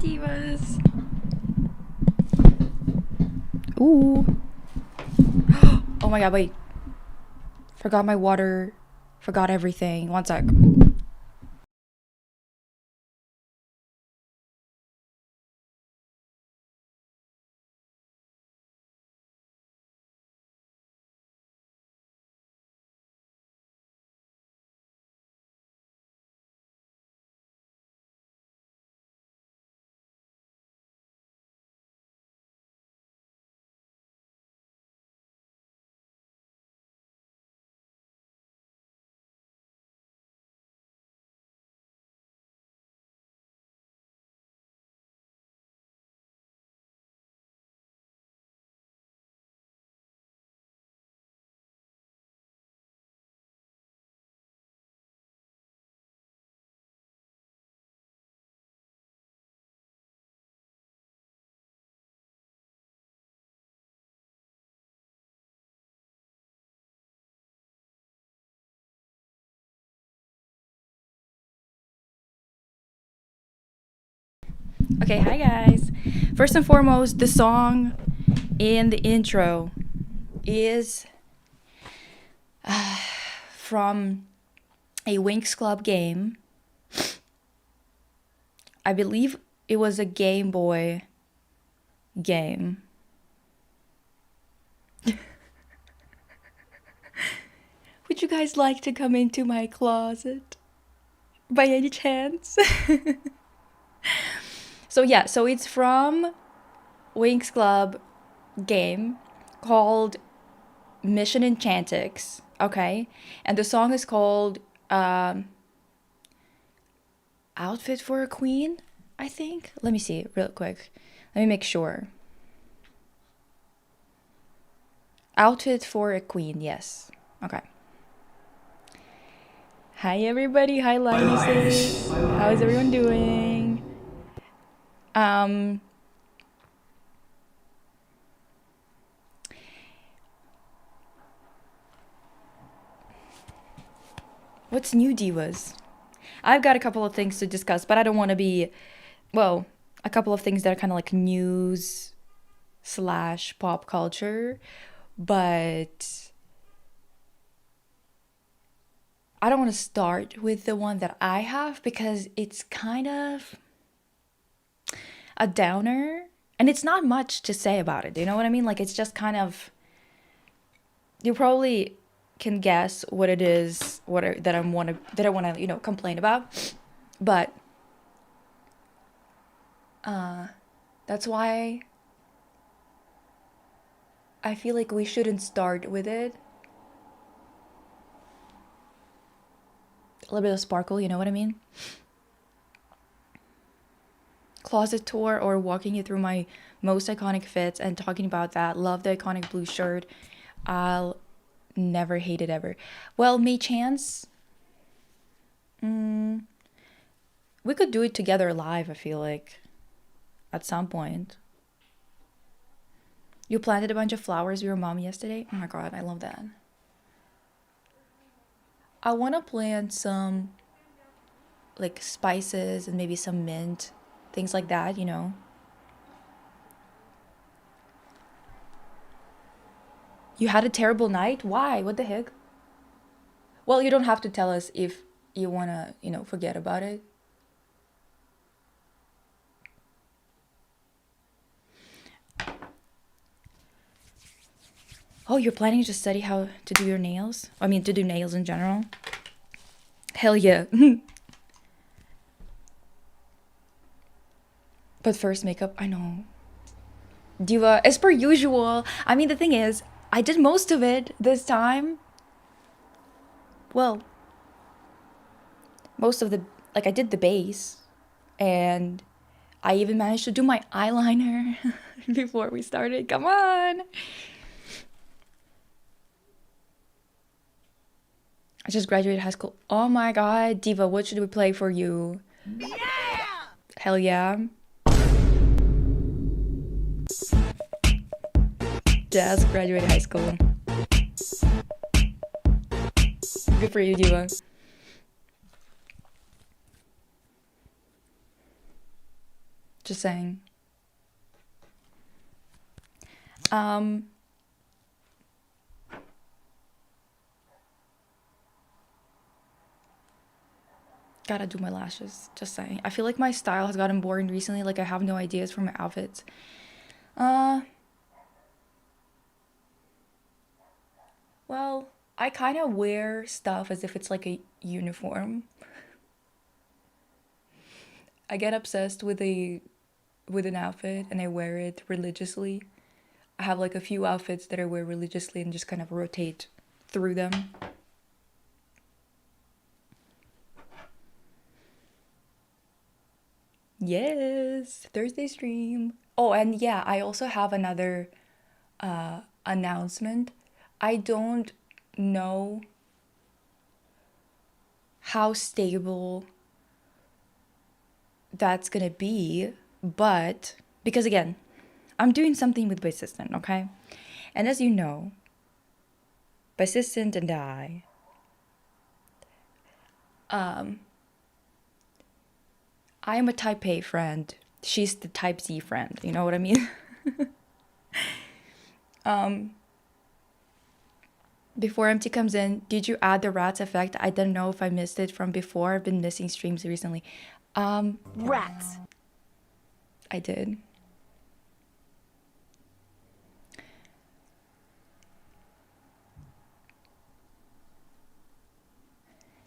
divas. Ooh. Oh my god, wait. Forgot my water. Forgot everything. One sec. Okay, hi guys. First and foremost, the song in the intro is from a Winx Club game. I believe it was a Game Boy game. Would you guys like to come into my closet? By any chance? So yeah, so it's from Winx Club game called Mission Enchantix, okay? And the song is called Outfit for a Queen, I think. Let me see real quick. Let me make sure. Outfit for a Queen, yes. Okay. Hi everybody, hi Linus. How's everyone doing? What's new, divas? I've got a couple of things to discuss, but I don't want to be, well, a couple of things that are kind of like news slash pop culture, but I don't want to start with the one that I have because it's kind of a downer and it's not much to say about it. Do you know what I mean? Like it's just kind of, you probably can guess what it is, that I want to, complain about. But that's why I feel like we shouldn't start with it. A little bit of sparkle, you know what I mean? Closet tour or walking you through my most iconic fits and talking about that. Love the iconic blue shirt. I'll never hate it ever. Well, May Chance, we could do it together live, I feel like, at some point. You planted a bunch of flowers with your mom yesterday? Oh my god, I love that. I want to plant some like spices and maybe some mint, things like that, you know. You had a terrible night? Why? What the heck? Well, you don't have to tell us if you want to, forget about it. Oh, you're planning to study how to do your nails? I mean, to do nails in general? Hell yeah. But first makeup, I know. Diva, as per usual. I mean, the thing is, I did most of it this time. Well, most of the, like I did the base. And I even managed to do my eyeliner before we started. Come on. I just graduated high school. Oh my god, Diva, what should we play for you? Yeah! Hell yeah. Just graduated high school. Good for you, Diva. Just saying. Um, gotta do my lashes. Just saying. I feel like my style has gotten boring recently. Like I have no ideas for my outfits. Uh, well, I kind of wear stuff as if it's like a uniform. I get obsessed with an outfit and I wear it religiously. I have like a few outfits that I wear religiously and just kind of rotate through them. Yes, Thursday stream. Oh, and yeah, I also have another announcement. I don't know how stable that's gonna be, but because again, I'm doing something with Persistent, okay? And as you know, Persistent and I am a type A friend. She's the type Z friend. You know what I mean? Before MT comes in, did you add the rats effect? I don't know if I missed it from before. I've been missing streams recently. Rats. I did.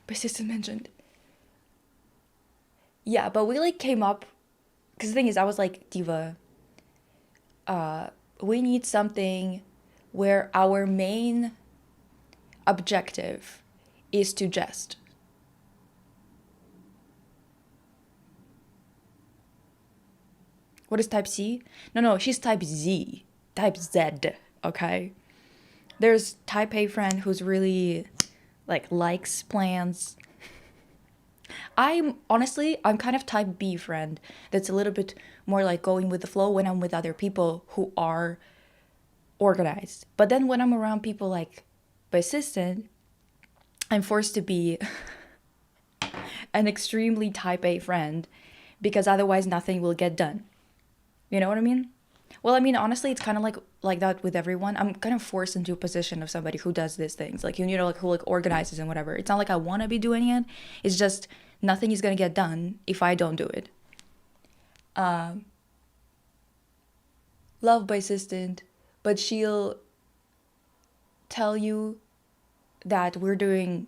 Persistent mentioned. Yeah, but we like came up because the thing is, I was like, Diva, we need something where our main objective is to jest. What is type C? No, she's type Z. Type Z, okay? There's type A friend who's really likes plans. I'm kind of type B friend that's a little bit more like going with the flow when I'm with other people who are organized. But then when I'm around people like Persistent, I'm forced to be an extremely type A friend because otherwise nothing will get done. You know what I mean? Well, I mean, honestly, it's kind of like that with everyone. I'm kind of forced into a position of somebody who does these things, like who like organizes and whatever. It's not like I want to be doing it. It's just nothing is gonna get done if I don't do it. Love by assistant, but she'll tell you that we're doing.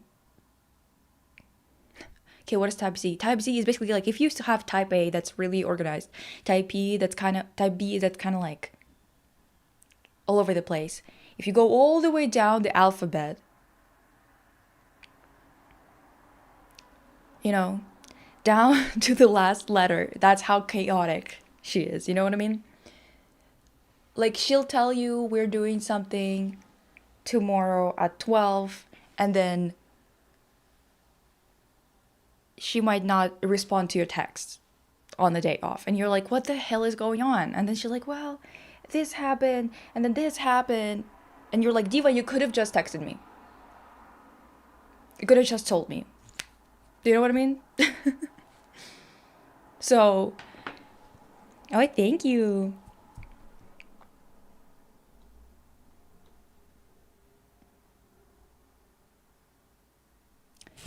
Okay, what is type Z? Type Z is basically like if you have type A that's really organized, type B that's kind of like all over the place. If you go all the way down the alphabet, down to the last letter, that's how chaotic she is. You know what I mean? Like she'll tell you we're doing something tomorrow at 12 and then she might not respond to your text on the day off. And you're like, what the hell is going on? And then she's like, well, this happened and then this happened. And you're like, Diva, you could have just texted me. You could have just told me. Do you know what I mean? So, oh, thank you.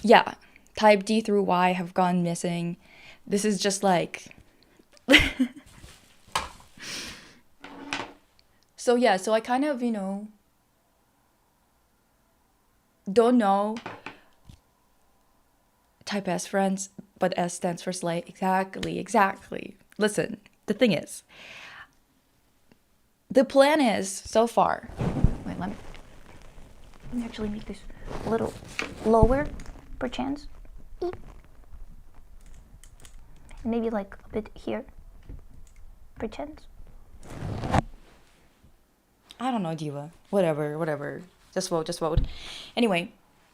Yeah, type D through Y have gone missing. This is just like... So yeah, so I kind of, don't know type S friends, but S stands for slay. Exactly. Listen, the thing is, the plan is so far. Wait, let me actually make this a little lower, perchance. Maybe like a bit here, perchance. I don't know, Diva. Whatever. Just vote. Anyway,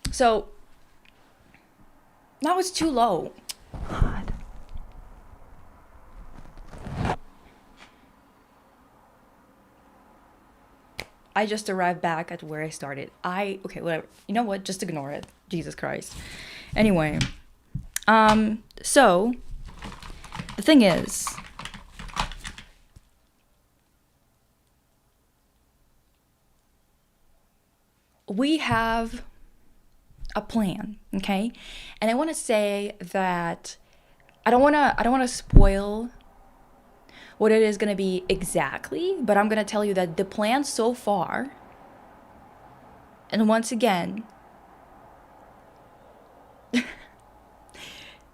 so that was too low. God. I just arrived back at where I started. Okay, whatever. You know what? Just ignore it. Jesus Christ. Anyway, so the thing is, we have a plan, okay? And I want to say that I don't want to spoil what it is going to be exactly, but I'm going to tell you that the plan so far, and once again,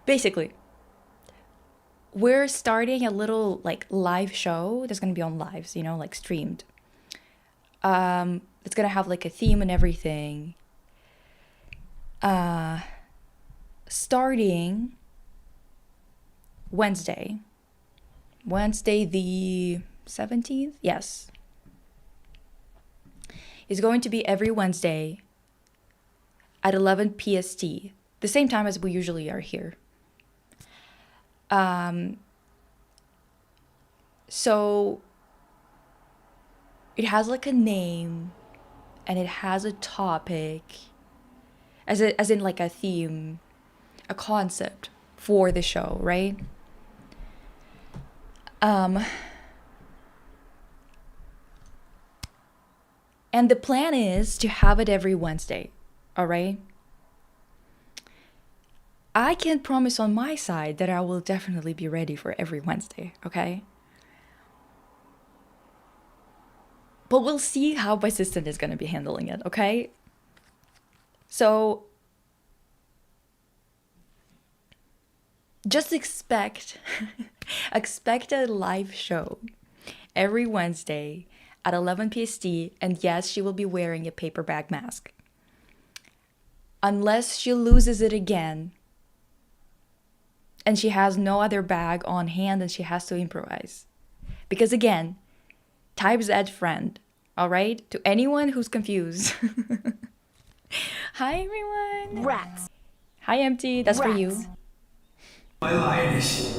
basically, we're starting a little like live show that's going to be on lives, like streamed. It's going to have like a theme and everything. Starting Wednesday the 17th, yes, is going to be every Wednesday at 11 PST, the same time as we usually are here. So it has like a name and it has a topic, as in like a theme, a concept for the show, right? And the plan is to have it every Wednesday, all right? I can't promise on my side that I will definitely be ready for every Wednesday, okay? But we'll see how my assistant is going to be handling it, okay? So just expect a live show every Wednesday at 11 PST, and yes, she will be wearing a paper bag mask. Unless she loses it again and she has no other bag on hand and she has to improvise. Because again, type Z friend, all right? To anyone who's confused. Hi, everyone. Rats. Hi, Empty. That's for you. Rats.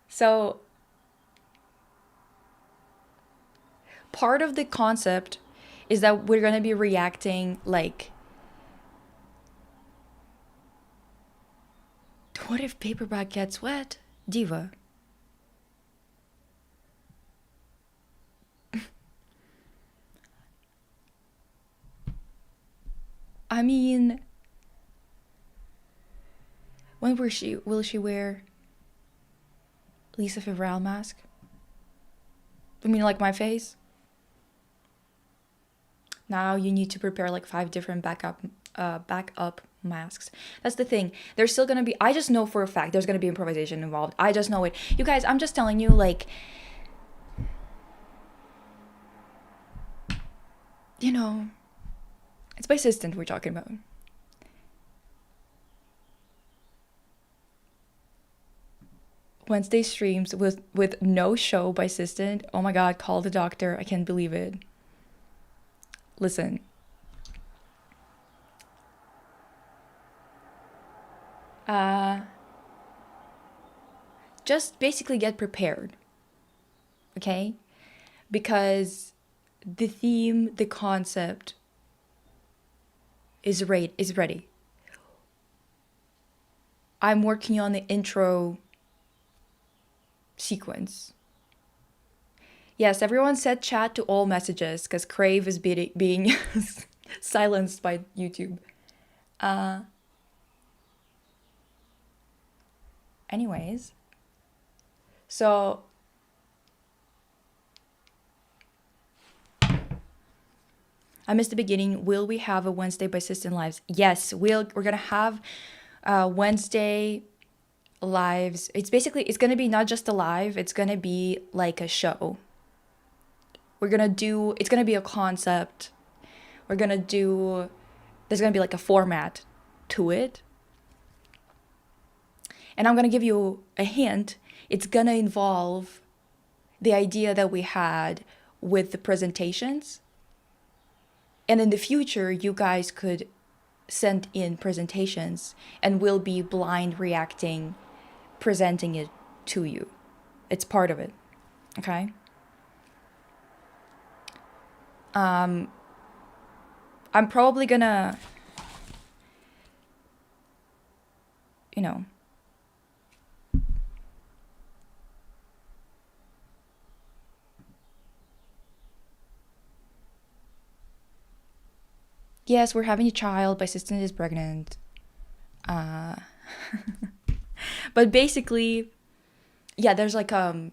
So, part of the concept is that we're going to be reacting like, what if paperback gets wet? Diva. I mean, when will she wear Lisa Fevral mask? I mean, like my face? Now you need to prepare like 5 different backup masks. That's the thing. There's still gonna be, I just know for a fact there's gonna be improvisation involved. I just know it. You guys, I'm just telling you, like, it's my assistant we're talking about. Wednesday streams with no show by assistant. Oh my god, call the doctor. I can't believe it. Listen. Just basically get prepared. Okay? Because the theme, the concept is ready. I'm working on the intro sequence. Yes, everyone said chat to all messages because Crave is being silenced by YouTube. Anyways, so I missed the beginning. Will we have a Wednesday by Assistant Lives? Yes, we're gonna have Wednesday lives. It's gonna be not just a live, it's gonna be like a show. It's gonna be a concept. There's gonna be like a format to it. And I'm gonna give you a hint. It's gonna involve the idea that we had with the presentations. And in the future, you guys could send in presentations and we'll be blind reacting, presenting it to you. It's part of it. Okay? I'm probably gonna, Yes, we're having a child. My sister is pregnant. Uh, but basically, yeah, there's like a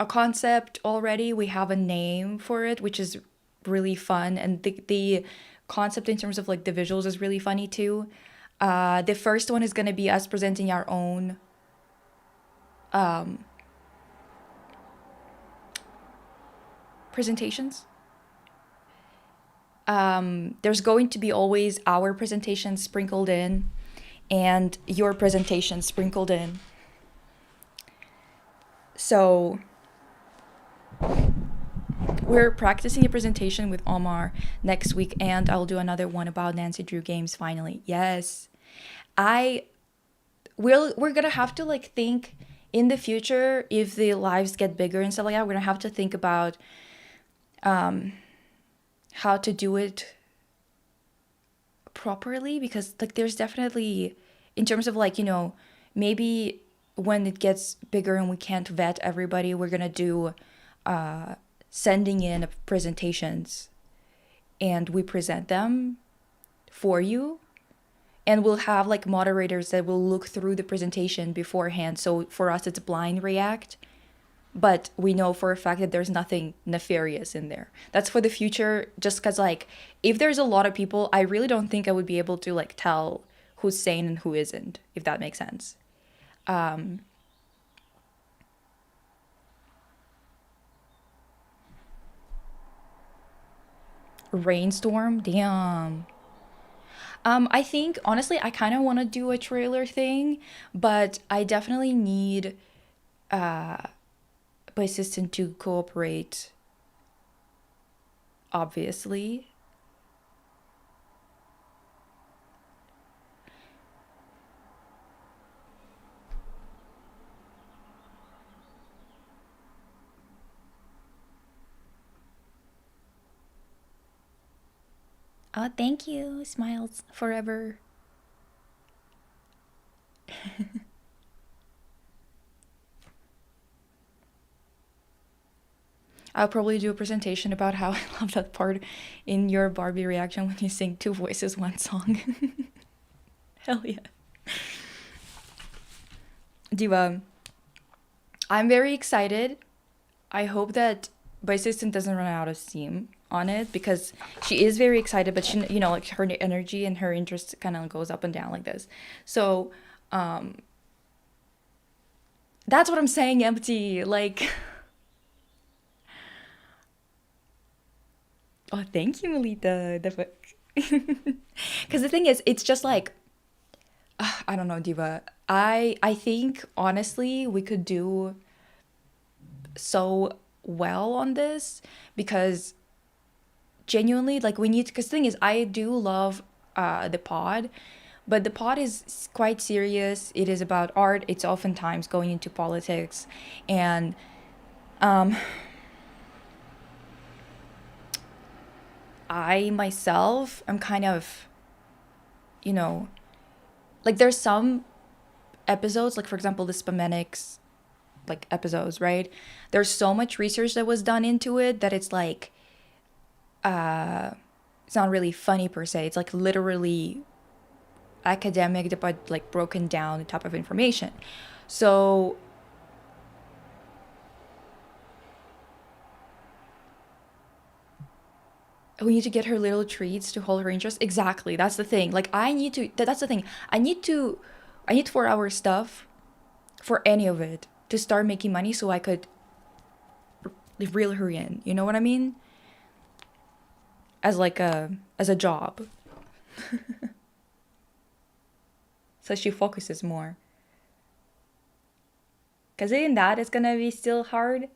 concept already. We have a name for it, which is really fun, and the concept in terms of like the visuals is really funny too. The first one is gonna be us presenting our own presentations. There's going to be always our presentation sprinkled in and your presentation sprinkled in. So we're practicing a presentation with Omar next week, and I'll do another one about Nancy Drew games finally. Yes. I we're gonna have to like think in the future if the lives get bigger and stuff like that. We're gonna have to think about how to do it properly, because like there's definitely, in terms of like, maybe when it gets bigger and we can't vet everybody, we're gonna do sending in presentations and we present them for you, and we'll have like moderators that will look through the presentation beforehand, so for us it's blind react, but we know for a fact that there's nothing nefarious in there. That's for the future, just because like if there's a lot of people, I really don't think I would be able to like tell who's sane and who isn't, if that makes sense. Rainstorm, damn. I think honestly I kind of want to do a trailer thing, but I definitely need my assistant to cooperate, obviously. Oh, thank you. Smiles forever. I'll probably do a presentation about how I love that part in your Barbie reaction when you sing two voices, one song. Hell yeah. Diva, I'm very excited. I hope that my assistant doesn't run out of steam on it, because she is very excited, but she, like her energy and her interest kind of goes up and down like this. So, that's what I'm saying, empty. Like, oh, thank you, Melita. Because the thing is, it's just like, I don't know, Diva. I think honestly we could do so well on this, because genuinely, like, we need, because the thing is, I do love the pod, but the pod is quite serious. It is about art. It's oftentimes going into politics, and I myself am kind of, you know, like there's some episodes, like for example the Spamenics like episodes, right? There's so much research that was done into it that it's like it's not really funny per se. It's like literally academic but like broken down type of information. So we need to get her little treats to hold her interest. Exactly. That's the thing. Like I need to that's the thing. I need for our stuff, for any of it, to start making money so I could reel her in. You know what I mean? As a job. So she focuses more. Cause in that it's gonna be still hard.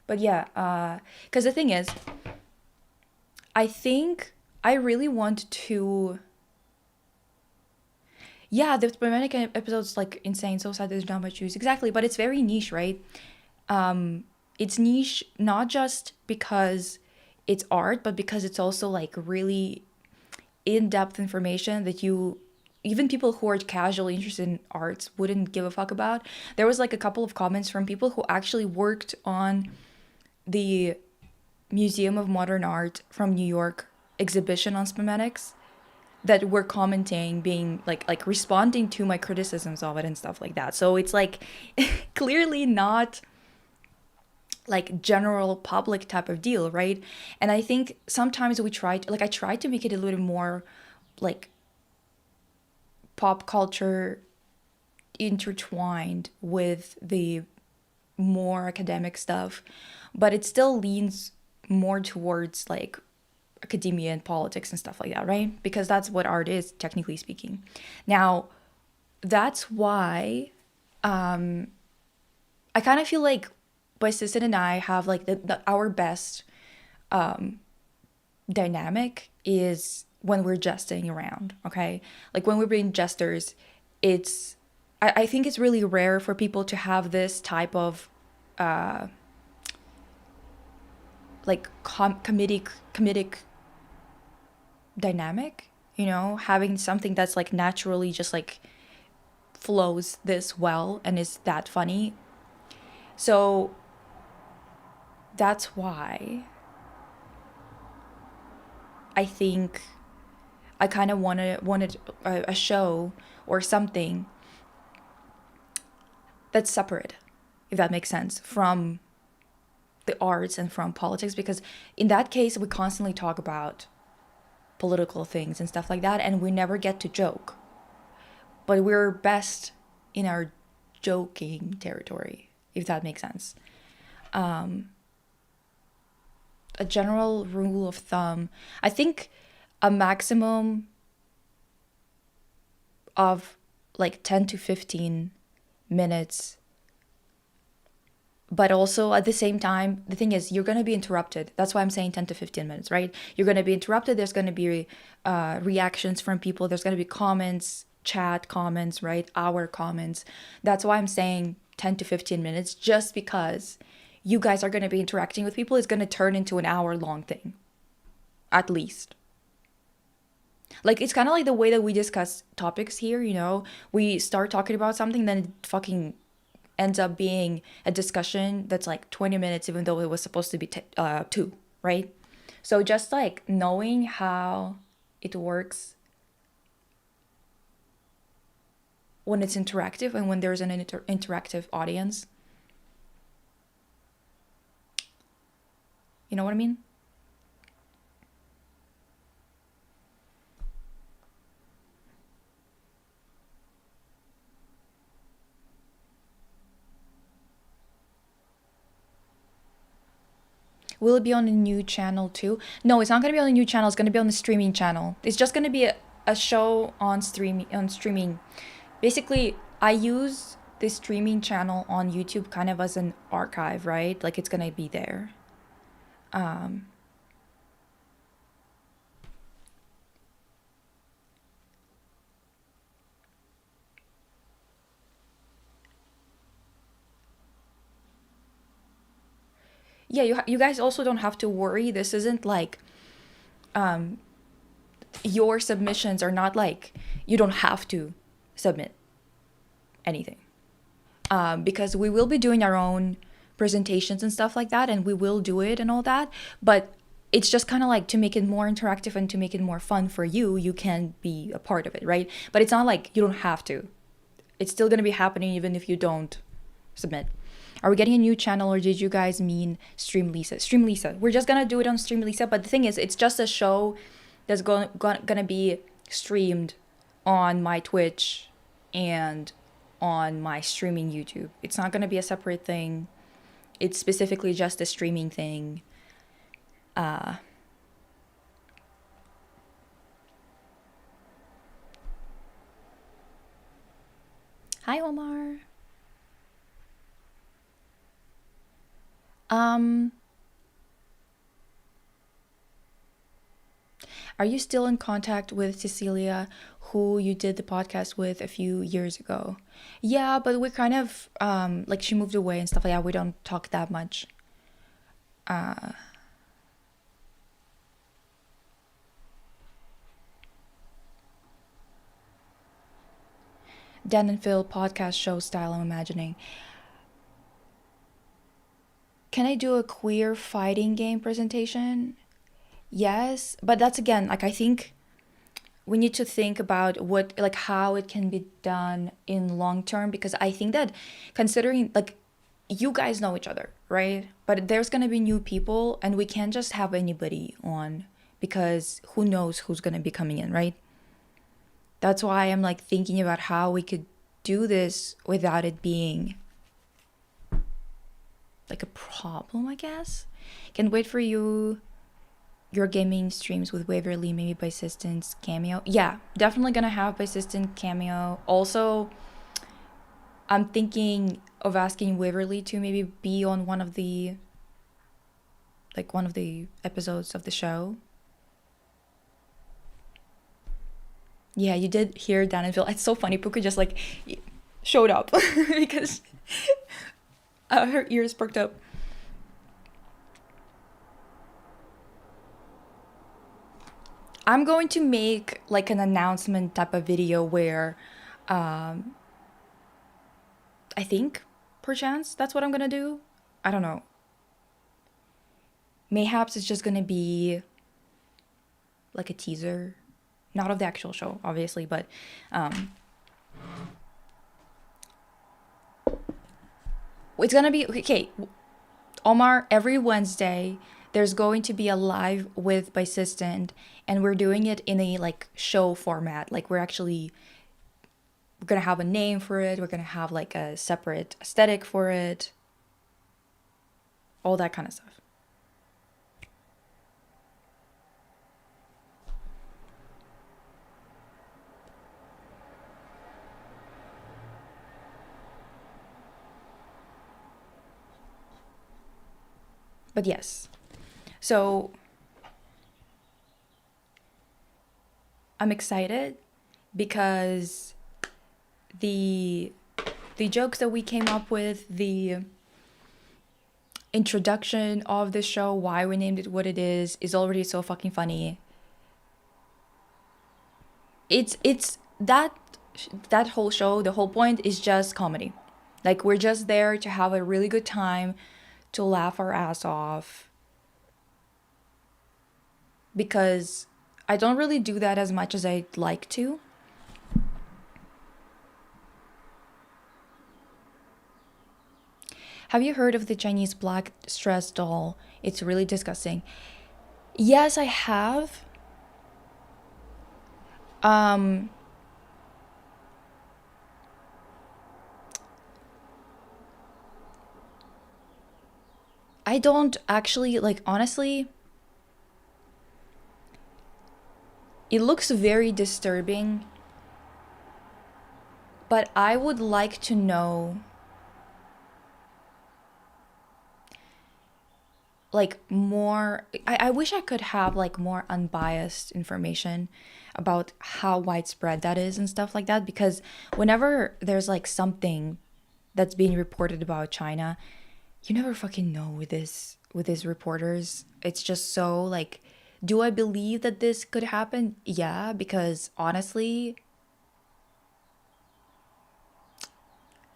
But yeah, cause the thing is, I think I really want to. Yeah, the romantic episode's like insane. So sad there's not much use. Exactly, but it's very niche, right? It's niche not just because it's art, but because it's also like really in-depth information that you, even people who are casually interested in arts wouldn't give a fuck about. There was like a couple of comments from people who actually worked on the Museum of Modern Art from New York exhibition on spametics that were commenting, being like responding to my criticisms of it and stuff like that. So it's like clearly not like general public type of deal, right? And I think sometimes we try to, like, I try to make it a little more like pop culture intertwined with the more academic stuff, but it still leans more towards like academia and politics and stuff like that, right? Because that's what art is, technically speaking. Now, that's why I kind of feel like my sister and I have like our best dynamic is when we're jesting around, okay? Like when we're being jesters, it's I think it's really rare for people to have this type of like comedic dynamic, you know, having something that's like naturally just like flows this well and is that funny. So that's why I think I kind of wanted a show or something that's separate, if that makes sense, from the arts and from politics, because in that case we constantly talk about political things and stuff like that and we never get to joke. But we're best in our joking territory, if that makes sense. A general rule of thumb, I think a maximum of like 10 to 15 minutes. But also at the same time, the thing is, you're going to be interrupted. That's why I'm saying 10 to 15 minutes, right? You're going to be interrupted. There's going to be reactions from people. There's going to be comments, chat comments, right? Our comments. That's why I'm saying 10 to 15 minutes, just because you guys are going to be interacting with people. It's going to turn into an hour-long thing, at least. Like, it's kind of like the way that we discuss topics here, you know? We start talking about something, then it fucking ends up being a discussion that's like 20 minutes, even though it was supposed to be 2, right? So just like knowing how it works when it's interactive and when there's an interactive audience. You know what I mean? Will it be on a new channel too? No, it's not going to be on a new channel. It's going to be on the streaming channel. It's just going to be a show on streaming. Basically, I use the streaming channel on YouTube kind of as an archive, right? Like it's going to be there. Yeah, you guys also don't have to worry. This isn't like your submissions are not like you don't have to submit anything, because we will be doing our own presentations and stuff like that, and we will do it and all that. But it's just kind of like to make it more interactive and to make it more fun for you. You can be a part of it, right? But it's not like you don't have to. It's still gonna be happening even if you don't submit. Are we getting a new channel, or did you guys mean Stream Lisa? Stream Lisa. We're just gonna do it on Stream Lisa, but the thing is, it's just a show that's gonna be streamed on my Twitch and on my streaming YouTube. It's not gonna be a separate thing. It's specifically just a streaming thing. Hi, Omar. Are you still in contact with Cecilia, who you did the podcast with a few years ago? Yeah, but we're kind of like she moved away and stuff like that. We don't talk that much. Dan and Phil podcast show style, I'm imagining. can I do a queer fighting game presentation? Yes, but that's again, like I think we need to think about what like how it can be done in long term, because I think that considering like you guys know each other, right? But there's going to be new people and we can't just have anybody on because who knows who's going to be coming in, right? That's why I'm like thinking about how we could do this without it being like a problem, I guess. Can wait for your gaming streams with Waverly, maybe by Assistant's cameo. Yeah, definitely gonna have by Assistant cameo. Also, I'm thinking of asking Waverly to maybe be on one of the episodes of the show. Yeah, you did hear Danville. It's so funny. Puka just like showed up because her ears perked up. I'm going to make like an announcement type of video where I think perchance that's what I'm gonna do. I don't know. Mayhaps it's just gonna be like a teaser, not of the actual show, obviously, but it's gonna be okay. Omar, every Wednesday there's going to be a live with by Assistant, and we're doing it in a like show format. Like we're gonna have a name for it. We're gonna have like a separate aesthetic for it. All that kind of stuff. But yes. So I'm excited because the jokes that we came up with, the introduction of the show, why we named it what it is already so fucking funny. It's that whole show, the whole point is just comedy. Like we're just there to have a really good time, to laugh our ass off. Because I don't really do that as much as I'd like to. Have you heard of the Chinese black stress doll? It's really disgusting. Yes, I have. I don't actually, like, honestly, it looks very disturbing, but I would like to know like more. I wish I could have like more unbiased information about how widespread that is and stuff like that, because whenever there's like something that's being reported about China, you never fucking know with these reporters. It's just so like, do I believe that this could happen? Yeah, because honestly,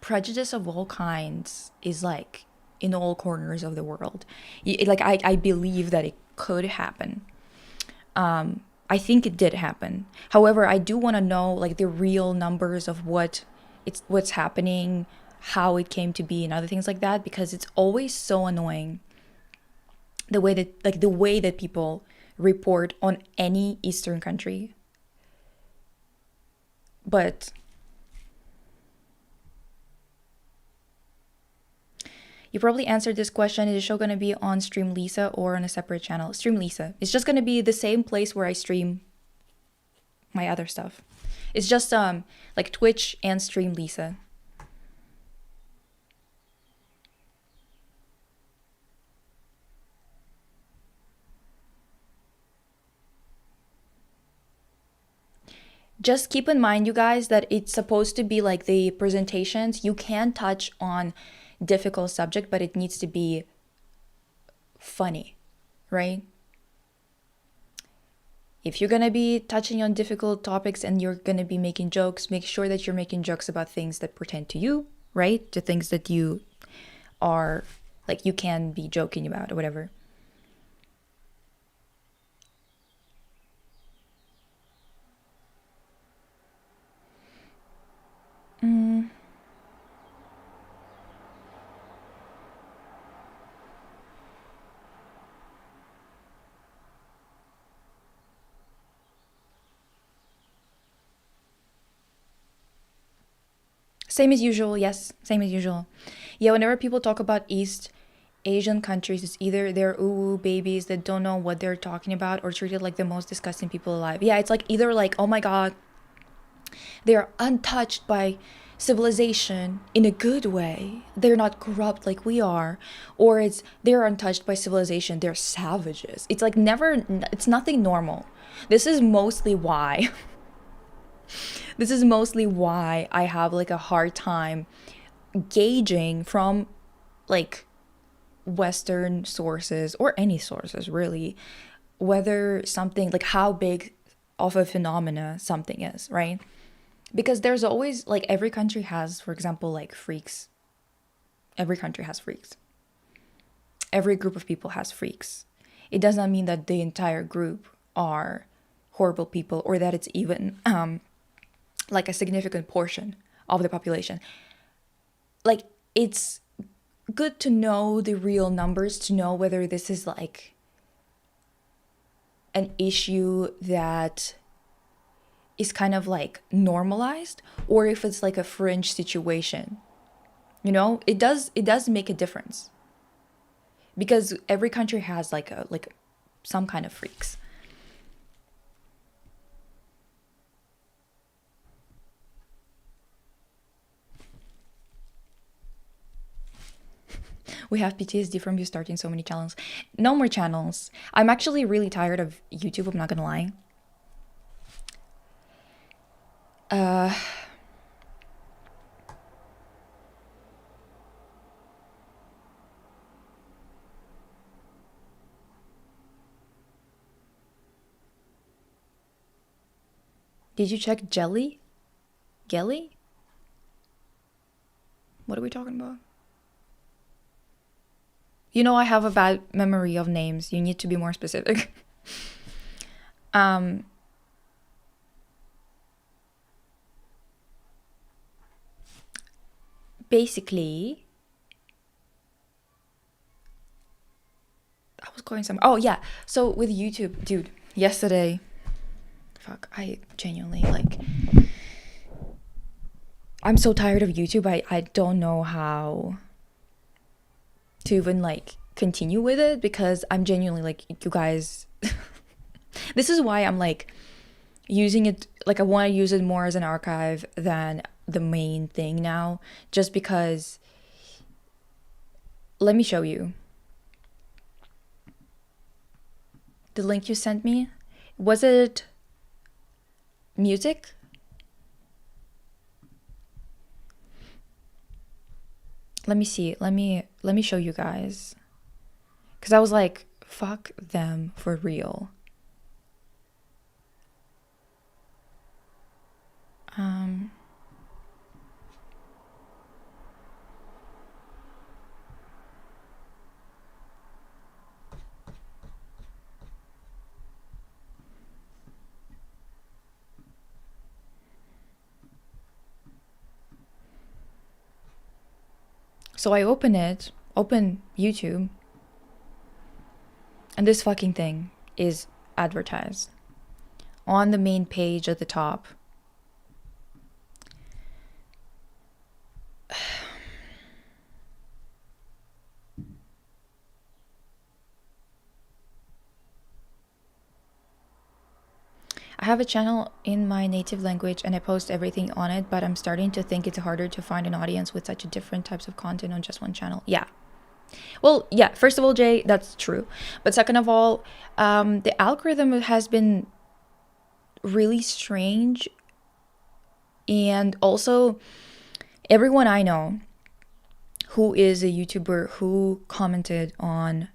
prejudice of all kinds is like in all corners of the world. Like I believe that it could happen. I think it did happen. However, I do want to know like the real numbers of what's happening, how it came to be, and other things like that, because it's always so annoying the way that people report on any Eastern country. But you probably answered this question. Is the show going to be on Stream Lisa or on a separate channel? Stream Lisa. It's just going to be the same place where I stream my other stuff. It's just like Twitch and Stream Lisa. Just keep in mind, you guys, that it's supposed to be like the presentations. You can touch on difficult subject, but it needs to be funny, right? If you're gonna be touching on difficult topics and you're gonna be making jokes, make sure that you're making jokes about things that pertain to you, right? To things that you are like you can be joking about or whatever. Same as usual, yes, same as usual. Yeah, whenever people talk about East Asian countries, it's either they're ooh babies that don't know what they're talking about or treated like the most disgusting people alive. Yeah, it's like either like, oh my god, they're untouched by civilization in a good way. They're not corrupt like we are. Or it's they're untouched by civilization. They're savages. It's like never, it's nothing normal. This is mostly why. This is mostly why I have like a hard time gauging from like Western sources or any sources really whether something like how big of a phenomena something is, right? Because there's always like every country has, for example, like freaks. Every country has freaks. Every group of people has freaks. It does not mean that the entire group are horrible people or that it's even like a significant portion of the population. Like it's good to know the real numbers to know whether this is like an issue that is kind of like normalized or if it's like a fringe situation. You know, it does make a difference. Because every country has like a like some kind of freaks. We have PTSD from you starting so many channels. No more channels. I'm actually really tired of YouTube, I'm not gonna lie. Did you check Jelly? Gelly? What are we talking about? You know I have a bad memory of names. You need to be more specific. Basically, I was going somewhere. Oh yeah. So with YouTube, dude, yesterday, fuck, I genuinely like I'm so tired of YouTube. I don't know how to even like continue with it because I'm genuinely like you guys this is why I'm like using it like I want to use it more as an archive than the main thing now just because let me show you the link you sent me. Was it music? Let me see. Let me show you guys. Cuz I was like fuck them for real. So I open YouTube, and this fucking thing is advertised on the main page at the top. I have a channel in my native language and I post everything on it, but I'm starting to think it's harder to find an audience with such a different types of content on just one channel. Yeah. Well, yeah, first of all, Jay, that's true. But second of all, the algorithm has been really strange. And also, everyone I know who is a YouTuber who commented on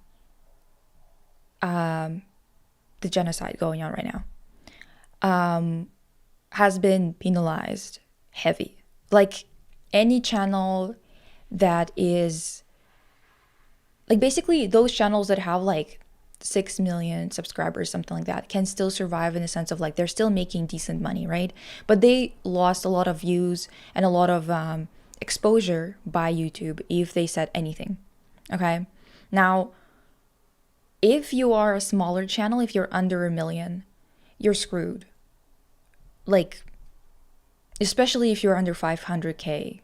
the genocide going on right now has been penalized heavy. Like any channel that is Like basically those channels that have like 6 million subscribers, something like that, can still survive in the sense of like they're still making decent money, right? But they lost a lot of views and a lot of exposure by YouTube if they said anything. Okay. Now, if you are a smaller channel, if you're under a million, you're screwed. Like, especially if you're under 500K,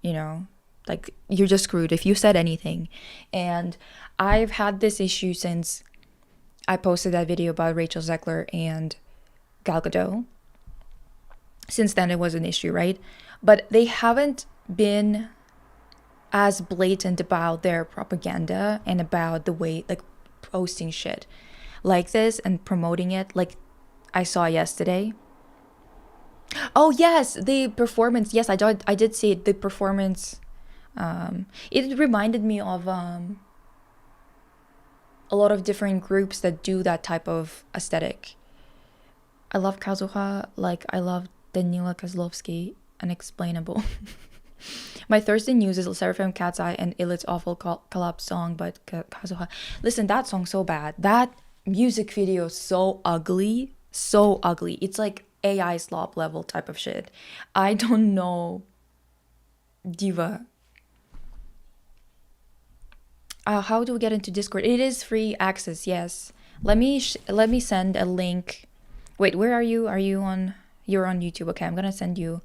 you know, like you're just screwed if you said anything. And I've had this issue since I posted that video about Rachel Zegler and Gal Gadot. Since then, it was an issue, right? But they haven't been as blatant about their propaganda and about the way, like, posting shit like this and promoting it, like I saw yesterday. Oh yes, the performance. Yes, I did see it. The performance. It reminded me of a lot of different groups that do that type of aesthetic. I love Kazuha, like I love Danila Kozlovsky, Unexplainable. My Thursday news is Seraphim Cat's Eye and Illit's awful collab song, but Kazuha. Listen, that song's so bad. That music video is so ugly. So ugly. It's like AI slop level type of shit. I don't know. Diva. How do we get into Discord? It is free access, yes. Let me send a link. Wait, where are you? You're on YouTube. Okay, I'm gonna send you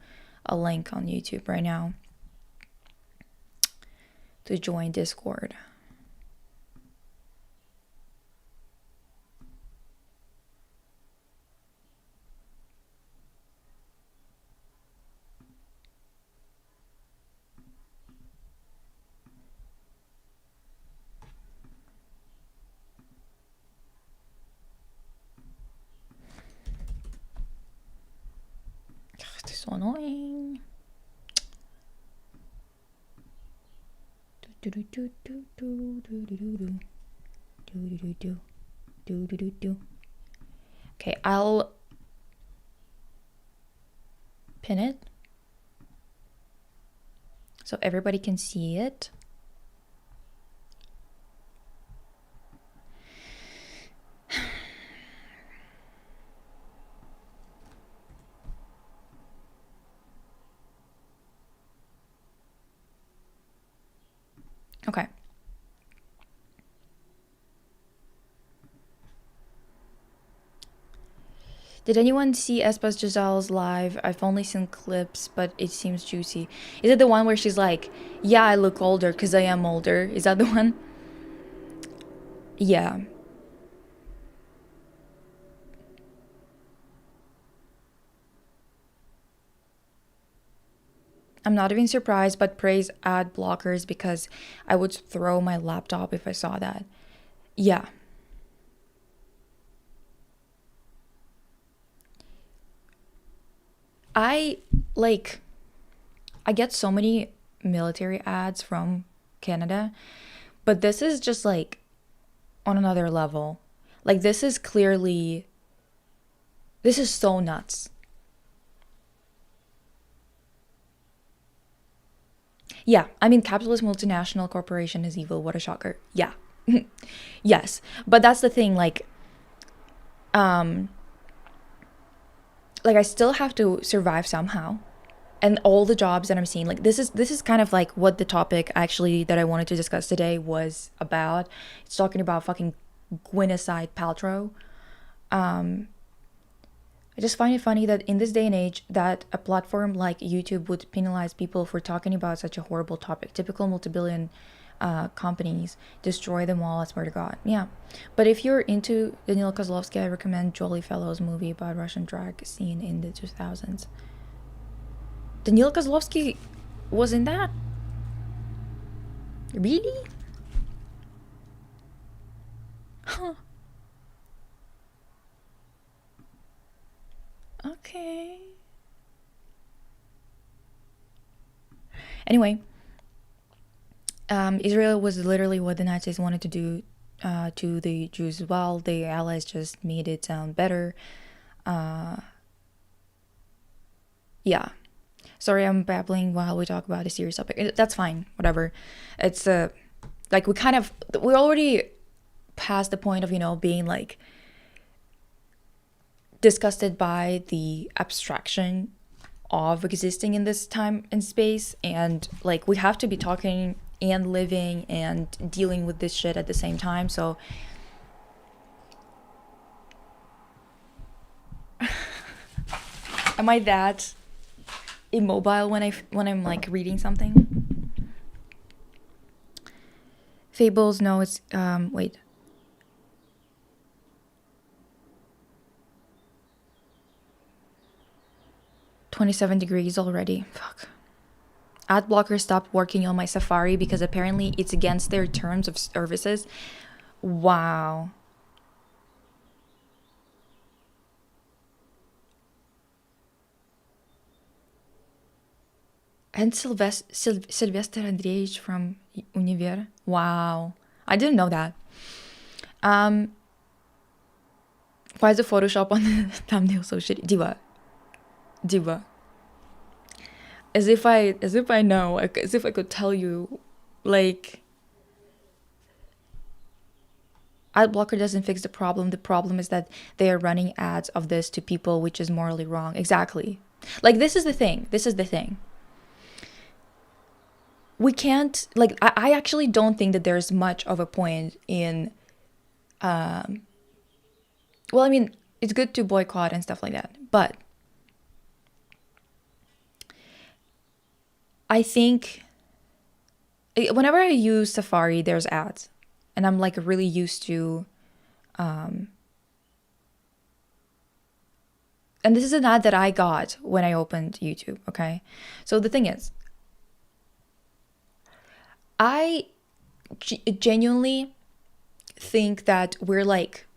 a link on YouTube right now to join Discord. This is so annoying. Okay, I'll pin it so everybody can see it. Okay. Did anyone see Espas Giselle's live? I've only seen clips, but it seems juicy. Is it the one where she's like, yeah, I look older because I am older? Is that the one? Yeah. I'm not even surprised, but praise ad blockers because I would throw my laptop if I saw that. Yeah. I like I get so many military ads from Canada, but this is just like on another level. Like this is so nuts. Yeah, I mean capitalist multinational corporation is evil. What a shocker. Yeah. Yes. But that's the thing, um like I still have to survive somehow. And all the jobs that I'm seeing, like this is kind of like what the topic actually that I wanted to discuss today was about. It's talking about fucking Gwynecide Paltrow. I just find it funny that in this day and age that a platform like YouTube would penalize people for talking about such a horrible topic. Typical multi-billion companies destroy them all, I swear to God. Yeah. But if you're into Danila Kozlovsky, I recommend Jolly Fellows movie about Russian drag scene in the 2000s. Danila Kozlovsky was in that? Really? Huh. Okay. Anyway, Israel was literally what the United States wanted to do to the Jews as well. The Allies just made it sound better. Yeah. Sorry, I'm babbling while we talk about a serious topic. That's fine. Whatever. It's Like we already past the point of, being like disgusted by the abstraction of existing in this time and space, and like we have to be talking and living and dealing with this shit at the same time. So am I that immobile when I'm like reading something? Fables, no, it's wait. 27 degrees already. Fuck. Ad blocker stopped working on my Safari because apparently it's against their terms of services. Wow. And Sylvester Andreevich from Univer. Wow. I didn't know that. Why is the Photoshop on the thumbnail so shitty? Diva. As if I know, as if I could tell you, like, ad blocker doesn't fix the problem. The problem is that they are running ads of this to people, which is morally wrong. Exactly. Like, this is the thing. We can't, like, I actually don't think that there's much of a point in, well, I mean, it's good to boycott and stuff like that, but I think whenever I use Safari, there's ads, and I'm like really used to, and this is an ad that I got when I opened YouTube, okay? So the thing is, I genuinely think that we're like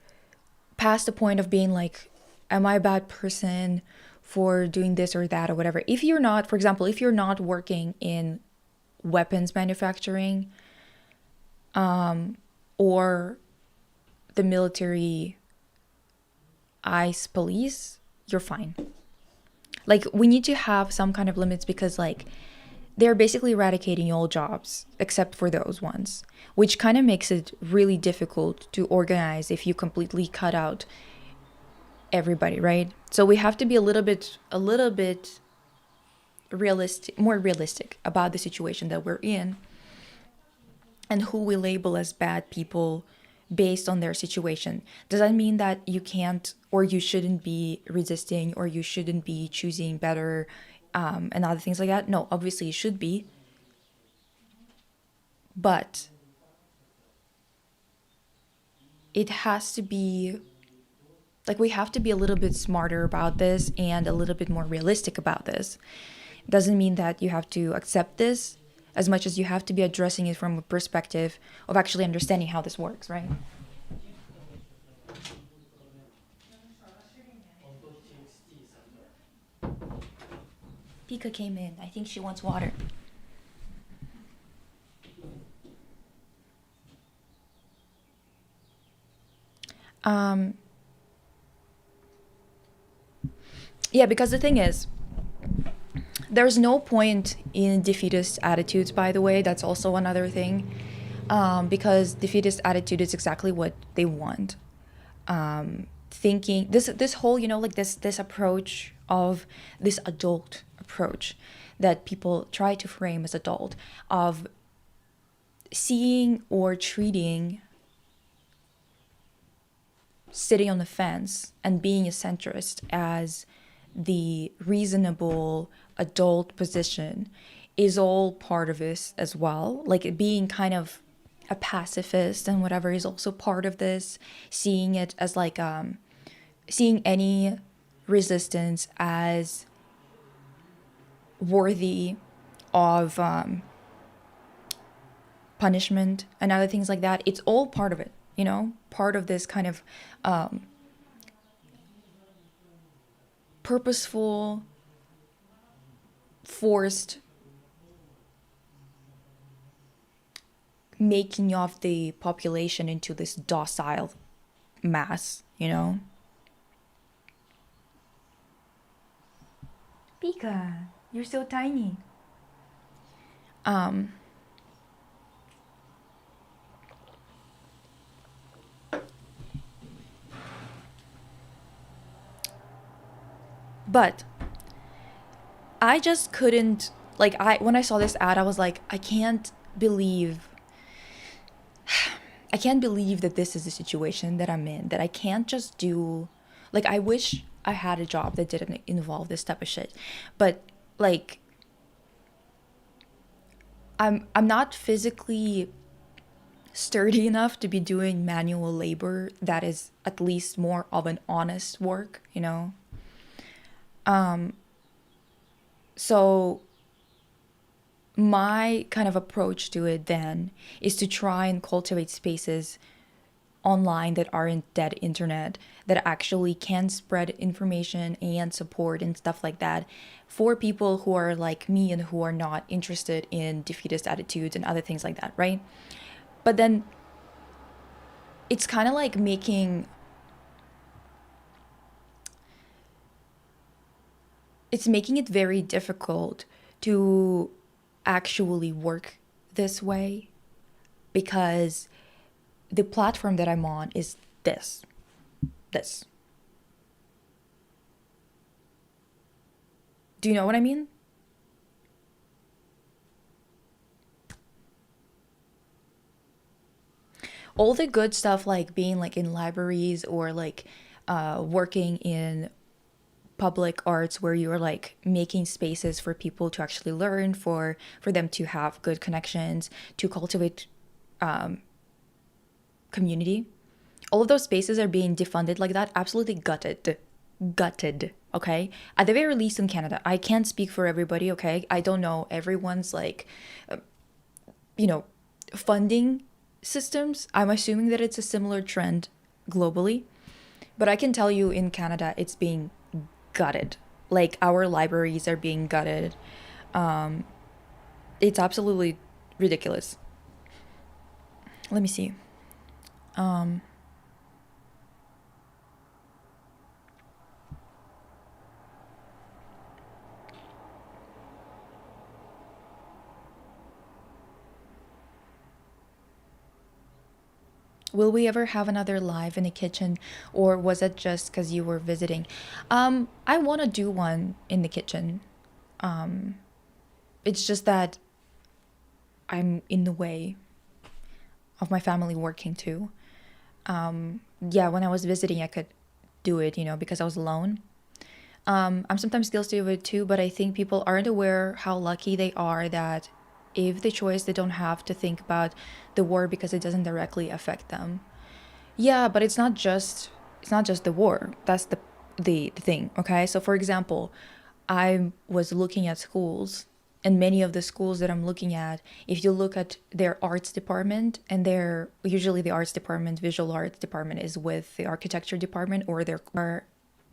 past the point of being like, am I a bad person for doing this or that or whatever? If you're not, for example, if you're not working in weapons manufacturing, or the military ICE police, you're fine. Like, we need to have some kind of limits because, like, they're basically eradicating all jobs except for those ones, which kind of makes it really difficult to organize if you completely cut out everybody, right? So we have to be a little bit more realistic about the situation that we're in and who we label as bad people based on their situation. Does that mean that you can't or you shouldn't be resisting or you shouldn't be choosing better, and other things like that? No, obviously you should be. But it has to be, like, we have to be a little bit smarter about this and a little bit more realistic about this. It doesn't mean that you have to accept this as much as you have to be addressing it from a perspective of actually understanding how this works, right? Pika came in. I think she wants water. Yeah, because the thing is, there's no point in defeatist attitudes, by the way. That's also another thing. Because defeatist attitude is exactly what they want. Thinking this whole, like this approach of this adult approach that people try to frame as adult, of seeing or treating sitting on the fence and being a centrist as the reasonable adult position is all part of this as well. Like, being kind of a pacifist and whatever is also part of this. Seeing it as like seeing any resistance as worthy of punishment and other things like that. It's all part of it, part of this kind of purposeful, forced making of the population into this docile mass, Pika, you're so tiny. But I just couldn't, like, when I saw this ad, I was like, I can't believe that this is the situation that I'm in, that I can't just do, like, I wish I had a job that didn't involve this type of shit. But like, I'm not physically sturdy enough to be doing manual labor that is at least more of an honest work, you know? So my kind of approach to it then is to try and cultivate spaces online that aren't dead internet, that actually can spread information and support and stuff like that for people who are like me and who are not interested in defeatist attitudes and other things like that, right? But then it's kind of like making it very difficult to actually work this way, because the platform that I'm on is this. Do you know what I mean? All the good stuff, like being like in libraries or like working in public arts, where you're like making spaces for people to actually learn, for them to have good connections, to cultivate community. All of those spaces are being defunded like that. Absolutely gutted. Okay, at the very least in Canada. I can't speak for everybody. Okay, I don't know everyone's like you know funding systems. I'm assuming that it's a similar trend globally, but I can tell you in Canada it's being gutted. Like, our libraries are being gutted. It's absolutely ridiculous. Let me see. Will we ever have another live in the kitchen, or was it just because you were visiting? I want to do one in the kitchen. It's just that I'm in the way of my family working too. Yeah, when I was visiting, I could do it, because I was alone. I'm sometimes guilty of it too, but I think people aren't aware how lucky they are that if they choose, they don't have to think about the war because it doesn't directly affect them. Yeah, but it's not just the war. That's the thing, okay? So for example, I was looking at schools, and many of the schools that I'm looking at, if you look at their arts department, and they're usually the arts department, visual arts department is with the architecture department, or they're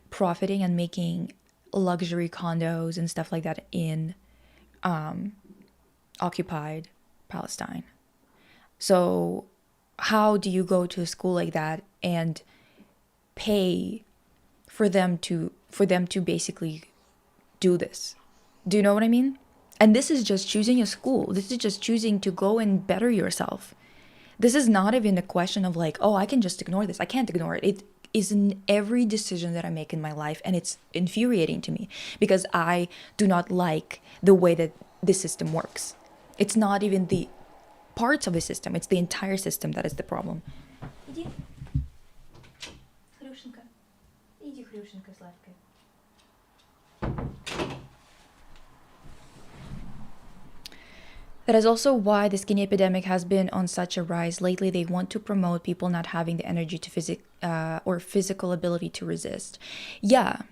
profiting and making luxury condos and stuff like that in occupied Palestine. So how do you go to a school like that and pay for them to basically do this? Do you know what I mean? And this is just choosing a school. This is just choosing to go and better yourself. This is not even a question of like, oh, I can just ignore this. I can't ignore it. It is in every decision that I make in my life, and it's infuriating to me because I do not like the way that this system works. It's not even the parts of the system, it's the entire system that is the problem. Иди, Хрюшенька. Иди, Хрюшенька, сладкая. That is also why the skinny epidemic has been on such a rise lately. They want to promote people not having the energy to or physical ability to resist. Yeah,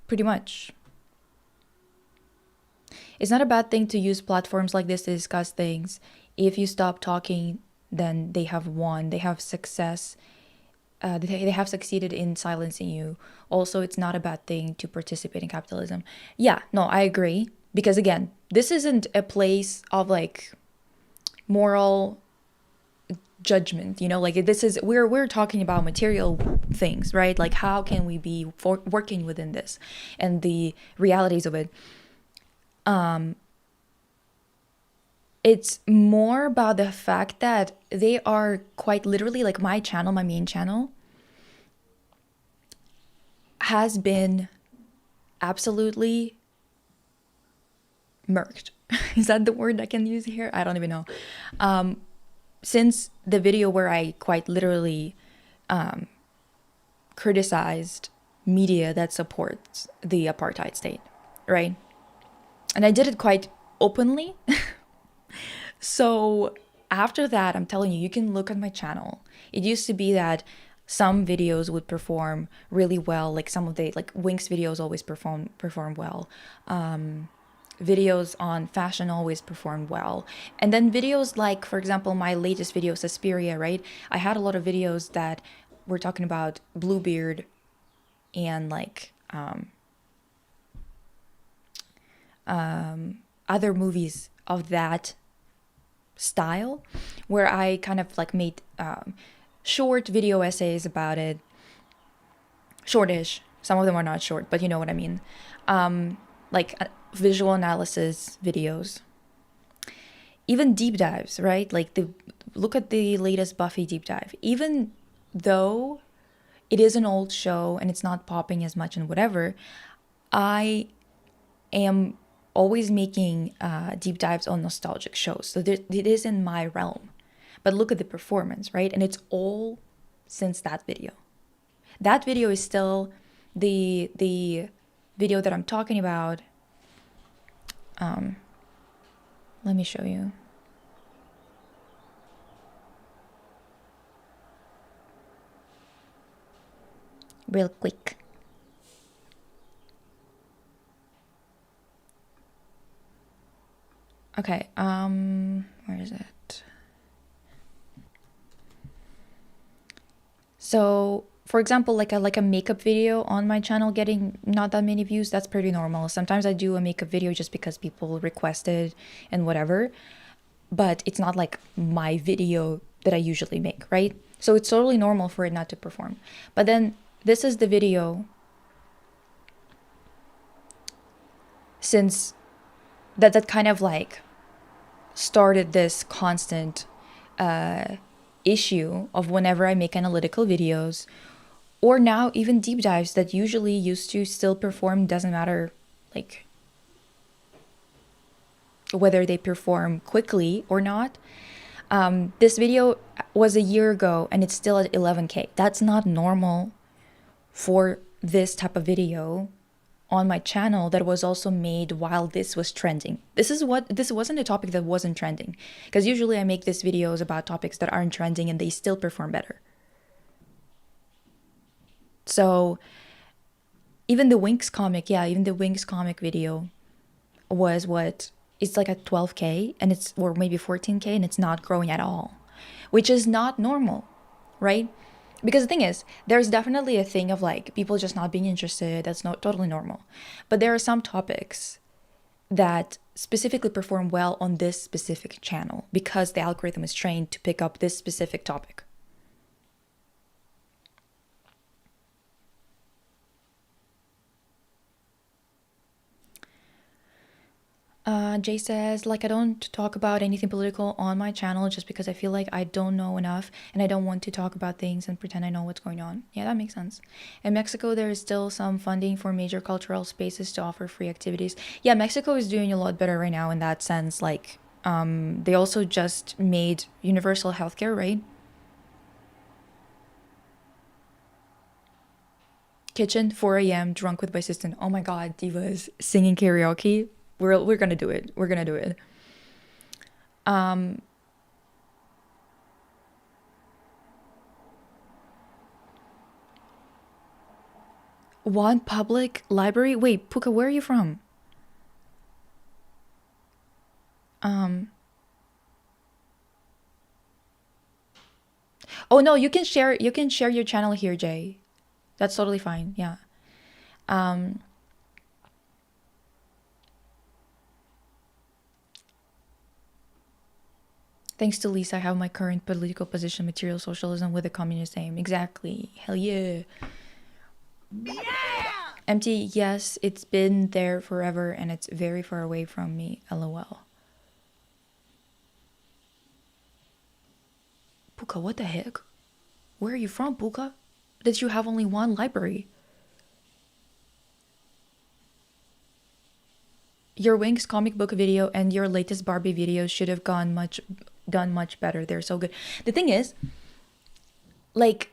pretty much. It's not a bad thing to use platforms like this to discuss things. If you stop talking, then they have won. They have success. They have succeeded in silencing you. Also, it's not a bad thing to participate in capitalism. Yeah, no, I agree. Because again, this isn't a place of like moral judgment, like this is we're talking about material things, right? Like, how can we be working within this and the realities of it. It's more about the fact that they are quite literally, like my channel, my main channel has been absolutely murked. Is that the word I can use here? I don't even know. Since the video where I quite literally criticized media that supports the apartheid state, right? And I did it quite openly. So after that, I'm telling you, you can look at my channel. It used to be that some videos would perform really well, like some of the like Winx videos always perform well. Videos on fashion always performed well. And then videos like, for example, my latest video, Suspiria, right? I had a lot of videos that were talking about Bluebeard and like other movies of that style, where I kind of like made short video essays about it. Shortish. Some of them are not short, but you know what I mean. Like visual analysis videos. Even deep dives, right? Like look at the latest Buffy deep dive. Even though it is an old show and it's not popping as much and whatever, I am always making deep dives on nostalgic shows. So it is in my realm. But look at the performance, right? And it's all since that video. That video is still the video that I'm talking about. Let me show you. Real quick. Okay, where is it? So, for example, like a makeup video on my channel getting not that many views, that's pretty normal. Sometimes I do a makeup video just because people requested and whatever, but it's not like my video that I usually make, right? So it's totally normal for it not to perform. But then this is the video since that kind of like started this constant issue of whenever I make analytical videos, or now even deep dives that usually used to still perform, doesn't matter like whether they perform quickly or not. This video was a year ago and it's still at 11K. That's not normal for this type of video on my channel that was also made while this was trending. This wasn't a topic that wasn't trending, because usually I make these videos about topics that aren't trending and they still perform better. So even the Winx comic video was what, it's like at 12K and it's, or maybe 14K, and it's not growing at all, which is not normal, right? Because the thing is, there's definitely a thing of like people just not being interested. That's not totally normal. But there are some topics that specifically perform well on this specific channel because the algorithm is trained to pick up this specific topic. Jay says, like, I don't talk about anything political on my channel just because I feel like I don't know enough and I don't want to talk about things and pretend I know what's going on. Yeah, that makes sense. In Mexico, there is still some funding for major cultural spaces to offer free activities. Yeah, Mexico is doing a lot better right now in that sense. Like, they also just made universal healthcare, right? Kitchen, 4 a.m., drunk with my assistant. Oh my God, divas singing karaoke. We're gonna do it. We're gonna do it. One public library. Wait, Puka, where are you from? Oh no, you can share. You can share your channel here, Jay. That's totally fine. Yeah. Thanks to Lisa, I have my current political position, material socialism with a communist aim. Exactly. Hell yeah. Yeah! Empty, yes, it's been there forever and it's very far away from me. LOL. Puka, what the heck? Where are you from, Puka? Did you have only one library? your Winx comic book video and your latest Barbie video should have done much better. They're so good. The thing is, like,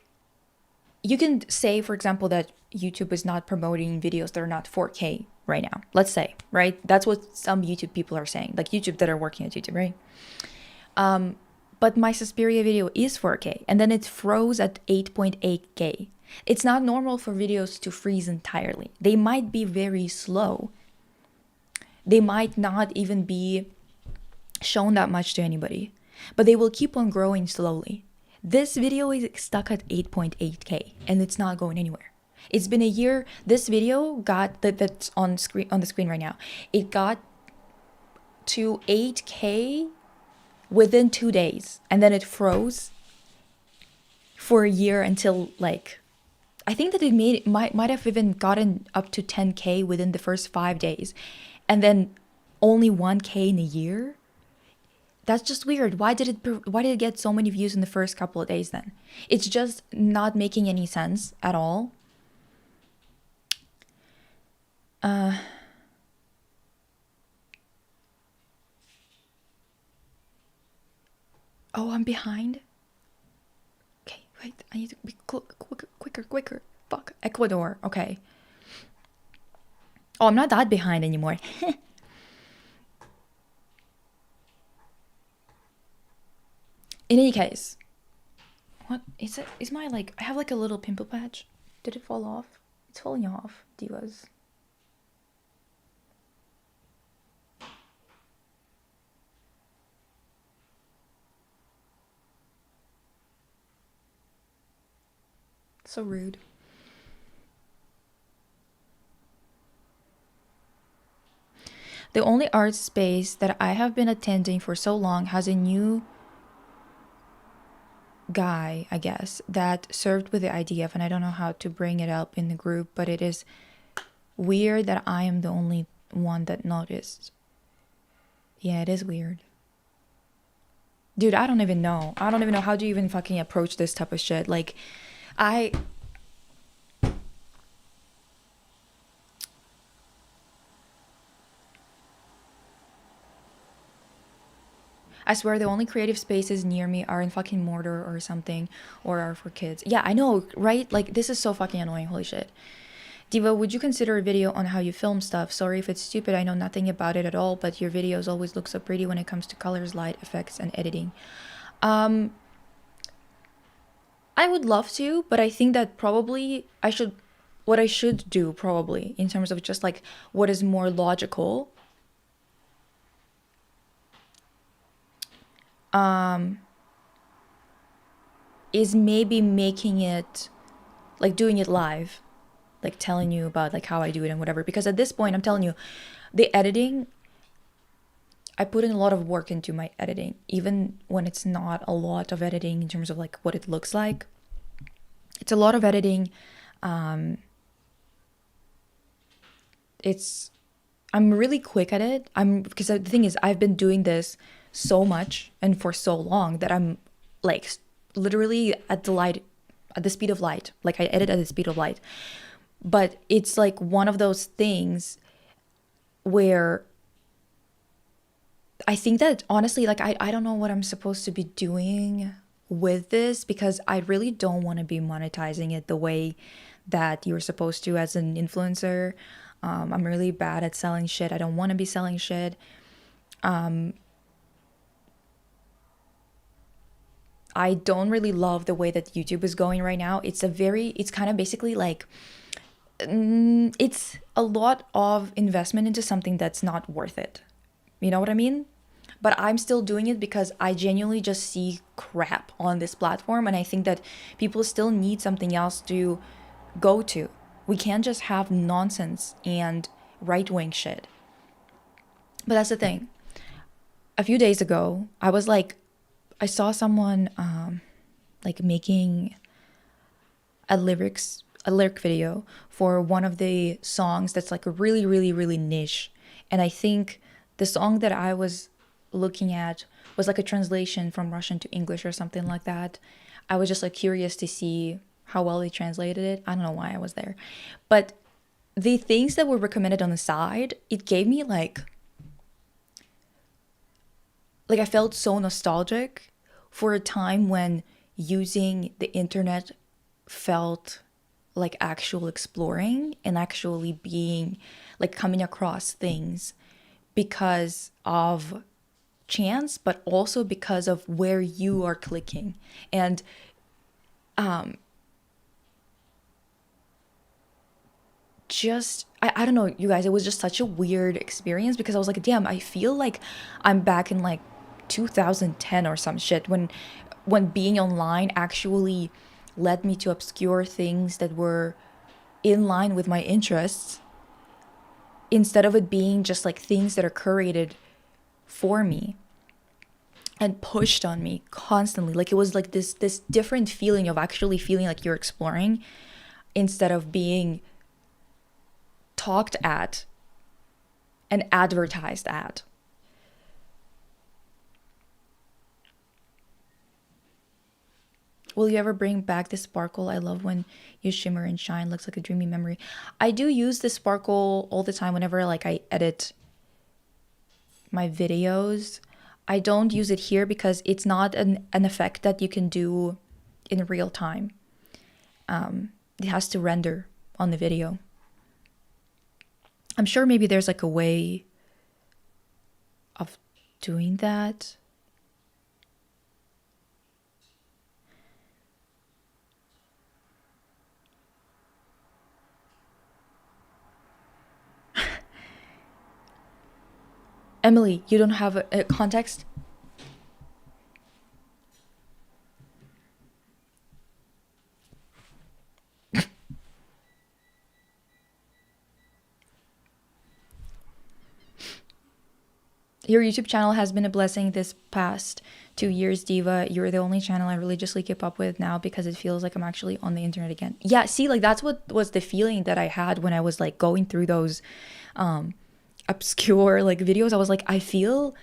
you can say, for example, that YouTube is not promoting videos that are not 4K right now. Let's say, right? That's what some YouTube people are saying, like YouTube that are working at YouTube, right? But my Suspiria video is 4K, and then it froze at 8.8K. It's not normal for videos to freeze entirely. They might be very slow. They might not even be shown that much to anybody, but they will keep on growing slowly. This video is stuck at 8.8K and it's not going anywhere. It's been a year. This video got that's on the screen right now. It got to 8K within 2 days, and then it froze for a year until, like, I think that it might have even gotten up to 10K within the first 5 days, and then only 1K in a year. That's just weird. Why did it get so many views in the first couple of days then? It's just not making any sense at all. Oh, I'm behind. Okay, wait. I need to be quicker. Fuck. Ecuador. Okay. Oh, I'm not that behind anymore. In any case, what is it? Is my, like, I have like a little pimple patch. Did it fall off? It's falling off, divas. So rude. The only art space that I have been attending for so long has a new guy, I guess, that served with the IDF, and I don't know how to bring it up in the group, but it is weird that I am the only one that noticed. Yeah, it is weird. Dude, I don't even know how do you even fucking approach this type of shit. Like, I swear the only creative spaces near me are in fucking Mortar or something, or are for kids. Yeah, I know, right? Like, this is so fucking annoying. Holy shit. Diva, would you consider a video on how you film stuff? Sorry if it's stupid, I know nothing about it at all, but your videos always look so pretty when it comes to colors, light, effects, and editing. I would love to, but I think that probably what I should do probably in terms of just like what is more logical is maybe making it, like, doing it live, like telling you about like how I do it and whatever, because at this point I'm telling you, the editing, I put in a lot of work into my editing, even when it's not a lot of editing in terms of like what it looks like. It's a lot of editing. I'm really quick at it. Because the thing is, I've been doing this so much and for so long that I'm like literally at the speed of light. Like, I edit at the speed of light. But it's like one of those things where I think that honestly, like, I don't know what I'm supposed to be doing with this, because I really don't want to be monetizing it the way that you're supposed to as an influencer. I'm really bad at selling shit. I don't want to be selling shit. I don't really love the way that YouTube is going right now. It's kind of basically like, it's a lot of investment into something that's not worth it. You know what I mean? But I'm still doing it because I genuinely just see crap on this platform, and I think that people still need something else to go to. We can't just have nonsense and right-wing shit. But that's the thing. A few days ago, I saw someone like making a lyric video for one of the songs that's like really, really, really niche. And I think the song that I was looking at was like a translation from Russian to English or something like that. I was just like curious to see how well they translated it. I don't know why I was there. But the things that were recommended on the side, it gave me like like I felt so nostalgic for a time when using the internet felt like actual exploring and actually being like coming across things because of chance, but also because of where you are clicking. And just I don't know, you guys, it was just such a weird experience because I was like, damn, I feel like I'm back in like 2010 or some shit when being online actually led me to obscure things that were in line with my interests instead of it being just like things that are curated for me and pushed on me constantly. Like it was like this different feeling of actually feeling like you're exploring instead of being talked at and advertised at. Will you ever bring back the sparkle? I love when you shimmer and shine. Looks like a dreamy memory. I do use the sparkle all the time whenever like I edit my videos. I don't use it here because it's not an effect that you can do in real time. It has to render on the video. I'm sure maybe there's like a way of doing that. Emily, you don't have a context? Your YouTube channel has been a blessing this past 2 years, Diva. You're the only channel I religiously keep up with now because it feels like I'm actually on the internet again. Yeah, see, like that's what was the feeling that I had when I was like going through those obscure like videos. I was like, I feel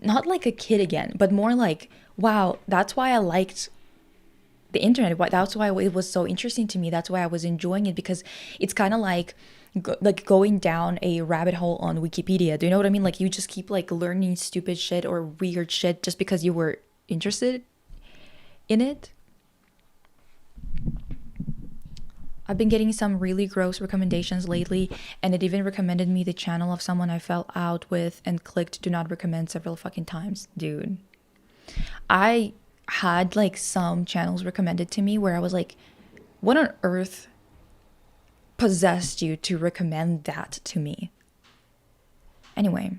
not like a kid again, but more like, wow, that's why I liked the internet. That's why it was so interesting to me. That's why I was enjoying it, because it's kind of like going down a rabbit hole on Wikipedia. Do you know what I mean? Like you just keep like learning stupid shit or weird shit just because you were interested in it. I've been getting some really gross recommendations lately, and it even recommended me the channel of someone I fell out with and clicked do not recommend several fucking times. Dude, I had like some channels recommended to me where I was like, what on earth possessed you to recommend that to me? Anyway,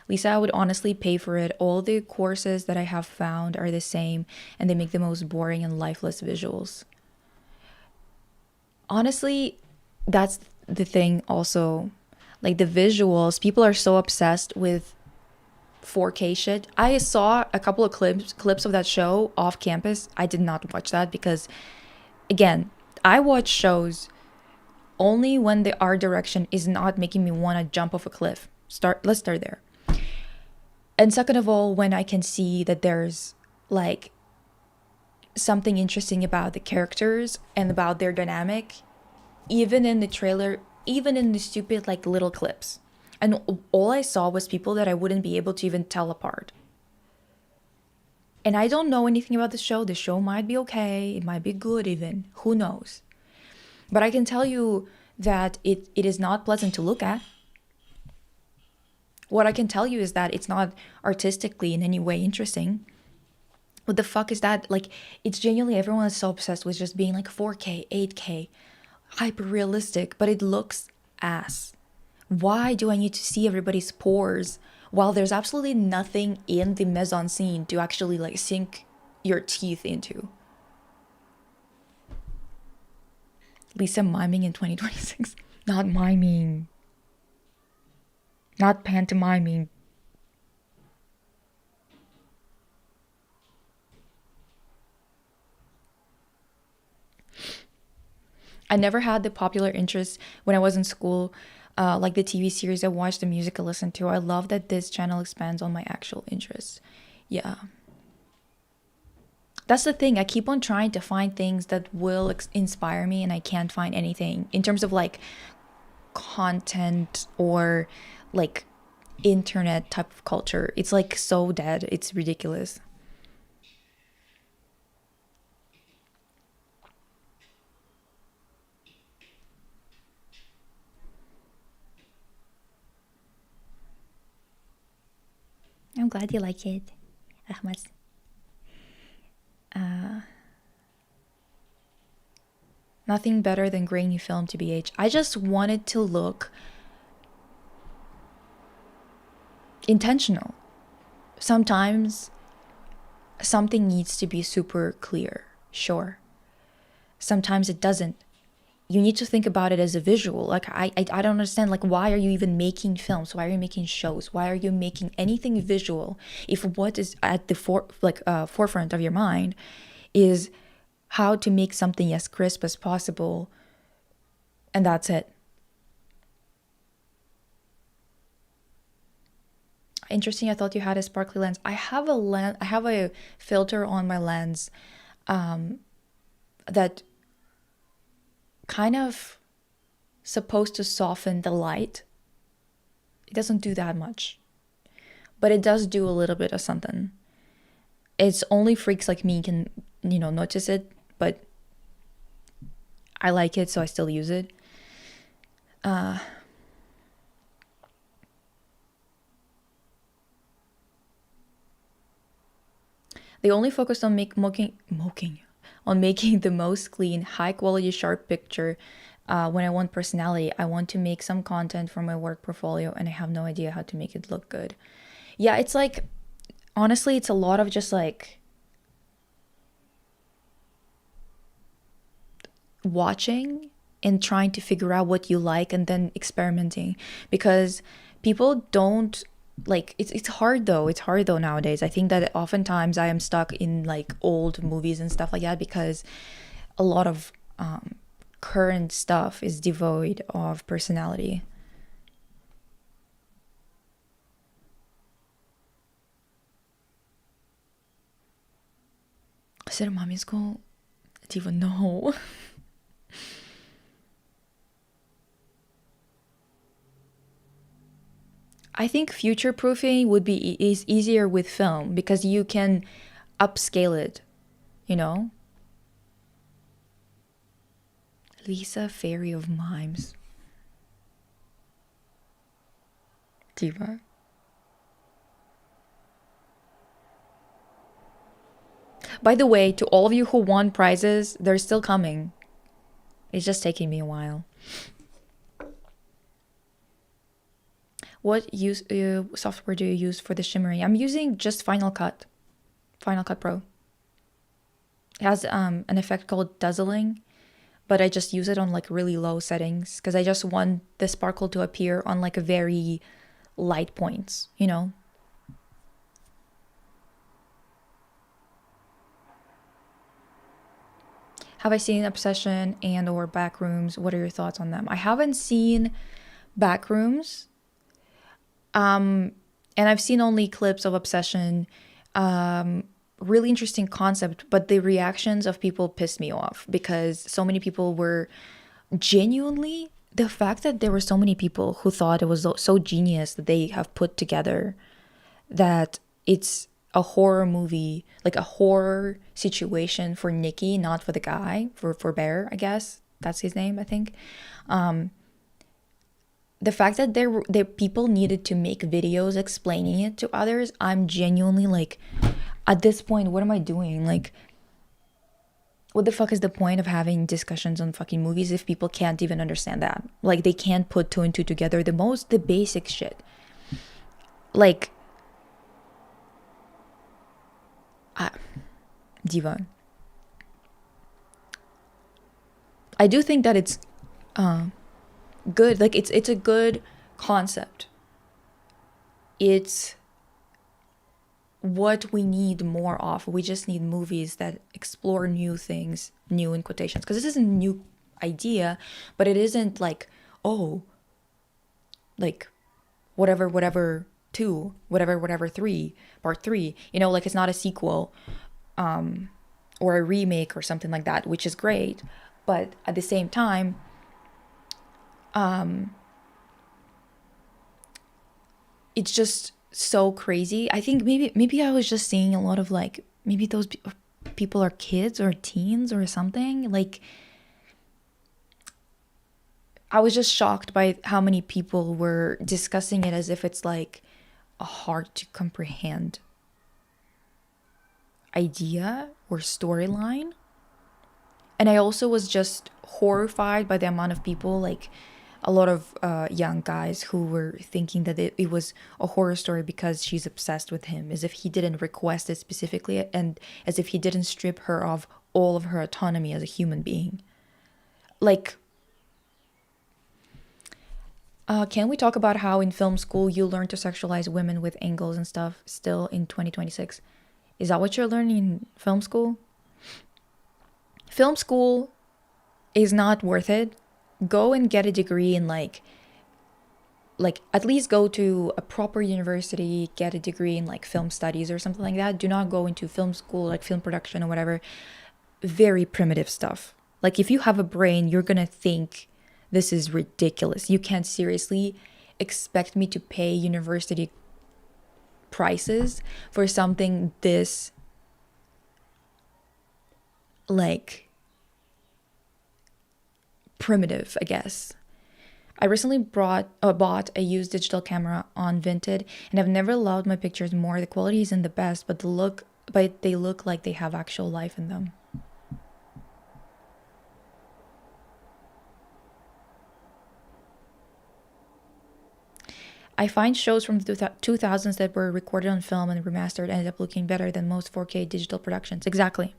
Lisa, I would honestly pay for it. All the courses that I have found are the same, and they make the most boring and lifeless visuals. Honestly, that's the thing also. Like the visuals, people are so obsessed with 4K shit. I saw a couple of clips of that show off campus. I did not watch that because, again, I watch shows only when the art direction is not making me want to jump off a cliff. Let's start there. And second of all, when I can see that there's like something interesting about the characters and about their dynamic, even in the trailer, even in the stupid like little clips. And all I saw was people that I wouldn't be able to even tell apart. And I don't know anything about the show. The show might be okay. It might be good even. Who knows? But I can tell you that it is not pleasant to look at. What I can tell you is that it's not artistically in any way interesting. What the fuck is that? Like, it's genuinely, everyone is so obsessed with just being like 4K, 8K, hyper realistic, but it looks ass. Why do I need to see everybody's pores while there's absolutely nothing in the mise-en-scene to actually like sink your teeth into? Lisa miming in 2026. Not miming. Not pantomiming. I never had the popular interest when I was in school, like the TV series I watched, the music I listened to. I love that this channel expands on my actual interests. Yeah. That's the thing. I keep on trying to find things that will inspire me, and I can't find anything in terms of like content or like internet type of culture. It's like so dead. It's ridiculous. I'm glad you like it, Ahmed. Nothing better than grainy film to BH. I just wanted to look intentional. Sometimes something needs to be super clear, sure. Sometimes it doesn't. You need to think about it as a visual. Like I don't understand, like, why are you even making films? Why are you making shows? Why are you making anything visual if what is at the forefront of your mind is how to make something as crisp as possible, and that's it. Interesting. I thought you had a sparkly lens. I have a filter on my lens that kind of supposed to soften the light. It doesn't do that much, but it does do a little bit of something. It's only freaks like me can, notice it, but I like it, so I still use it. They only focused on making the most clean, high quality, sharp picture. When I want personality, I want to make some content for my work portfolio, and I have no idea how to make it look good. Yeah, it's like, honestly, it's a lot of just like watching and trying to figure out what you like and then experimenting, because people don't like it's hard though. It's hard though nowadays. I think that oftentimes I am stuck in like old movies and stuff like that because a lot of current stuff is devoid of personality. Ceremony school? I don't even know. I think future proofing would be is easier with film because you can upscale it, you know? Lisa, Fairy of Mimes. Diva. By the way, to all of you who won prizes, they're still coming. It's just taking me a while. What software do you use for the shimmering? I'm using just Final Cut Pro. It has an effect called dazzling, but I just use it on like really low settings because I just want the sparkle to appear on like a very light points, you know? Have I seen Obsession and or Backrooms? What are your thoughts on them? I haven't seen Backrooms. And I've seen only clips of Obsession. Really interesting concept, but the reactions of people pissed me off because so many people were genuinely, the fact that there were so many people who thought it was so genius that they have put together that it's a horror movie, like a horror situation for Nikki, not for the guy, for Bear, I guess. That's his name, I think. The fact that there people needed to make videos explaining it to others, I'm genuinely like, at this point, what am I doing? Like, what the fuck is the point of having discussions on fucking movies if people can't even understand that? Like, they can't put two and two together. The basic shit. Like, Diva. I do think that it's good. Like, it's a good concept. It's what we need more of. We just need movies that explore new things, new in quotations, because this isn't a new idea, but it isn't like, oh, like whatever 2, whatever 3, part 3, you know, like it's not a sequel or a remake or something like that, which is great, but at the same time it's just so crazy. I think maybe I was just seeing a lot of like, maybe those people are kids or teens or something. Like, I was just shocked by how many people were discussing it as if it's like a hard to comprehend idea or storyline. And I also was just horrified by the amount of people, like a lot of young guys who were thinking that it was a horror story because she's obsessed with him, as if he didn't request it specifically, and as if he didn't strip her of all of her autonomy as a human being. Like, can we talk about how in film school you learn to sexualize women with angles and stuff still in 2026? Is that what you're learning in film school? Film school is not worth it. Go and get a degree in like at least go to a proper university, get a degree in like film studies or something like that. Do not go into film school, like film production or whatever. Very primitive stuff. Like, if you have a brain, you're gonna think this is ridiculous. You can't seriously expect me to pay university prices for something this like primitive, I guess. I recently bought a used digital camera on Vinted, and I've never loved my pictures more. The quality isn't the best, but they look like they have actual life in them. I find shows from the 2000s that were recorded on film and remastered ended up looking better than most 4K digital productions. Exactly.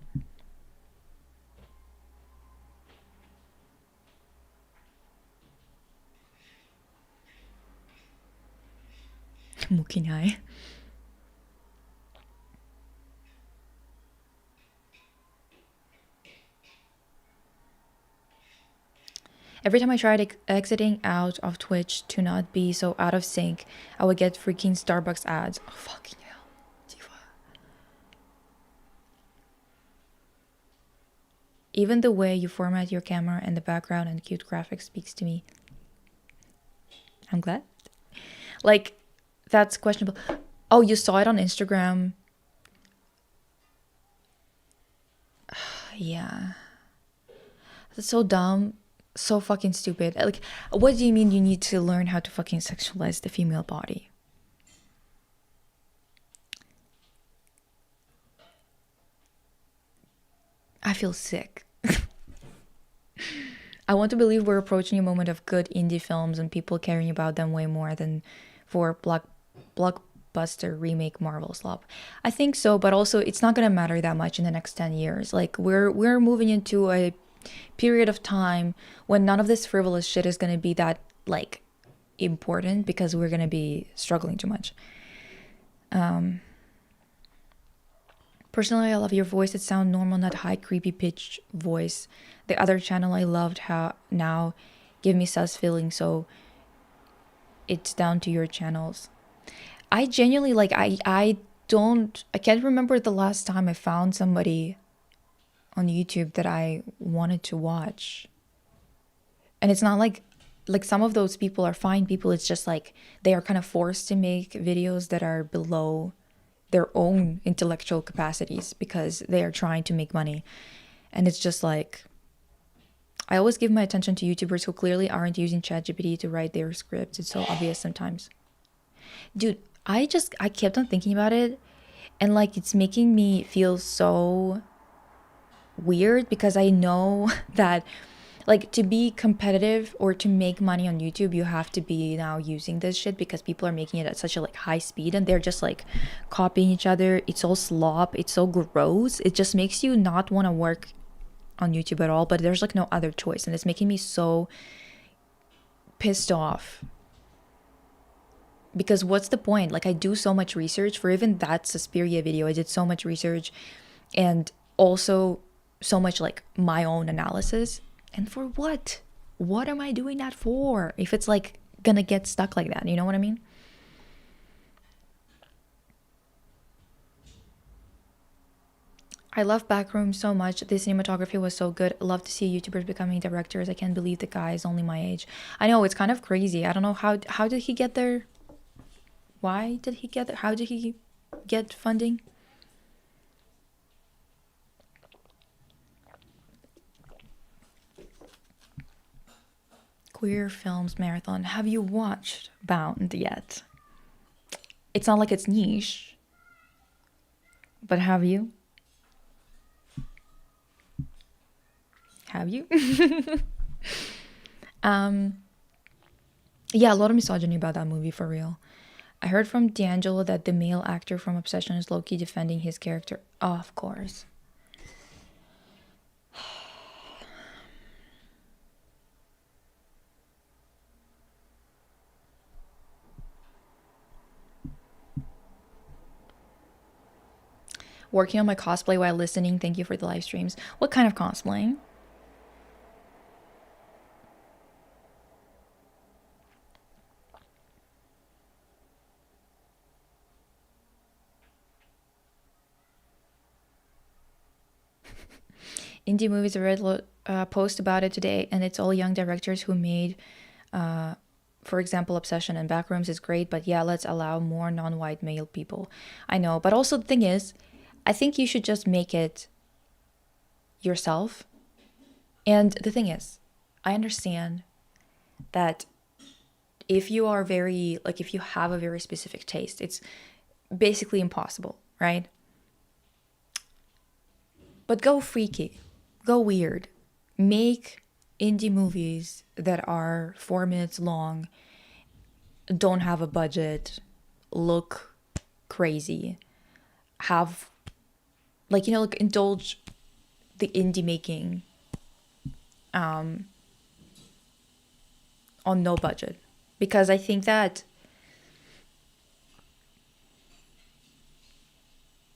Mukinai. Every time I tried exiting out of Twitch to not be so out of sync, I would get freaking Starbucks ads. Oh, fucking hell. Diva. Even the way you format your camera and the background and cute graphics speaks to me. I'm glad. Like, that's questionable. Oh, you saw it on Instagram? Yeah. That's so dumb. So fucking stupid. Like, what do you mean you need to learn how to fucking sexualize the female body? I feel sick. I want to believe we're approaching a moment of good indie films and people caring about them way more than for blockbuster remake Marvel slop. I think so, but also it's not gonna matter that much in the next 10 years. Like, we're moving into a period of time when none of this frivolous shit is gonna be that like important because we're gonna be struggling too much. Personally, I love your voice. It sounds normal, not high creepy pitch voice. The other channel I loved how now give me sus feeling, so it's down to your channels. I genuinely like I can't remember the last time I found somebody on YouTube that I wanted to watch. And it's not like some of those people are fine people. It's just like they are kind of forced to make videos that are below their own intellectual capacities because they are trying to make money. And it's just like, I always give my attention to YouTubers who clearly aren't using ChatGPT to write their scripts. It's so obvious sometimes. Dude, I kept on thinking about it, and like it's making me feel so weird because I know that like to be competitive or to make money on YouTube, you have to be now using this shit because people are making it at such a like high speed and they're just like copying each other. It's all slop. It's so gross. It just makes you not want to work on YouTube at all, but there's like no other choice, and it's making me so pissed off. Because what's the point? Like, I do so much research for even that Suspiria video. I did so much research and also so much like my own analysis. And for what? What am I doing that for? If it's like gonna get stuck like that, you know what I mean? I love Backroom so much. The cinematography was so good. Love to see YouTubers becoming directors. I can't believe the guy is only my age. I know, it's kind of crazy. I don't know how did he get there? Why did he get it? How did he get funding? Queer Films Marathon. Have you watched Bound yet? It's not like it's niche, but have you? Have you? Yeah, a lot of misogyny about that movie, for real. I heard from D'Angelo that the male actor from Obsession is low-key defending his character. Oh, of course. Working on my cosplay while listening. Thank you for the live streams. What kind of cosplaying? Indie movies. I read a post about it today, and it's all young directors who made, for example, Obsession and Backrooms is great, but yeah, let's allow more non-white male people. I know, but also the thing is, I think you should just make it yourself. And the thing is, I understand that if you are very, like, if you have a very specific taste, it's basically impossible, right? But go freaky, go weird, make indie movies that are 4 minutes long, don't have a budget, look crazy, have, like, you know, like, indulge the indie making on no budget. Because I think that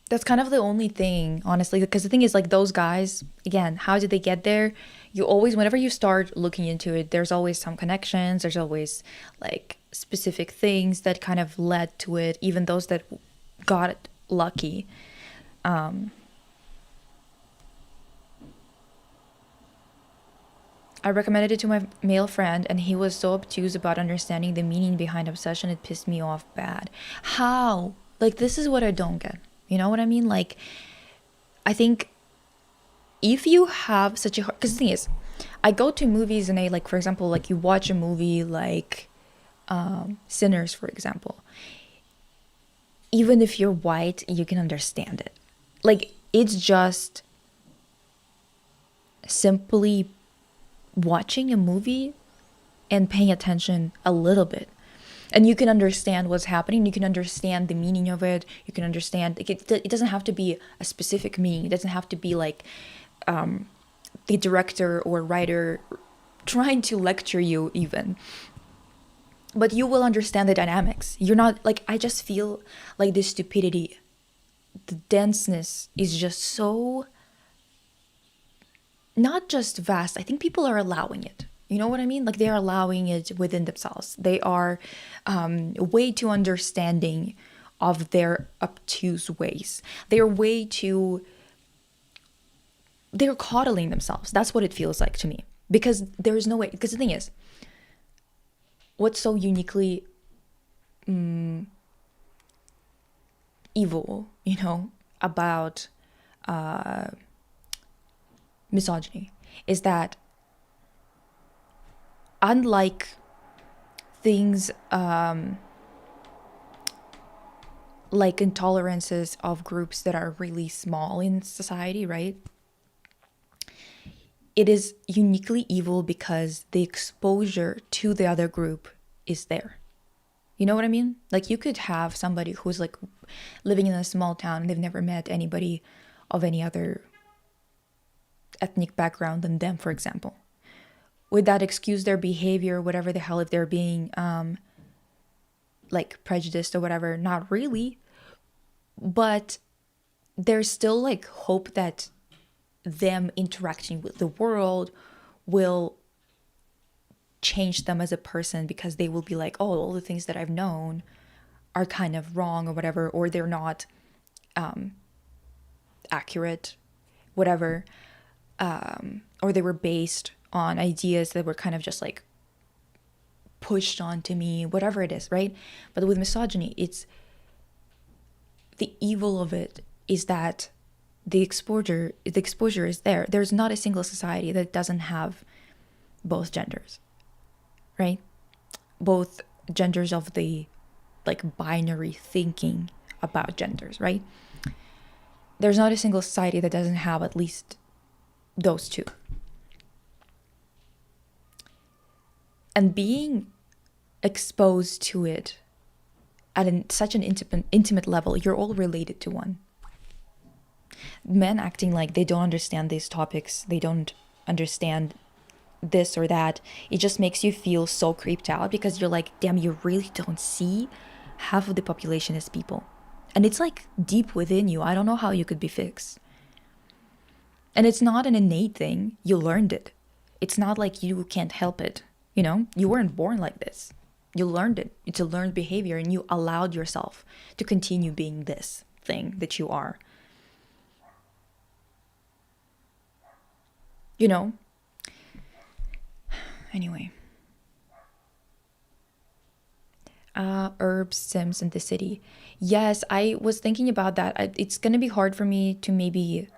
that's kind of the only thing, honestly, because the thing is, like, those guys, again, how did they get there? You always, whenever you start looking into it, there's always some connections, there's always, like, specific things that kind of led to it, even those that got lucky. I recommended it to my male friend, and he was so obtuse about understanding the meaning behind Obsession, it pissed me off bad. How? Like, this is what I don't get. You know what I mean? Like, I think if you have such a hard... Because the thing is, I go to movies and I, like, for example, like, you watch a movie like Sinners, for example. Even if you're white, you can understand it. Like, it's just simply watching a movie and paying attention a little bit, and you can understand what's happening, you can understand the meaning of it, you can understand, like, it doesn't have to be a specific meaning, it doesn't have to be like the director or writer trying to lecture you even, but you will understand the dynamics. You're not like, I just feel like the stupidity, the denseness is just so not just vast. I think people are allowing it. You know what I mean? Like, they are allowing it within themselves. They are way too understanding of their obtuse ways. They are way too... They're coddling themselves. That's what it feels like to me. Because there is no way... Because the thing is, what's so uniquely evil, you know, about misogyny is that, unlike things like intolerances of groups that are really small in society, right? It is uniquely evil because the exposure to the other group is there. You know what I mean? Like, you could have somebody who's, like, living in a small town and they've never met anybody of any other ethnic background than them, for example. Would that excuse their behavior, whatever the hell, if they're being like, prejudiced or whatever? Not really. But there's still, like, hope that them interacting with the world will change them as a person, because they will be like, oh, all the things that I've known are kind of wrong or whatever, or they're not accurate, whatever, or they were based on ideas that were kind of just, like, pushed onto me, whatever it is, right? But with misogyny, it's the evil of it is that the exposure is there. There's not a single society that doesn't have both genders, right? Both genders of the like binary thinking about genders, right? There's not a single society that doesn't have at least those two. And being exposed to it at such an intimate level, you're all related to one. Men acting like they don't understand these topics, they don't understand this or that, it just makes you feel so creeped out because you're like, damn, you really don't see half of the population is people. And it's like deep within you. I don't know how you could be fixed. And it's not an innate thing. You learned it. It's not like you can't help it. You know, you weren't born like this. You learned it. It's a learned behavior, and you allowed yourself to continue being this thing that you are. You know? Anyway. Herbs, Sims, and the city. Yes, I was thinking about that. It's gonna be hard for me to maybe...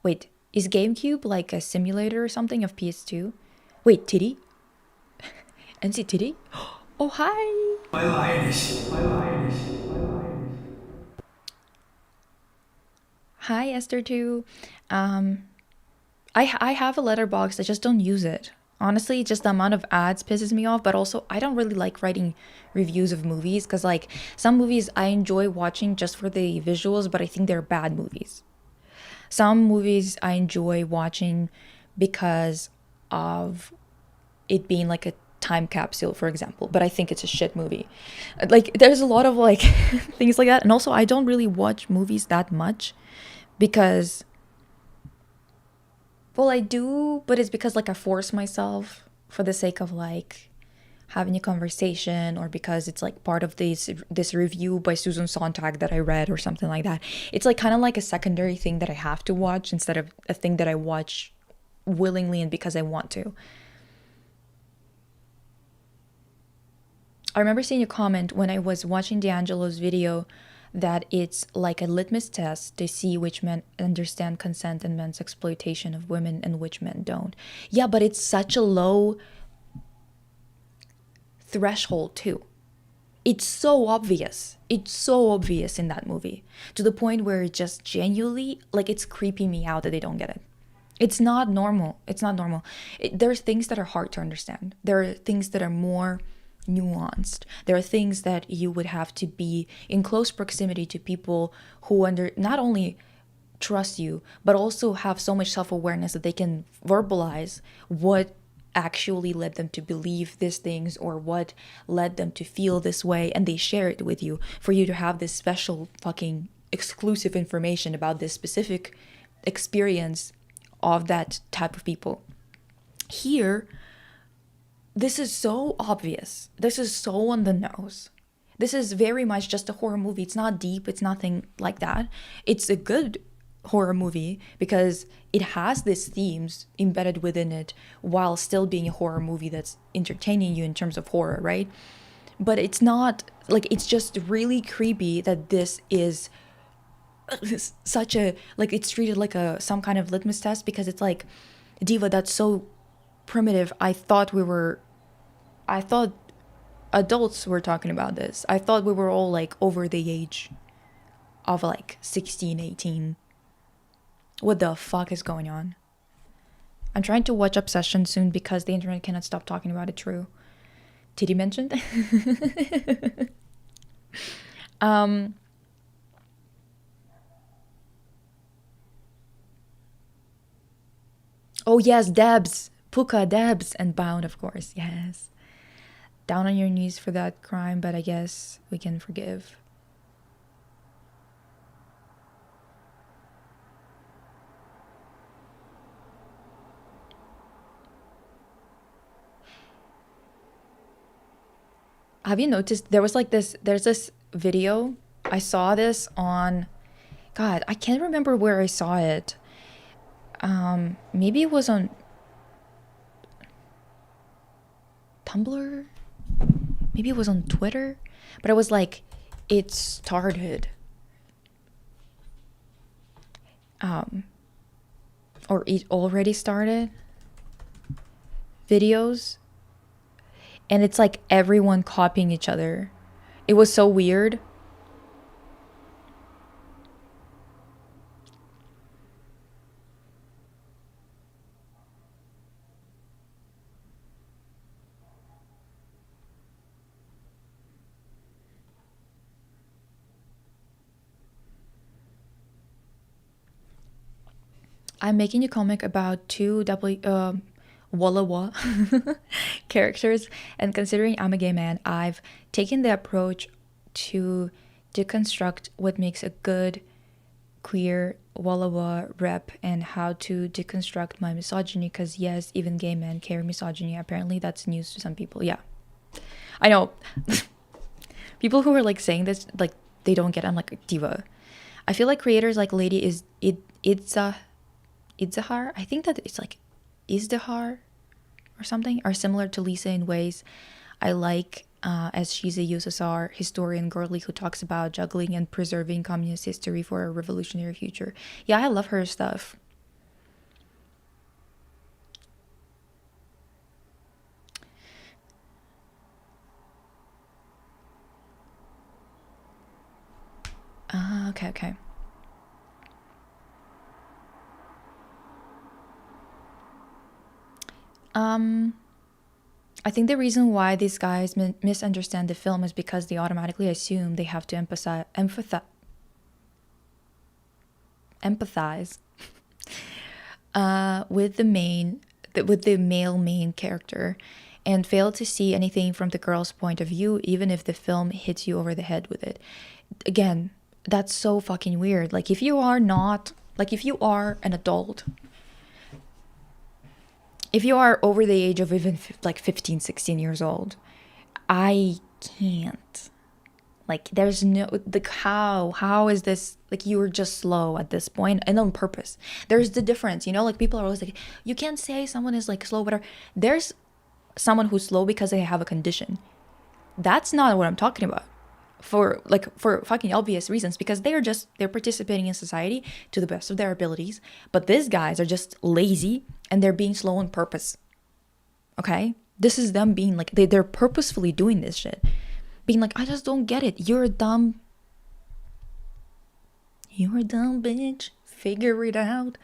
Wait, is GameCube like a simulator or something of PS2? Wait, Titty? NC Titty? Oh, hi! Hi, Esther too. I have a letterbox, I just don't use it. Honestly, just the amount of ads pisses me off, but also I don't really like writing reviews of movies because like some movies I enjoy watching just for the visuals, but I think they're bad movies. Some movies I enjoy watching because of it being like a time capsule, for example, but I think it's a shit movie. Like there's a lot of like things like that. And also I don't really watch movies that much because, well, I do, but it's because like I force myself for the sake of like having a conversation, or because it's like part of this review by Susan Sontag that I read or something like that. It's like kind of like a secondary thing that I have to watch instead of a thing that I watch willingly and because I want to. I remember seeing a comment when I was watching D'Angelo's video that it's like a litmus test to see which men understand consent and men's exploitation of women and which men don't. Yeah, but it's such a low threshold too. It's so obvious. It's so obvious in that movie to the point where it just genuinely, like, it's creeping me out that they don't get it. It's not normal. It's not normal. There's things that are hard to understand. There are things that are more nuanced. There are things that you would have to be in close proximity to people who not only trust you, but also have so much self-awareness that they can verbalize what actually led them to believe these things or what led them to feel this way, and they share it with you for you to have this special fucking exclusive information about this specific experience of that type of people. Here, this is so obvious. This is so on the nose. This is very much just a horror movie. It's not deep. It's nothing like that. It's a good horror movie because it has these themes embedded within it while still being a horror movie that's entertaining you in terms of horror, right? But it's not, like, it's just really creepy that this is such a, like, it's treated like some kind of litmus test because it's like, Diva, that's so primitive. I thought adults were talking about this. I thought we were all like over the age of like 16, 18. What the fuck is going on? I'm trying to watch Obsession soon because the internet cannot stop talking about it. True. Titty mentioned? Oh yes, Debs. Puka, Debs, and Bound, of course. Yes. Down on your knees for that crime, but I guess we can forgive. Have you noticed there's this video, I saw this on, God, I can't remember where I saw it. Maybe it was on Tumblr? maybe it was on Twitter, but it was like, it started, or it already started videos, and it's like everyone copying each other. It was so weird. I'm making a comic about two Walla Wa characters, and considering I'm a gay man, I've taken the approach to deconstruct what makes a good queer Walla Wa rep and how to deconstruct my misogyny, because yes, even gay men carry misogyny. Apparently that's news to some people. Yeah, I know. People who are like saying this, like, they don't get it. I'm like, diva. I feel like creators like Lady is Idzahar, I think that it's like Izdahar or something, are similar to Lisa in ways I like, as she's a USSR historian girly who talks about juggling and preserving communist history for a revolutionary future. Yeah, I love her stuff. Okay. I think the reason why these guys misunderstand the film is because they automatically assume they have to empathize with the male main character, and fail to see anything from the girl's point of view, even if the film hits you over the head with it. Again, that's so fucking weird. Like, if you are an adult, if you are over the age of even like 15, 16 years old, I can't. Like, there's no, like, how is this, like, you were just slow at this point and on purpose. There's the difference, like, people are always like, you can't say someone is like slow, whatever. There's someone who's slow because they have a condition. That's not what I'm talking about. For fucking obvious reasons, because they're participating in society to the best of their abilities, but these guys are just lazy and they're being slow on purpose. Okay, this is them being like, they're purposefully doing this shit, being like, I just don't get it, you're dumb bitch, figure it out.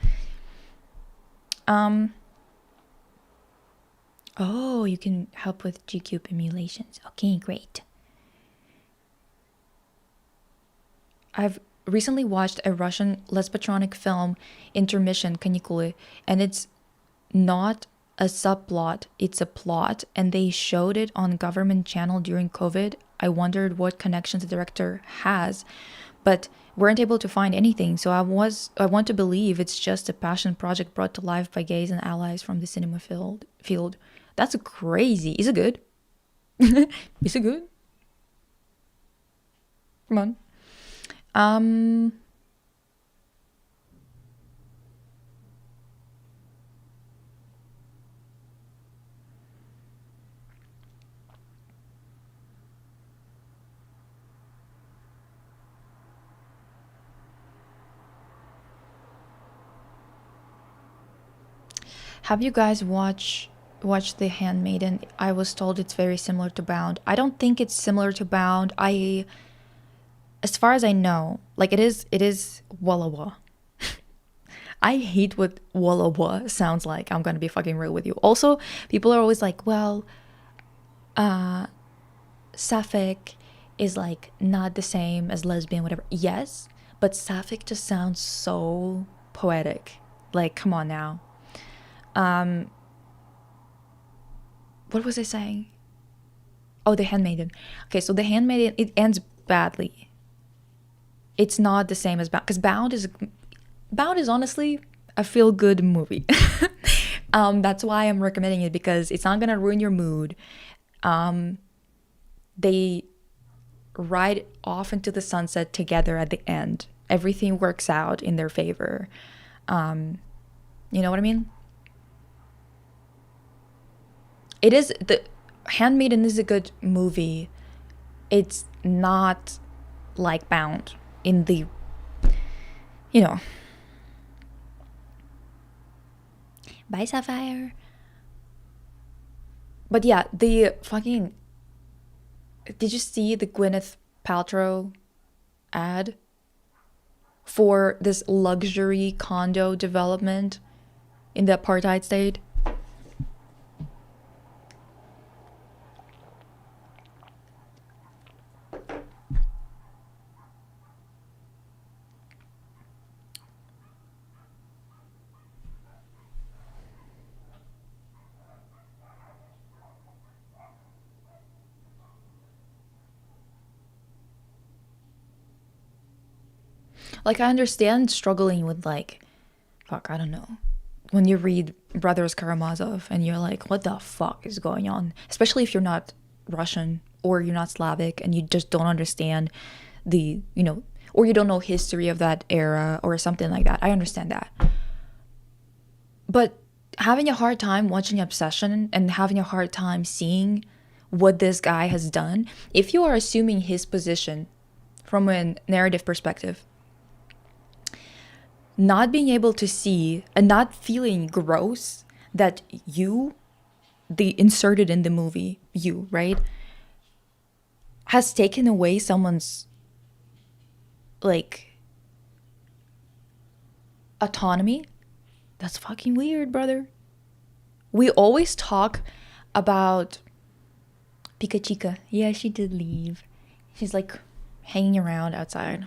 Oh, you can help with GQ emulations. Okay, great. I've recently watched a Russian lesbitronic film, Intermission Canicule, and it's not a subplot, it's a plot, and they showed it on government channel during COVID. I wondered what connections the director has, but weren't able to find anything. So I want to believe it's just a passion project brought to life by gays and allies from the cinema field. That's crazy. Is it good? Is it good? Come on. Have you guys watched The Handmaiden? I was told it's very similar to Bound. I don't think it's similar to Bound. As far as I know, like, it is Walla Wa. I hate what Walla Wa sounds like. I'm gonna be fucking real with you. Also, people are always like, well, sapphic is like not the same as lesbian, whatever. Yes, but sapphic just sounds so poetic. Like, come on now. What was I saying? Oh, The Handmaiden. Okay, so The Handmaiden, it ends badly. It's not the same as Bound, because Bound is honestly a feel-good movie. That's why I'm recommending it, because it's not gonna ruin your mood. They ride off into the sunset together at the end. Everything works out in their favor. You know what I mean? It is the Handmaiden is a good movie. It's not like Bound in the, you know. Bye, Sapphire. But yeah, the fucking. Did you see the Gwyneth Paltrow ad for this luxury condo development in the apartheid state? Like, I understand struggling with, like, fuck, I don't know. When you read Brothers Karamazov and you're like, what the fuck is going on? Especially if you're not Russian or you're not Slavic and you just don't understand the, or you don't know history of that era or something like that. I understand that. But having a hard time watching Obsession and having a hard time seeing what this guy has done, if you are assuming his position from a narrative perspective, not being able to see and not feeling gross that you, the inserted in the movie, you, right, has taken away someone's, like, autonomy, that's fucking weird, brother. We always talk about Pika Chica. Yeah, she did leave. She's, like, hanging around outside.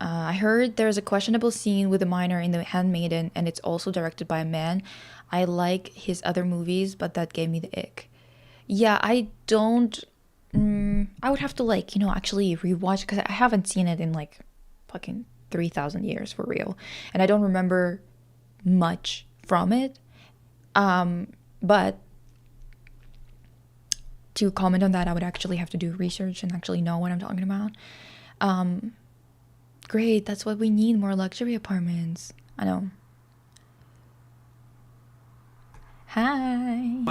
I heard there's a questionable scene with a minor in The Handmaiden, and it's also directed by a man. I like his other movies, but that gave me the ick. Yeah, I don't. I would have to, like, actually rewatch, because I haven't seen it in, like, fucking 3,000 years for real. And I don't remember much from it. But to comment on that, I would actually have to do research and actually know what I'm talking about. Great, that's what we need, more luxury apartments. I know. Hi.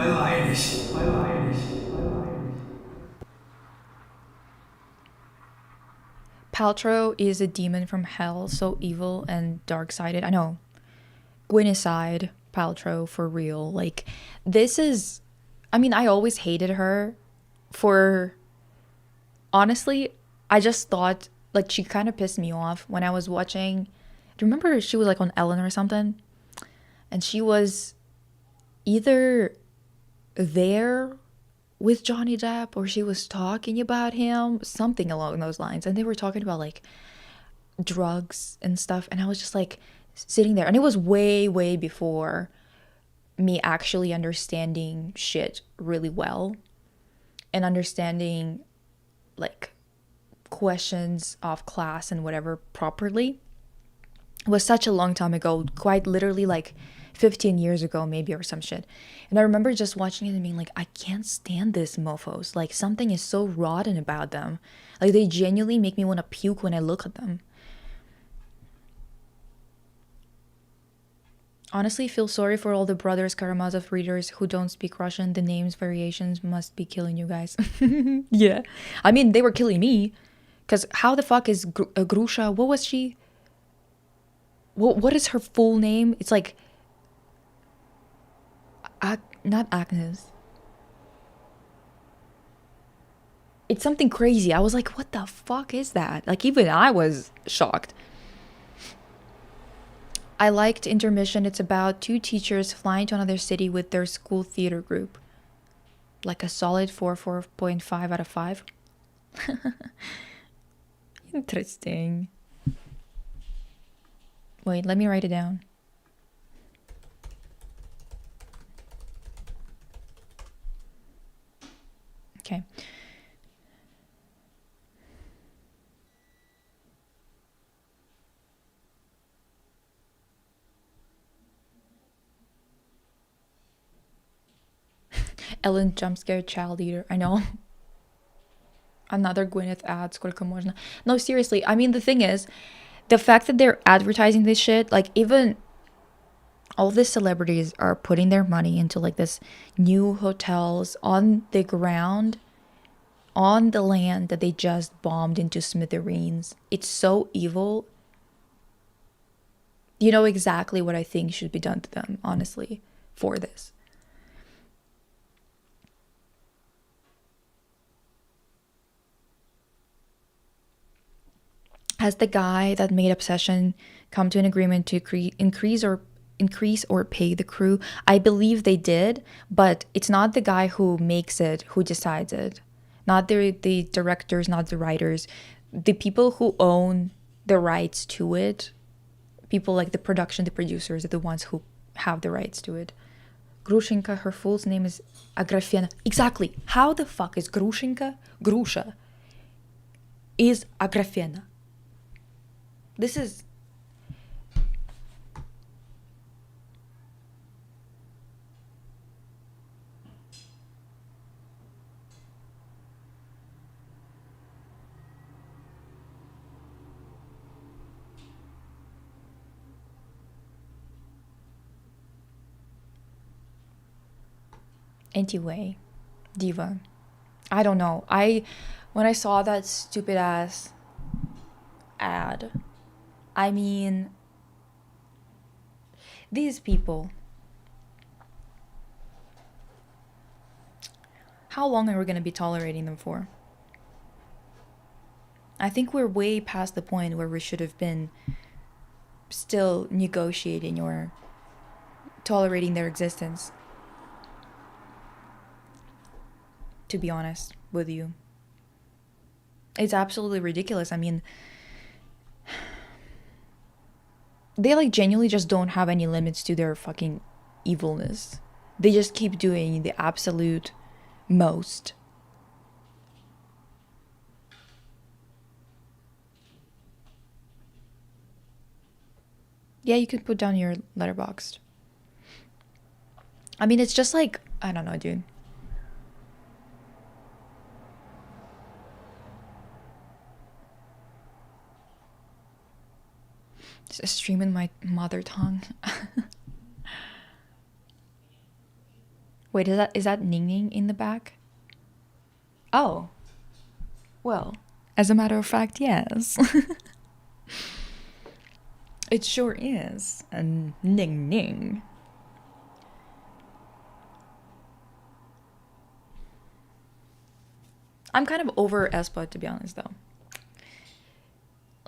Paltrow is a demon from hell, so evil and dark-sided. I know. Gwynecide Paltrow, for real. Like, this is... I mean, I always hated her for... Honestly, I just thought... Like, she kind of pissed me off when I was watching... Do you remember she was, like, on Ellen or something? And she was either there with Johnny Depp or she was talking about him. Something along those lines. And they were talking about, like, drugs and stuff. And I was just, like, sitting there. And it was way, way before me actually understanding shit really well. And understanding, like... questions of class and whatever properly. It was such a long time ago, quite literally like 15 years ago maybe or some shit. And I remember just watching it and being like, I can't stand this mofos. Like, something is so rotten about them. Like, they genuinely make me want to puke when I look at them. Honestly, feel sorry for all the Brothers Karamazov readers who don't speak Russian. The names variations must be killing you guys. Yeah. I mean, they were killing me. Because how the fuck is Grusha? What was she? What is her full name? It's like... not Agnes. It's something crazy. I was like, what the fuck is that? Like, even I was shocked. I liked Intermission. It's about two teachers flying to another city with their school theater group. Like a solid 4.5 out of 5. Interesting. Wait, let me write it down. Okay. Ellen jump scare child eater. I know. Another Gwyneth ad. Сколько можно? No, seriously. I mean, the thing is, the fact that they're advertising this shit, like, even all these celebrities are putting their money into like this new hotels on the ground, on the land that they just bombed into smithereens. It's so evil. You know exactly what I think should be done to them, honestly, for this. Has the guy that made Obsession come to an agreement to increase or pay the crew? I believe they did, but it's not the guy who makes it who decides it. Not the directors, not the writers. The people who own the rights to it, people like the production, the producers are the ones who have the rights to it. Grushenka, her full name is Agrafena. Exactly. How the fuck is Grushenka? Grusha is Agrafena. This is... Anyway, Diva. I don't know. When I saw that stupid ass ad, I mean, these people. How long are we going to be tolerating them for? I think we're way past the point where we should have been still negotiating or tolerating their existence. To be honest with you. It's absolutely ridiculous. I mean, they like genuinely just don't have any limits to their fucking evilness. They just keep doing the absolute most. Yeah, you can put down your letterboxd. I mean, it's just like, I don't know, dude. Just a stream in my mother tongue. Wait, is that Ning Ning in the back? Oh. Well, as a matter of fact, yes. It sure is. A Ning Ning. I'm kind of over Espa, to be honest, though.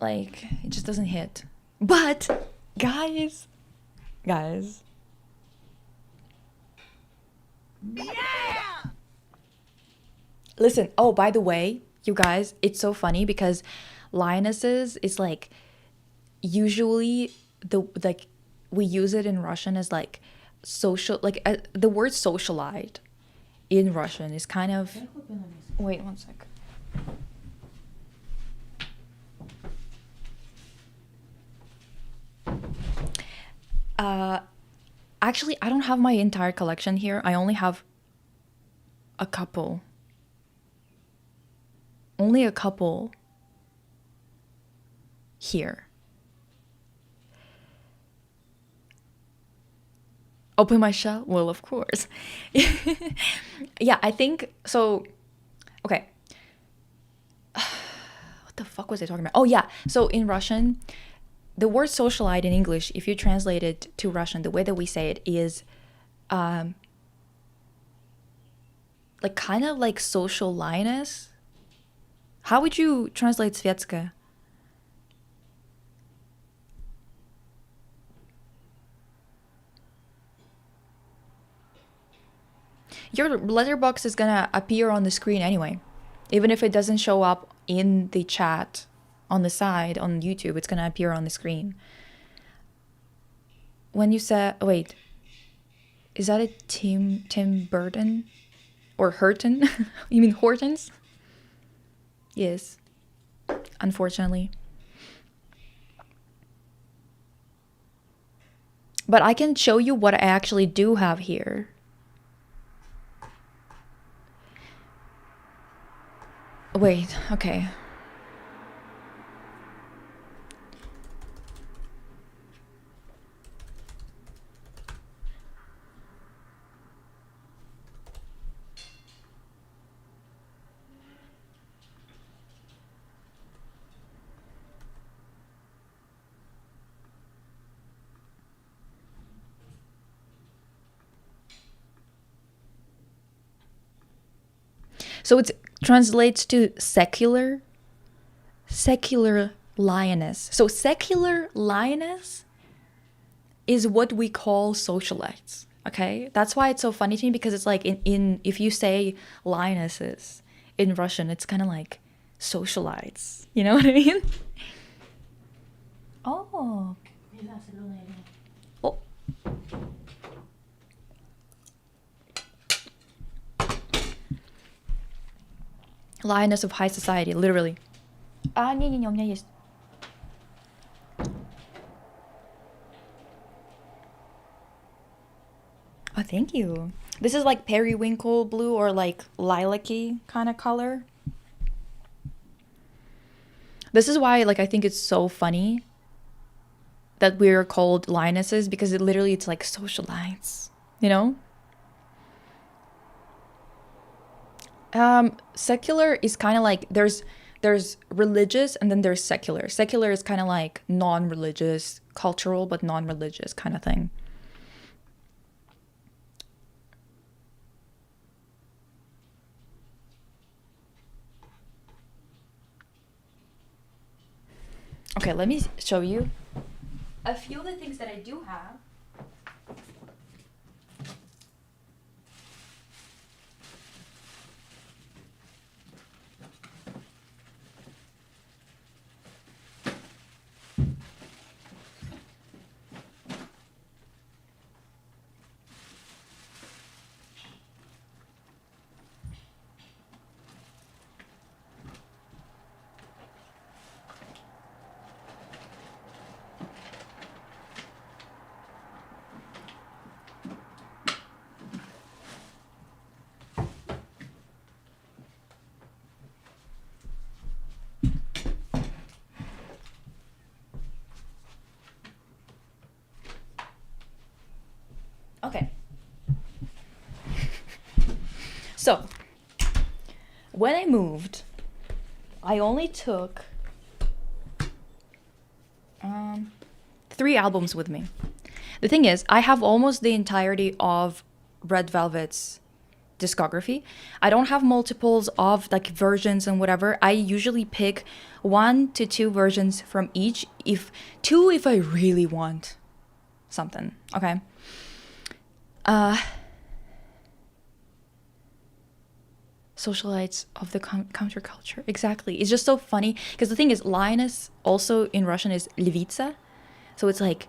Like, it just doesn't hit. But, guys. Yeah! Listen, oh, by the way, you guys, it's so funny because lionesses is like, usually, we use it in Russian as like, social, like, the word socialite in Russian is kind of... Wait, one sec. Actually, I don't have my entire collection here. I only have a couple. Only a couple here. Open my shell? Well, of course. Yeah, I think so. Okay. What the fuck was I talking about? Oh, yeah. So in Russian, the word socialite in English, if you translate it to Russian, the way that we say it is like kind of like social lioness. How would you translate Svetska? Your letterbox is gonna appear on the screen anyway. Even if it doesn't show up in the chat on the side on YouTube, it's gonna appear on the screen. When you said, wait, is that a Tim Burton? Or Horton? You mean Hortons? Yes. Unfortunately. But I can show you what I actually do have here. Wait, okay. So it translates to secular lioness. So secular lioness is what we call socialites. Okay, that's why it's so funny to me, because it's like in if you say lionesses in Russian, it's kind of like socialites. You know what I mean? Oh. Oh. Lioness of high society, literally. Не, у меня есть. Oh, thank you. This is like periwinkle blue or like lilac-y kind of color. This is why, like, I think it's so funny that we're called lionesses, because it's like socialites, you know? Secular is kind of like there's religious and then there's secular. Secular is kind of like non-religious, cultural but non-religious kind of thing. Okay, let me show you a few of the things that I do have. Okay. So, when I moved, I only took 3 albums with me. The thing is, I have almost the entirety of Red Velvet's discography. I don't have multiples of like versions and whatever. I usually pick 1 to 2 versions from each, if I really want something. Okay. Socialites of the counterculture. Exactly. It's just so funny because the thing is, lioness also in Russian is levitsa. So it's like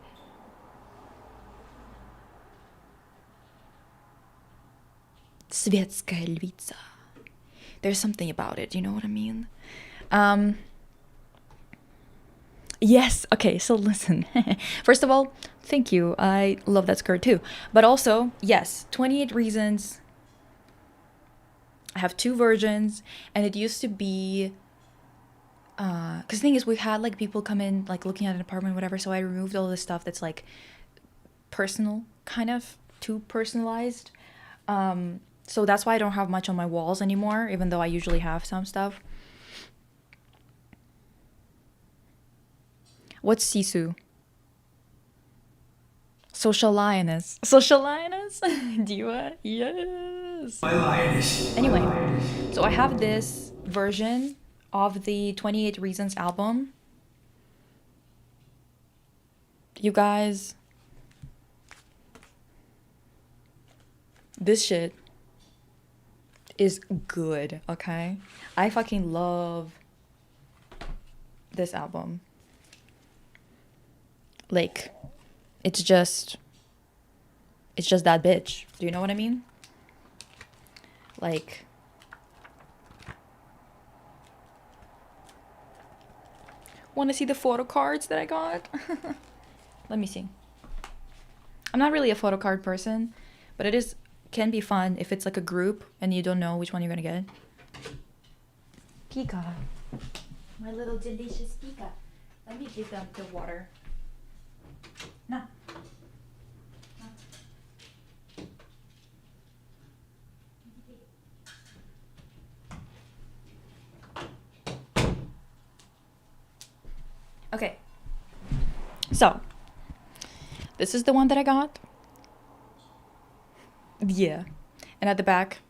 Svetskaya lvitsa. There's something about it, you know what I mean? Yes, okay, so listen. First of all, thank you. I love that skirt too. But also, yes, 28 Reasons. I have 2 versions, and it used to be because the thing is, we've had like people come in like looking at an apartment, whatever, so I removed all the stuff that's like personal, kind of too personalized. So that's why I don't have much on my walls anymore, even though I usually have some stuff. What's Sisu? Social lioness. Social lioness? Diva? Yes. My lioness. Anyway, so I have this version of the 28 Reasons album. You guys, this shit is good, okay? I fucking love this album. Like, it's just that bitch. Do you know what I mean? Like, want to see the photo cards that I got? Let me see. I'm not really a photo card person, but it can be fun if it's like a group and you don't know which one you're gonna get. Pika. My little delicious Pika. Let me give them the water. No. Okay. So, this is the one that I got. Yeah. And at the back,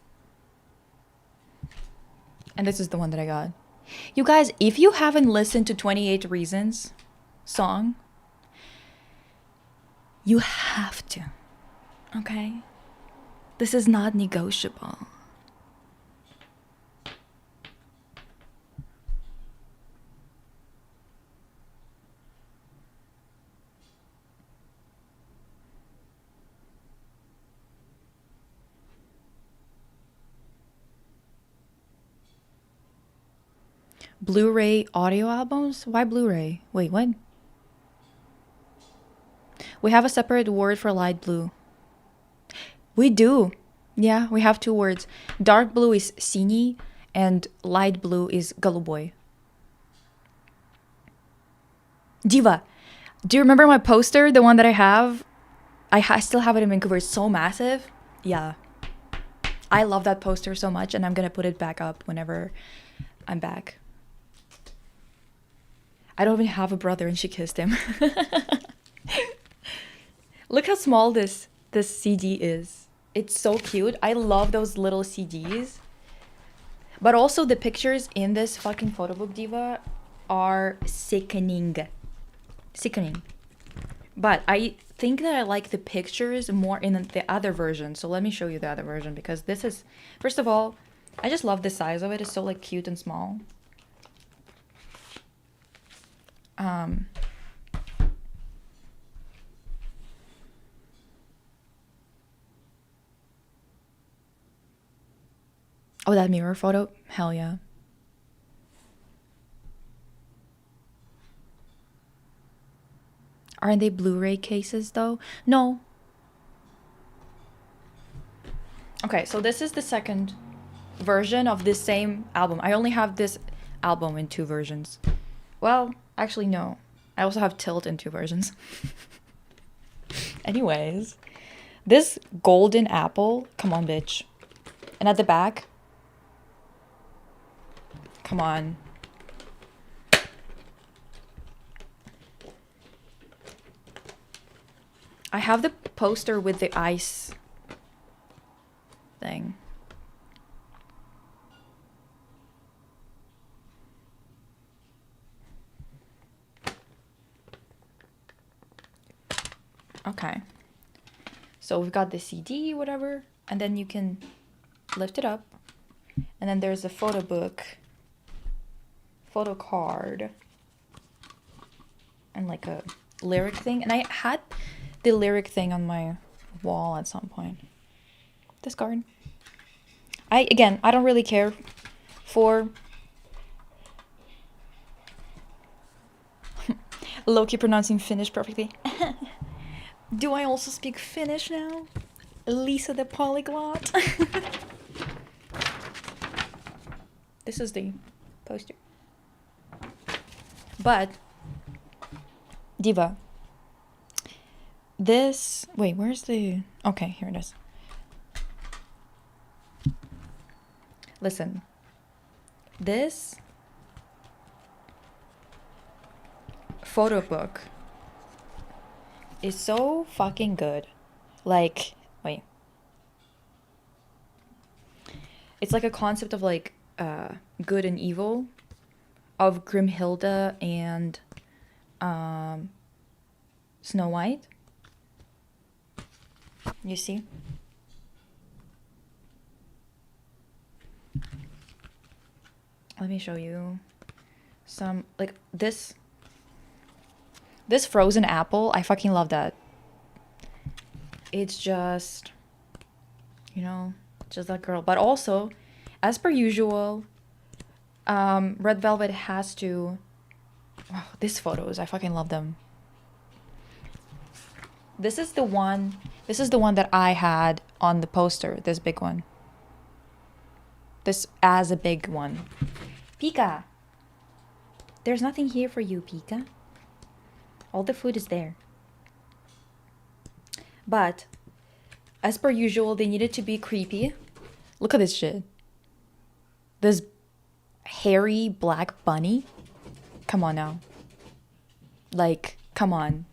And this is the one that I got. You guys, if you haven't listened to 28 Reasons song, you have to. Okay? This is not negotiable. Blu-ray audio albums? Why Blu-ray? Wait, what? We have a separate word for light blue. We do. Yeah, we have two words. Dark blue is синий and light blue is голубой. Diva, do you remember my poster, the one that I have? I still have it in Vancouver. It's so massive. Yeah. I love that poster so much, and I'm gonna put it back up whenever I'm back. I don't even have a brother, and she kissed him. Look how small this CD is. It's so cute. I love those little CDs. But also the pictures in this fucking photo book, Diva, are sickening. Sickening. But I think that I like the pictures more in the other version. So let me show you the other version, because this is, first of all, I just love the size of it. It's so like cute and small. Oh, that mirror photo? Hell yeah. Aren't they Blu-ray cases though? No. Okay, so this is the second version of this same album. I only have this album in two versions. Well, actually no. I also have Tilt in two versions. Anyways, this golden apple, come on bitch. And at the back, come on. I have the poster with the ice thing. Okay. So we've got the CD, whatever, and then you can lift it up. And then there's a photo book, photo card, and like a lyric thing. And I had the lyric thing on my wall at some point. This card. I don't really care for Loki pronouncing Finnish perfectly. Do I also speak Finnish now? Lisa the polyglot. This is the poster. But Diva, this, wait, where's the, okay, here it is. Listen, this photo book is so fucking good. Like, wait. It's like a concept of like good and evil of Grimhilda and Snow White. You see? Let me show you some, like this frozen apple. I fucking love that. It's just, you know, just that girl. But also, as per usual, Red Velvet has to, oh, these photos, I fucking love them. This is the one that I had on the poster, this big one. This as a big one. Pika! There's nothing here for you, Pika. All the food is there. But, as per usual, they needed to be creepy. Look at this shit. This hairy black bunny. Come on now. Like, come on.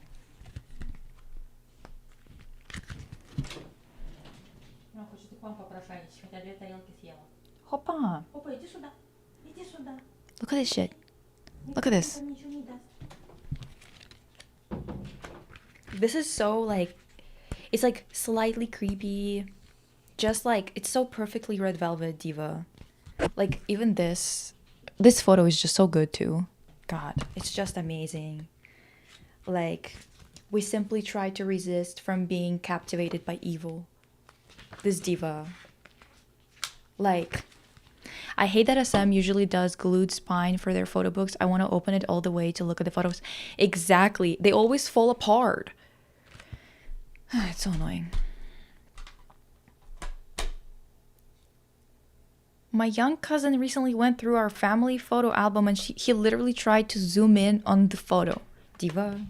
Hoppa. Look at this shit. Look at this. This is so like, it's like slightly creepy. Just like, it's so perfectly red velvet, Diva. Like even this photo is just so good too. God, it's just amazing. Like, we simply try to resist from being captivated by evil. This diva. Like, I hate that SM usually does glued spine for their photo books. I want to open it all the way to look at the photos. Exactly. They always fall apart. It's so annoying. My young cousin recently went through our family photo album and he literally tried to zoom in on the photo. Diva.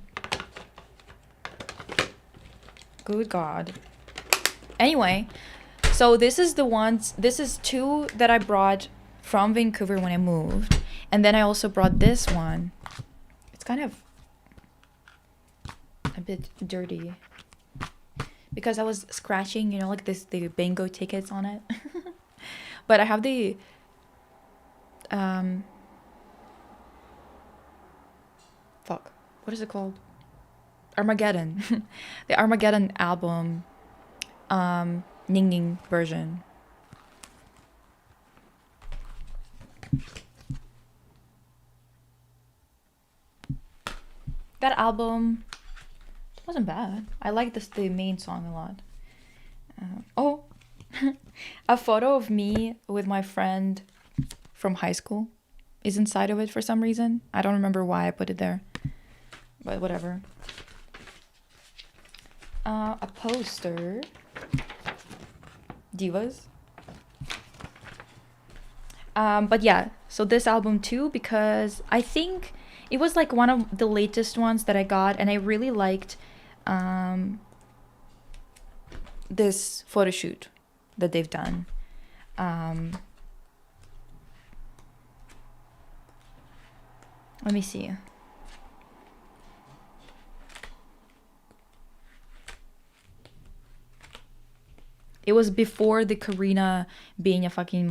Good God. Anyway, so this is two that I brought from Vancouver when I moved. And then I also brought this one. It's kind of a bit dirty. Because I was scratching, you know, like the bingo tickets on it. But I have the fuck, what is it called? Armageddon. The Armageddon album Ning Ning version. That album wasn't bad. I like the main song a lot. Oh, a photo of me with my friend from high school is inside of it for some reason. I don't remember why I put it there, but whatever. A poster. Divas. But yeah, so this album too, because I think it was like one of the latest ones that I got, and I really liked this photo shoot that they've done. Let me see. It was before the Karina being a fucking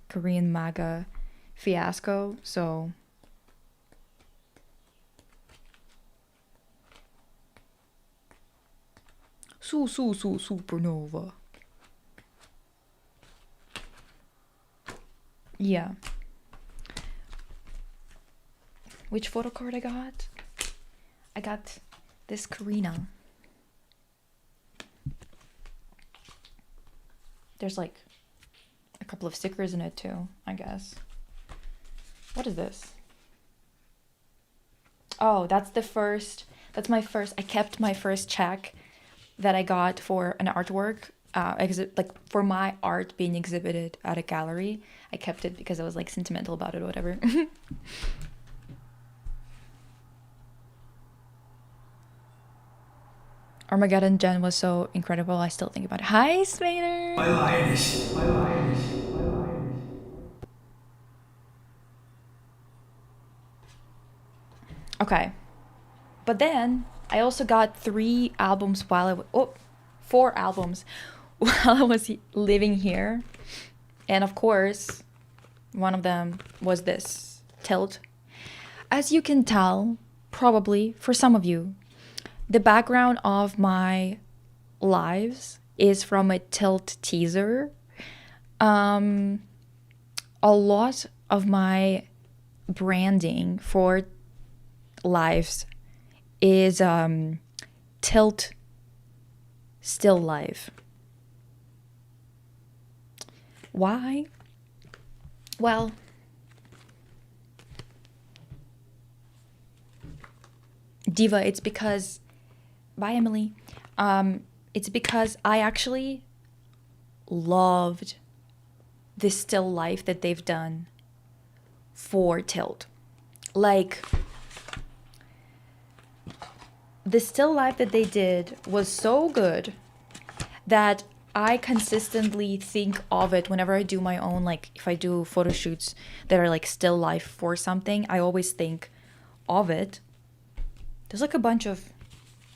Korean MAGA fiasco, so supernova. Yeah. Which photo card I got? I got this Karina. There's like a couple of stickers in it too, I guess. What is this? Oh, that's my first, I kept my first check that I got for an artwork, like for my art being exhibited at a gallery. I kept it because I was like sentimental about it or whatever. Armageddon Jen was so incredible. I still think about it. Hi, Spader. Okay. But then I also got 4 albums while I was living here. And of course, one of them was this Tilt. As you can tell, probably for some of you, the background of my lives is from a Tilt teaser. A lot of my branding for lives is Tilt still life. Why? Well, Diva, it's because, bye Emily, it's because I actually loved the still life that they've done for Tilt. Like, the still life that they did was so good that I consistently think of it whenever I do my own, like if I do photo shoots that are like still life for something, I always think of it. There's like a bunch of,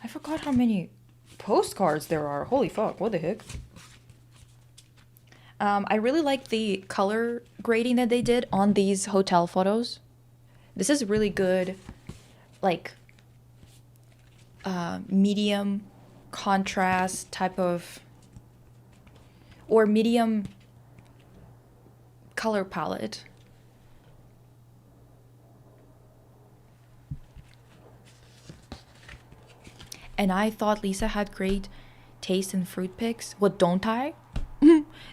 I forgot how many postcards there are. Holy fuck, what the heck? I really like the color grading that they did on these hotel photos. This is really good, like medium contrast type of, or medium color palette. And I thought Lisa had great taste in fruit picks. What don't I?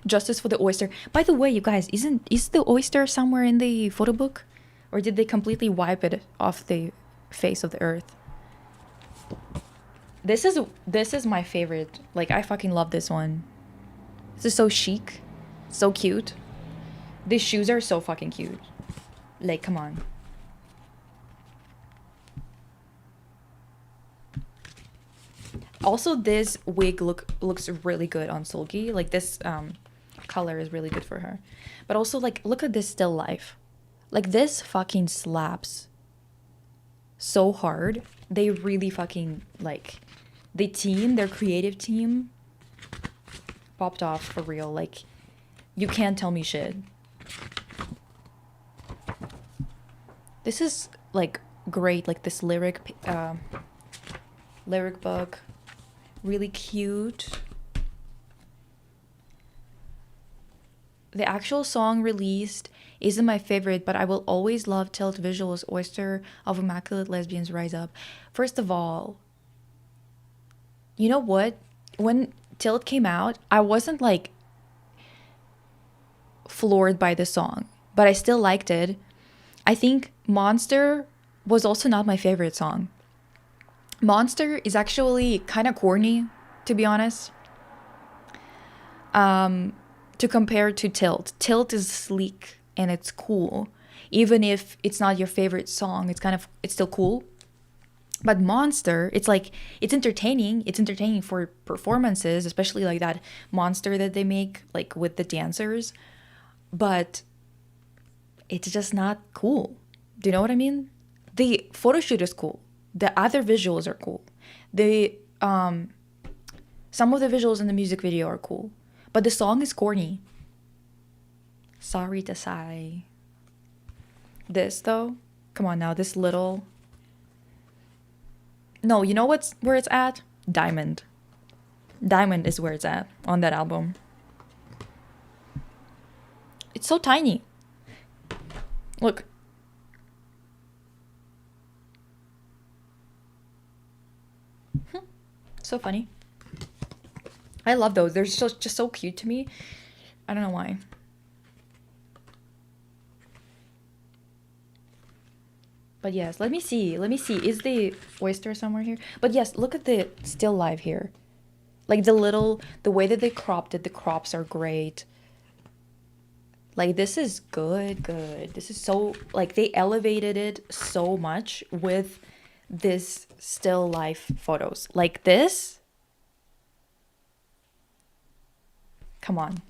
Justice for the oyster. By the way, you guys, is the oyster somewhere in the photo book? Or did they completely wipe it off the face of the earth? This is my favorite. Like, I fucking love this one. This is so chic. So cute. These shoes are so fucking cute. Like, come on. Also, this wig looks really good on Solgi. Like, this color is really good for her. But also, like, look at this still life. Like, this fucking slaps so hard. They really fucking, like, their creative team popped off for real. Like, you can't tell me shit. This is, like, great. Like, this lyric book. Really cute. The actual song released isn't my favorite, but I will always love Tilt Visuals' Oyster of Immaculate Lesbians Rise Up. First of all, you know what? When Tilt came out, I wasn't like floored by the song, but I still liked it. I think Monster was also not my favorite song. Monster is actually kind of corny, to be honest. To compare to Tilt. Tilt is sleek and it's cool. Even if it's not your favorite song, it's still cool. But Monster, it's like, it's entertaining. It's entertaining for performances, especially like that Monster that they make, like with the dancers. But it's just not cool. Do you know what I mean? The photo shoot is cool. The other visuals are cool. Some of the visuals in the music video are cool. But the song is corny. Sorry to sigh. This though, come on now, this little. No, you know where it's at? Diamond. Diamond is where it's at on that album. It's so tiny. Look. So funny. I love those. They're just so cute to me. I don't know why. But yes, let me see. Is the oyster somewhere here? But yes, look at the still live here. Like the way that they cropped it, the crops are great. Like, this is good. This is so, like, they elevated it so much with this still life photos. Like this. Come on.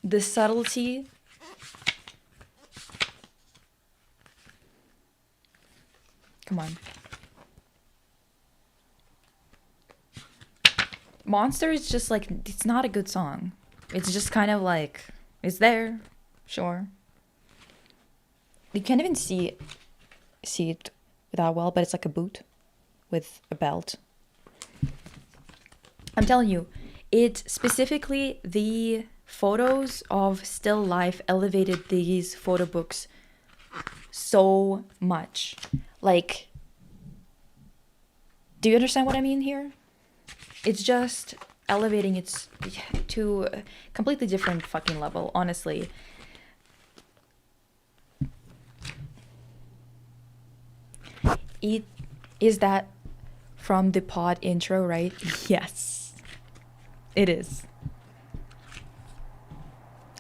The subtlety. Come on. Monster is just like, it's not a good song. It's just kind of like, it's there, sure. You can't even see it that well, but it's like a boot with a belt. I'm telling you, it specifically, the photos of still life elevated these photo books so much. Like, do you understand what I mean here? It's just elevating it to a completely different fucking level, honestly. Is that from the pod intro, right? Yes, it is.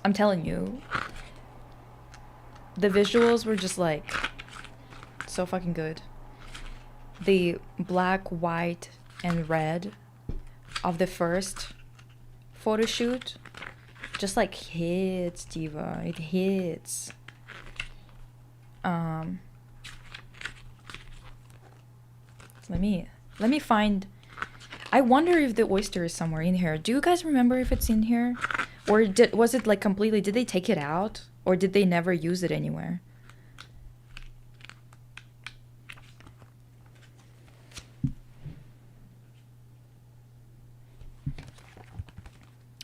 I'm telling you, the visuals were just like so fucking good. The black, white, and red of the first photo shoot just like hits, diva. It hits. Let me find I wonder if the oyster is somewhere in here. Do you guys remember if it's in here? Or was it like completely, did they take it out? Or did they never use it anywhere?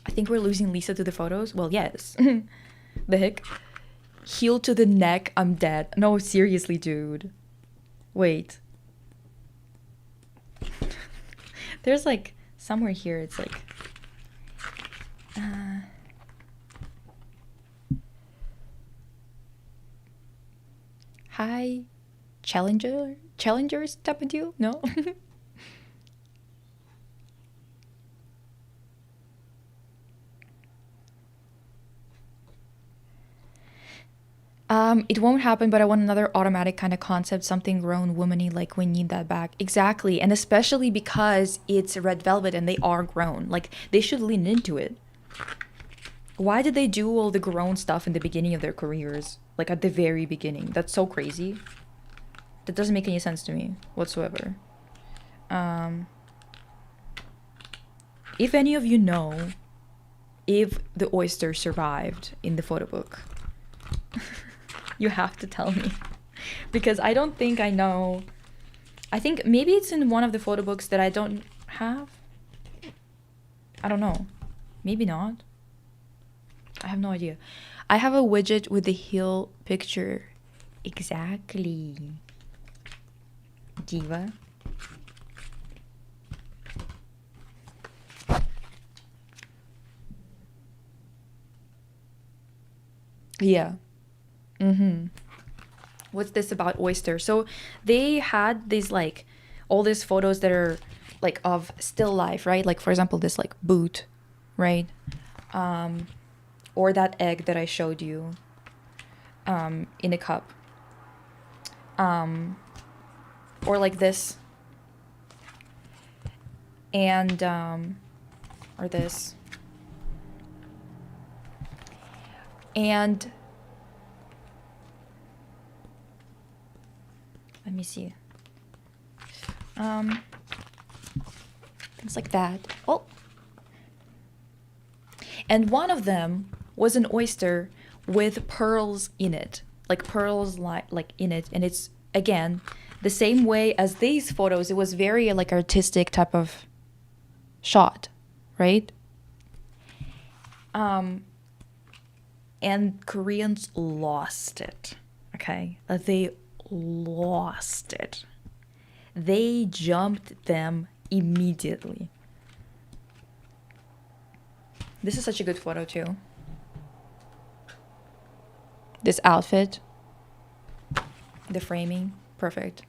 I think we're losing Lisa to the photos. Well, yes. The heck? Heel to the neck, I'm dead. No, seriously, dude. Wait. There's like somewhere here, it's like hi challengers type of deal. No. It won't happen, but I want another automatic kind of concept, something grown womany, like we need that back. Exactly. And especially because it's red velvet and they are grown. Like they should lean into it. Why did they do all the grown stuff in the beginning of their careers? Like at the very beginning. That's so crazy. That doesn't make any sense to me whatsoever. If any of you know if the oyster survived in the photo book, you have to tell me. Because I don't think I know. I think maybe it's in one of the photo books that I don't have. I don't know. Maybe not. I have no idea. I have a widget with the heel picture. Exactly. Diva. Yeah. What's this about oyster? So they had these like all these photos that are like of still life, right? Like for example, this like boot, right? Or that egg that I showed you in a cup. Or like this. And or this. And let me see. Things like that. Oh. And one of them was an oyster with pearls in it. Like pearls like in it. And it's again the same way as these photos. It was very like artistic type of shot, right? And Koreans lost it. Okay? They lost it. They jumped them immediately. This is such a good photo too. This outfit, the framing, perfect.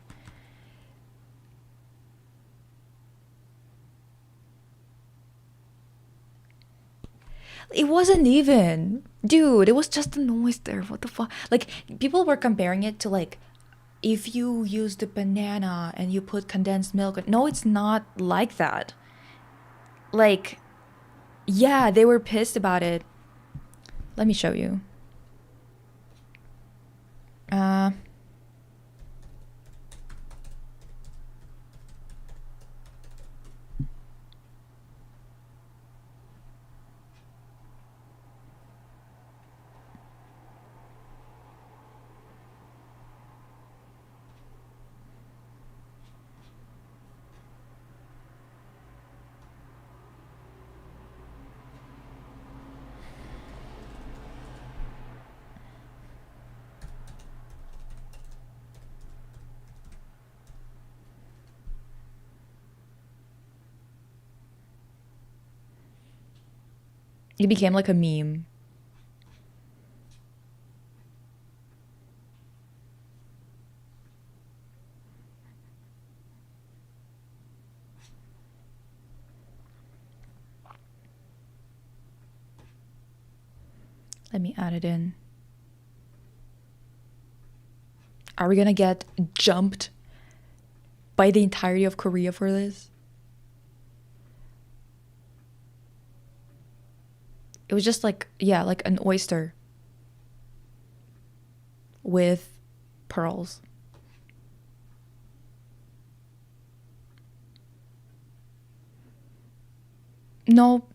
It wasn't even. Dude, it was just a oyster. What the fuck? Like, people were comparing it to, like, if you use the banana and you put condensed milk. No, it's not like that. Like, yeah, they were pissed about it. Let me show you. It became like a meme. Let me add it in. Are we gonna get jumped by the entirety of Korea for this? It was just like, yeah, like an oyster with pearls. No,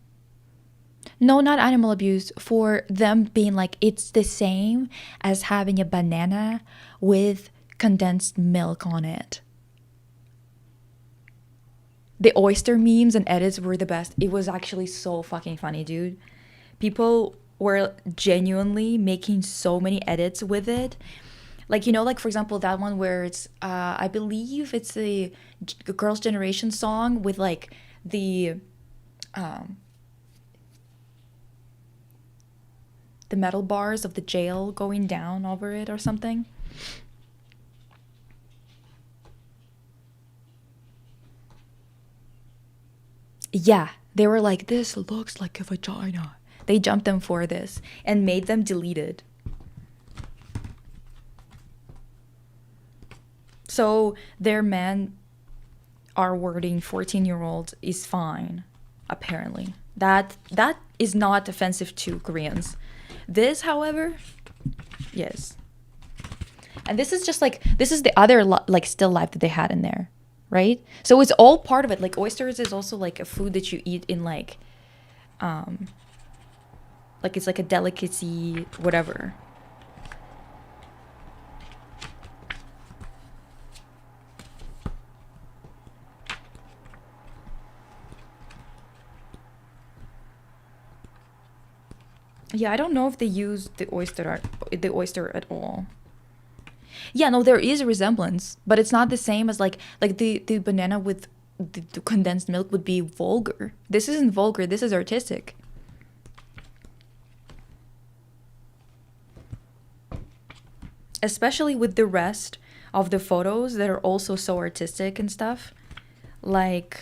no, not animal abuse. For them being like, it's the same as having a banana with condensed milk on it. The oyster memes and edits were the best. It was actually so fucking funny, dude. People were genuinely making so many edits with it. Like, you know, like for example, that one where it's, I believe it's the Girls' Generation song with like um, the metal bars of the jail going down over it or something. Yeah, they were like, this looks like a vagina. They jumped them for this and made them delete it. So their men are wording 14-year-old is fine, apparently. That is not offensive to Koreans. This, however, yes. And this is just like, this is the other like still life that they had in there, right? So it's all part of it. Like oysters is also like a food that you eat in like it's like a delicacy, whatever. Yeah, I don't know if they use the oyster at all. Yeah, no, there is a resemblance, but it's not the same as like the banana with the condensed milk would be vulgar. This isn't vulgar. This is artistic. Especially with the rest of the photos that are also so artistic and stuff. Like,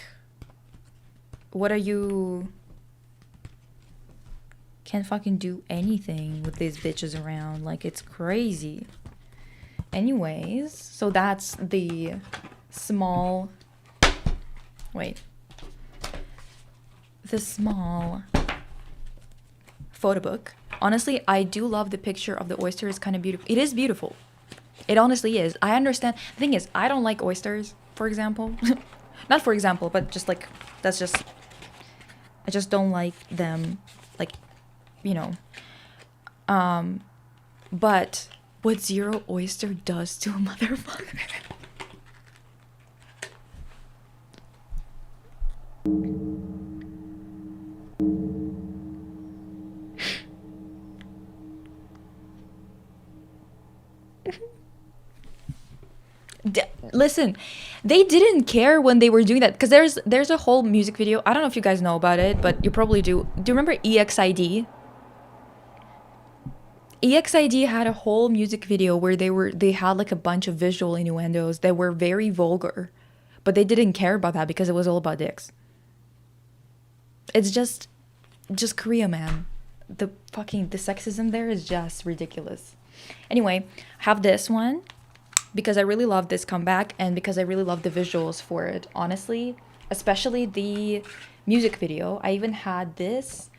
what are you? Can't fucking do anything with these bitches around. Like, it's crazy. Anyways, so that's the small. Wait. The small photo book. Honestly, I do love the picture of the oyster. It's kind of beautiful. It is beautiful. It honestly is. I understand. The thing is, I don't like oysters, for example. Not for example, but just like, that's just, I just don't like them. Like, you know. But what Zero Oyster does to a motherfucker. Listen, they didn't care when they were doing that because there's a whole music video. I don't know if you guys know about it, but you probably do. Do you remember EXID? EXID had a whole music video where they had like a bunch of visual innuendos that were very vulgar, but they didn't care about that because it was all about dicks. It's just Korea, man. The sexism there is just ridiculous. Anyway, I have this one because I really love this comeback and because I really love the visuals for it, honestly, especially the music video. I even had this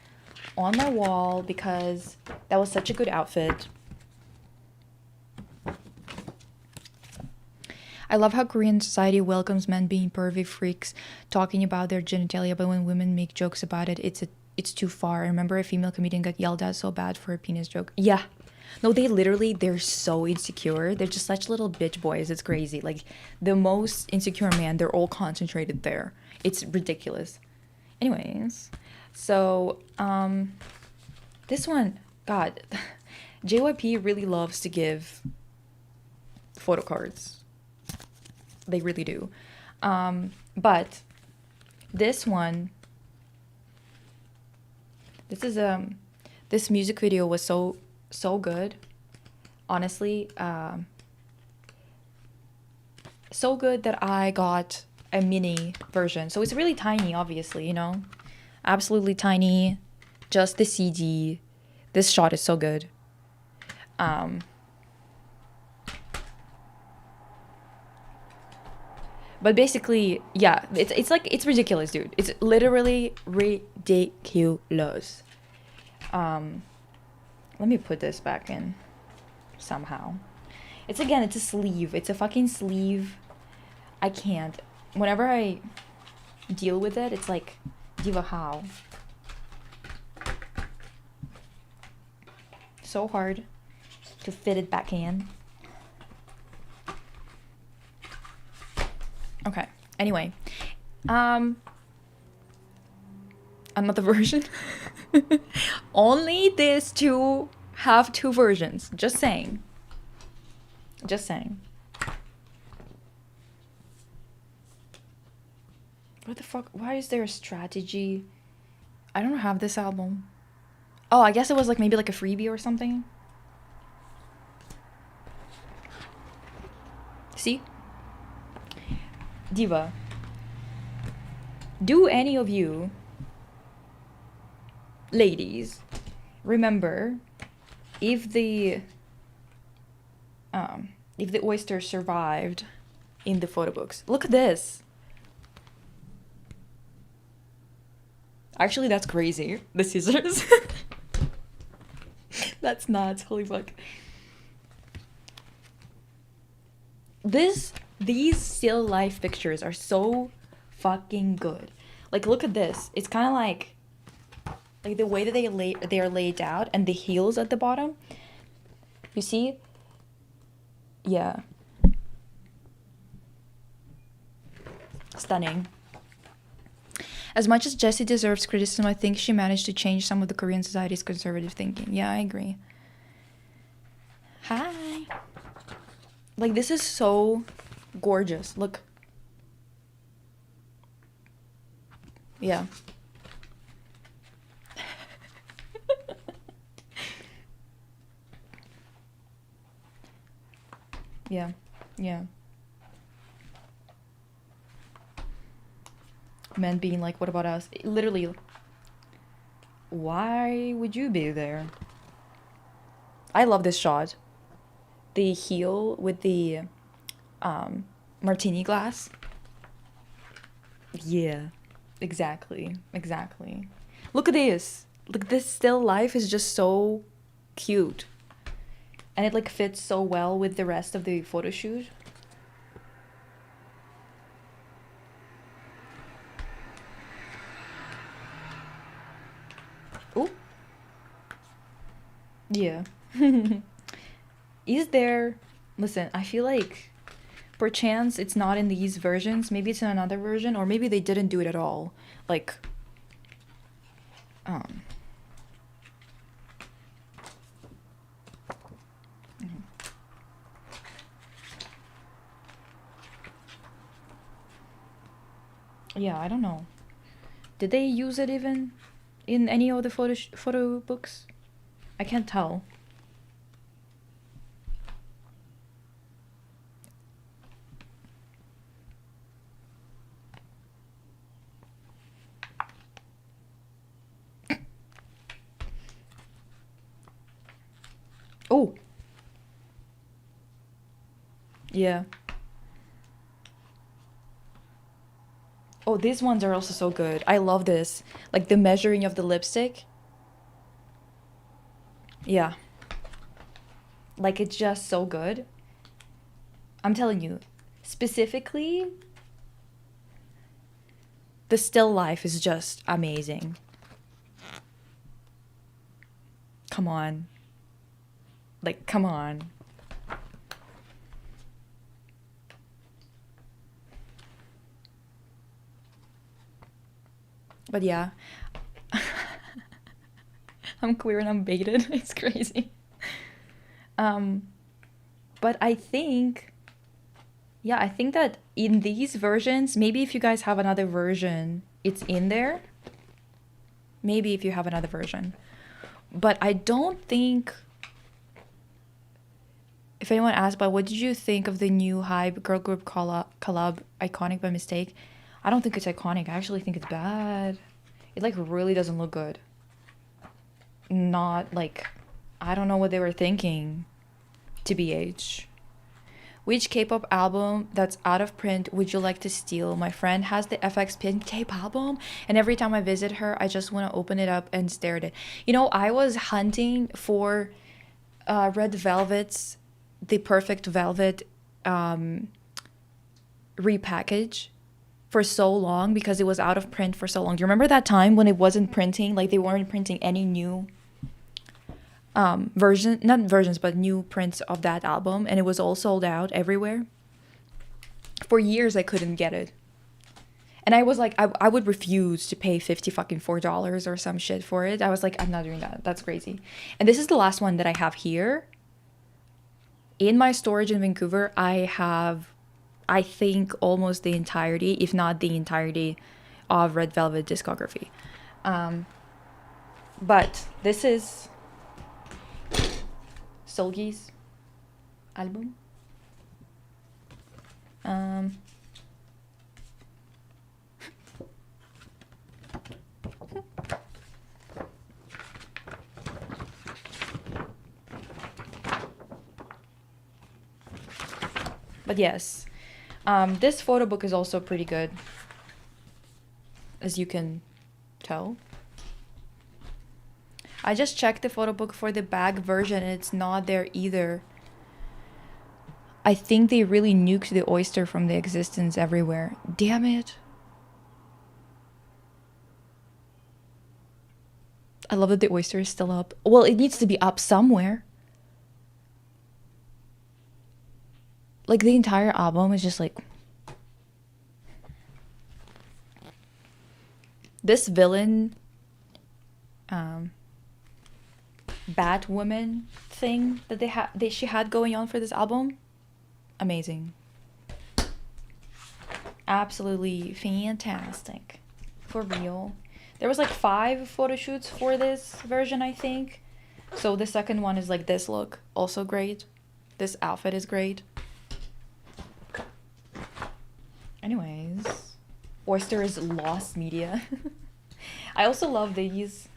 on my wall because that was such a good outfit. I love how Korean society welcomes men being pervy freaks talking about their genitalia, but when women make jokes about it, it's too far. I remember a female comedian got yelled at so bad for a penis joke. Yeah. No, they're so insecure. They're just such little bitch boys. It's crazy. Like, the most insecure man, they're all concentrated there. It's ridiculous. Anyways, so, this one, God, JYP really loves to give photo cards. They really do. But this one, this music video was so good, honestly. So good that I got a mini version. So it's really tiny, obviously, you know, absolutely tiny. Just the CD. This shot is so good. But basically, yeah, it's like, it's ridiculous, dude. It's literally ridiculous. Let me put this back in somehow. It's a sleeve. It's a fucking sleeve. I can't. Whenever I deal with it, it's like Diva, how? So hard to fit it back in. Okay. Anyway, another version. Only these two have two versions. Just saying. Just saying. What the fuck? Why is there a strategy? I don't have this album. Oh, I guess it was like maybe like a freebie or something. See? Diva. Do any of you ladies remember if the oyster survived in the photo books? Look at this. Actually, that's crazy. The scissors. That's nuts. Holy fuck. These still life pictures are so fucking good. Like, look at this. It's kind of like the way that they are laid out, and the heels at the bottom. You see? Yeah. Stunning. As much as Jessie deserves criticism, I think she managed to change some of the Korean society's conservative thinking. Yeah, I agree. Hi. Like, this is so gorgeous. Look. Yeah. Yeah. Yeah. Men being like, what about us? Literally, why would you be there? I love this shot. The heel with the martini glass. Yeah, exactly. Exactly. Look at this. Look, this still life is just so cute. And it like fits so well with the rest of the photo shoot. Oh. Yeah. Is there... Listen, I feel like perchance it's not in these versions. Maybe it's in another version, or maybe they didn't do it at all. Like, yeah, I don't know. Did they use it even in any of the photo books? I can't tell. Oh. Yeah. Oh, these ones are also so good. I love this. Like the measuring of the lipstick. Yeah. Like, it's just so good. I'm telling you, specifically, the still life is just amazing. Come on. Like, come on. But yeah. I'm queer and I'm baited. It's crazy. But I think, yeah, I think that in these versions, maybe if you guys have another version, it's in there. Maybe if you have another version. But I don't think... If anyone asks about what did you think of the new Hype girl group collab Iconic by Mistake, I don't think it's iconic. I actually think it's bad. It like really doesn't look good. Not like, I don't know what they were thinking. TBH. Which K-pop album that's out of print would you like to steal? My friend has the FX Pink Tape album, and every time I visit her, I just want to open it up and stare at it. You know, I was hunting for Red Velvet's The Perfect Velvet repackage for so long because it was out of print for so long. Do you remember that time when it wasn't printing? Like they weren't printing any new not versions, but new prints of that album, and it was all sold out everywhere. For years I couldn't get it. And I was like, I would refuse to pay $54 or some shit for it. I was like, I'm not doing that. That's crazy. And this is the last one that I have here. In my storage in Vancouver, I have, I think, almost the entirety, if not the entirety, of Red Velvet discography. But this is Solgi's album. But yes, this photo book is also pretty good, as you can tell. I just checked the photo book for the bag version and it's not there either. I think they really nuked the oyster from the existence everywhere. Damn it. I love that the oyster is still up. Well, it needs to be up somewhere. Like the entire album is just like... This villain... Batwoman thing that she had going on for this album. Amazing. Absolutely fantastic. For real. There was like 5 photo shoots for this version, I think. So the second one is like this look. Also great. This outfit is great. Anyways. Oyster is lost media. I also love these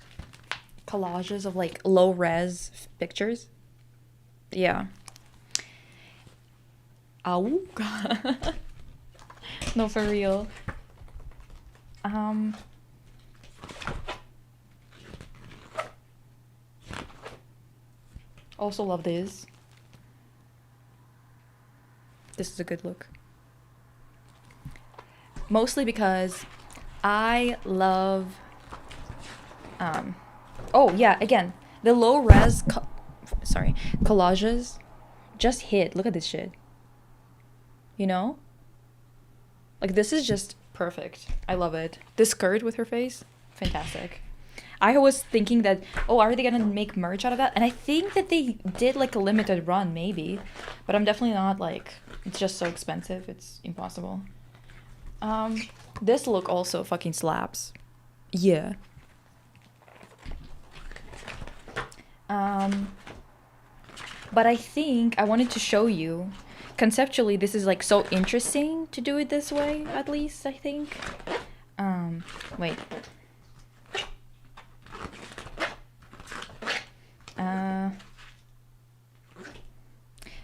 collages of like low res pictures. Yeah. Ow. No, for real. Also love this. This is a good look. Mostly because I love oh yeah, again, the low res collages just hit. Look at this shit. You know? Like this is just perfect. I love it. This skirt with her face, fantastic. I was thinking that, oh, are they gonna make merch out of that? And I think that they did like a limited run maybe, but I'm definitely not like, it's just so expensive, it's impossible. This look also fucking slaps. Yeah. But I think I wanted to show you, conceptually this is like so interesting to do it this way, at least I think. Wait.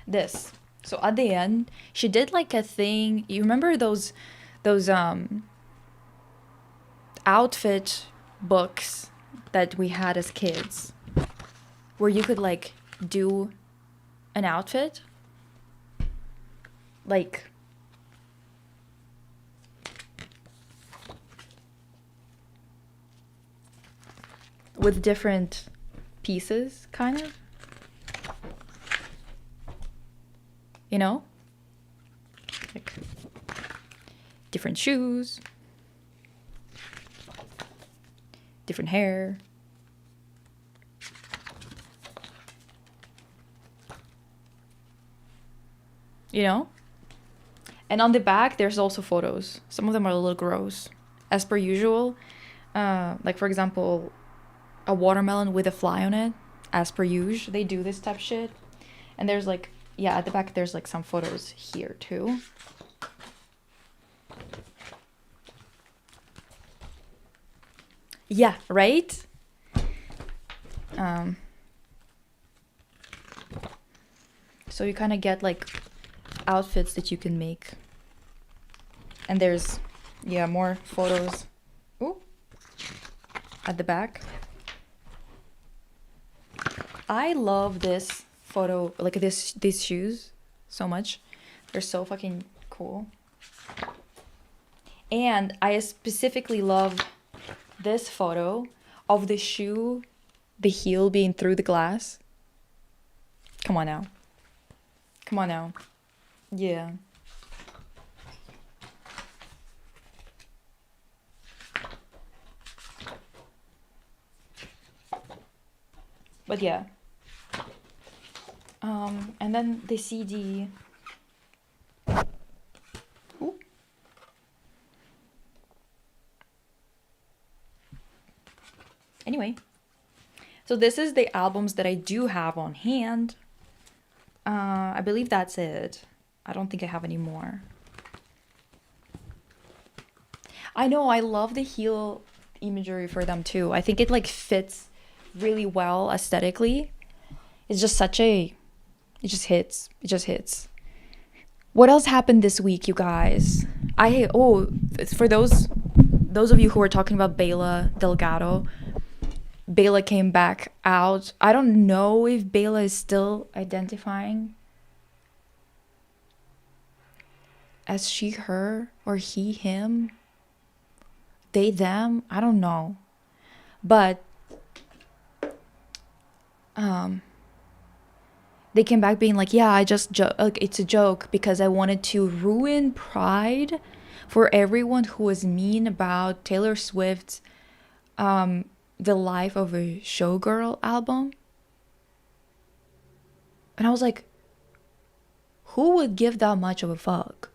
This. So at the end, she did like a thing. You remember those outfit books that we had as kids, where you could like do an outfit, like with different pieces, kind of, you know, like different shoes, different hair. You know? And on the back, there's also photos. Some of them are a little gross. As per usual. Like, for example, a watermelon with a fly on it. As per usual. They do this type of shit. And there's like, yeah, at the back, there's like some photos here too. Yeah, right? So you kind of get like outfits that you can make. And there's, yeah, more photos. Ooh. At the back. I love this photo, like these shoes so much. They're so fucking cool. And I specifically love this photo of the shoe, the heel being through the glass. Come on now. Come on now. Yeah. But yeah. And then the CD. Ooh. Anyway, so this is the albums that I do have on hand. I believe that's it. I don't think I have any more. I know, I love the heel imagery for them too. I think it like fits really well aesthetically. It's just such a, it just hits. It just hits. What else happened this week, you guys? For those of you who are talking about Bela Delgado, Bela came back out. I don't know if Bela is still identifying as she, her, or he, him, they, them. I don't know. But they came back being like, yeah, I just like, it's a joke because I wanted to ruin pride for everyone who was mean about Taylor Swift's The Life of a Showgirl album. And I was like, who would give that much of a fuck?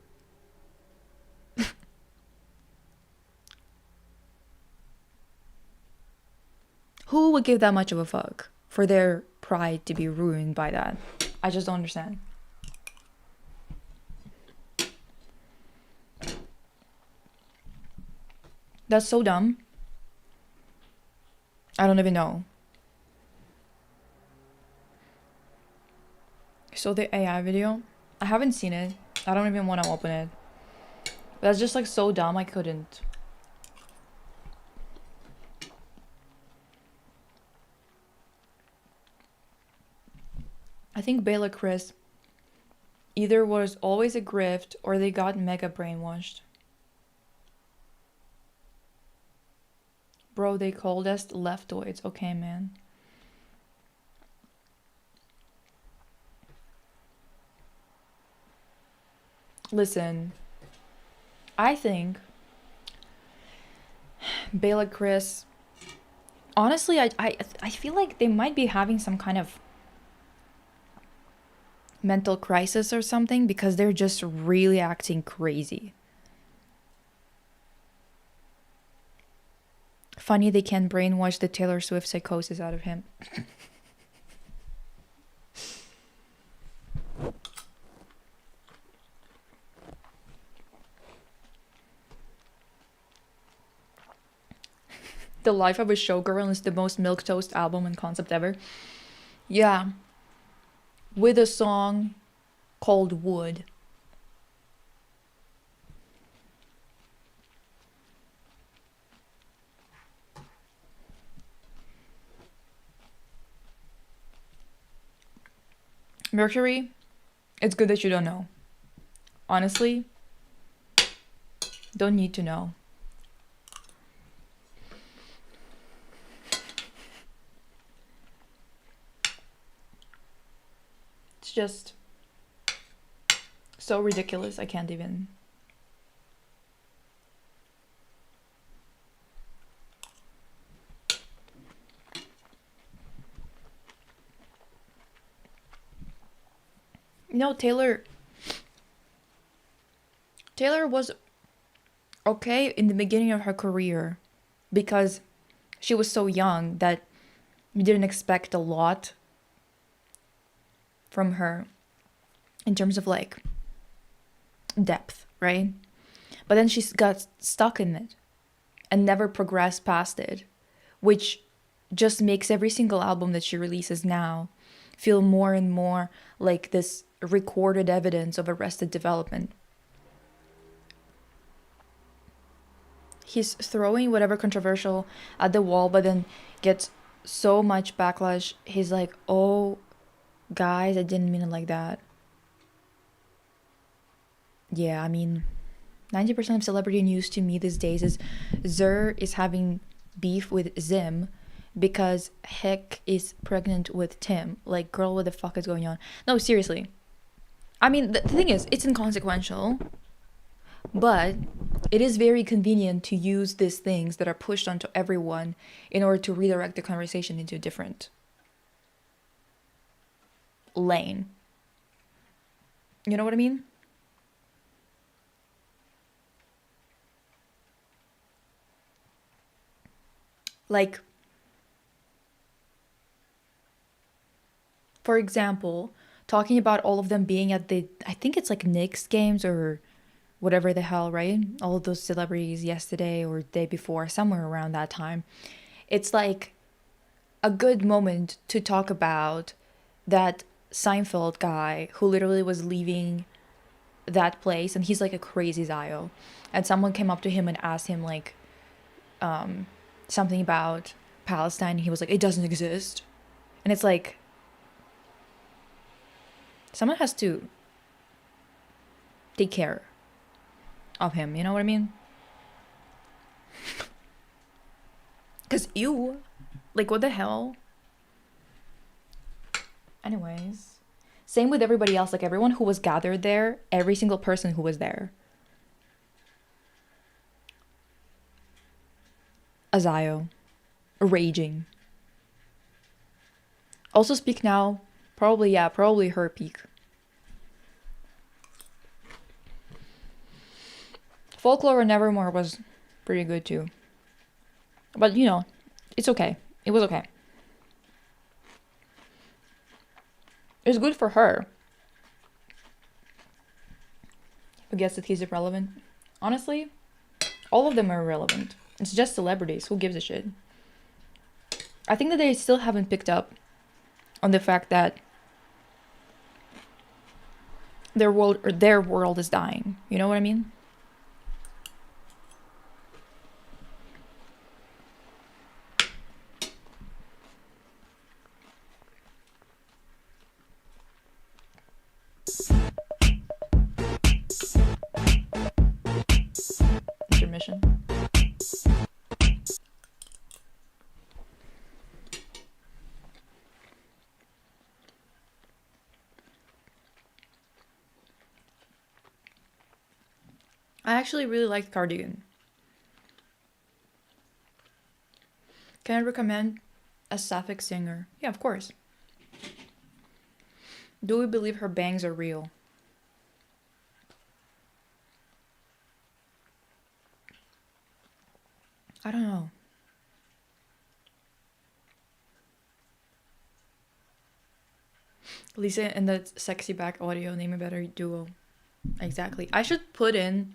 Who would give that much of a fuck for their pride to be ruined by that? I just don't understand. That's so dumb. I don't even know. So the AI video, I haven't seen it. I don't even want to open it. That's just like so dumb. I couldn't. I think Bela Chris either was always a grift or they got mega brainwashed. Bro, they called us leftoids. Okay, man. Listen, I think Bela Chris, honestly, I feel like they might be having some kind of mental crisis or something because they're just really acting crazy. Funny they can brainwash the Taylor Swift psychosis out of him. The Life of a Showgirl is the most milquetoast album and concept ever. Yeah. With a song called Wood. Mercury, it's good that you don't know. Honestly, don't need to know. It's just so ridiculous. I can't even. You know, Taylor was okay in the beginning of her career because she was so young that you didn't expect a lot from her in terms of like depth, right? But then she got stuck in it and never progressed past it, which just makes every single album that she releases now feel more and more like this recorded evidence of arrested development. He's throwing whatever controversial at the wall, but then gets so much backlash. He's like, oh, guys, I didn't mean it like that. Yeah, I mean, 90% of celebrity news to me these days is Zer is having beef with Zim because Heck is pregnant with Tim. Like, girl, what the fuck is going on? No, seriously. I mean, the thing is, it's inconsequential, but it is very convenient to use these things that are pushed onto everyone in order to redirect the conversation into a different lane. You know what I mean? Like, for example, talking about all of them being at the, I think it's like Knicks games or whatever the hell, right? All of those celebrities yesterday or day before, somewhere around that time. It's like a good moment to talk about that Seinfeld guy who literally was leaving that place, and he's like a crazy Zio. And someone came up to him and asked him like something about Palestine, and he was like, it doesn't exist. And it's like, someone has to take care of him, you know what I mean? Because you, like, what the hell? Anyways, same with everybody else, like everyone who was gathered there, every single person who was there. Azayo, raging. Also Speak Now, probably, yeah, probably her peak. Folklore and Nevermore was pretty good too. But, you know, it's okay. It was okay. It's good for her. Who guess that he's irrelevant? Honestly, all of them are irrelevant. It's just celebrities. Who gives a shit? I think that they still haven't picked up on the fact that their world is dying. You know what I mean? Intermission. I actually really liked Cardigan. Can I recommend a sapphic singer? Yeah, of course. Do we believe her bangs are real? I don't know. Lisa and the sexy back audio, name a better duo. Exactly. I should put in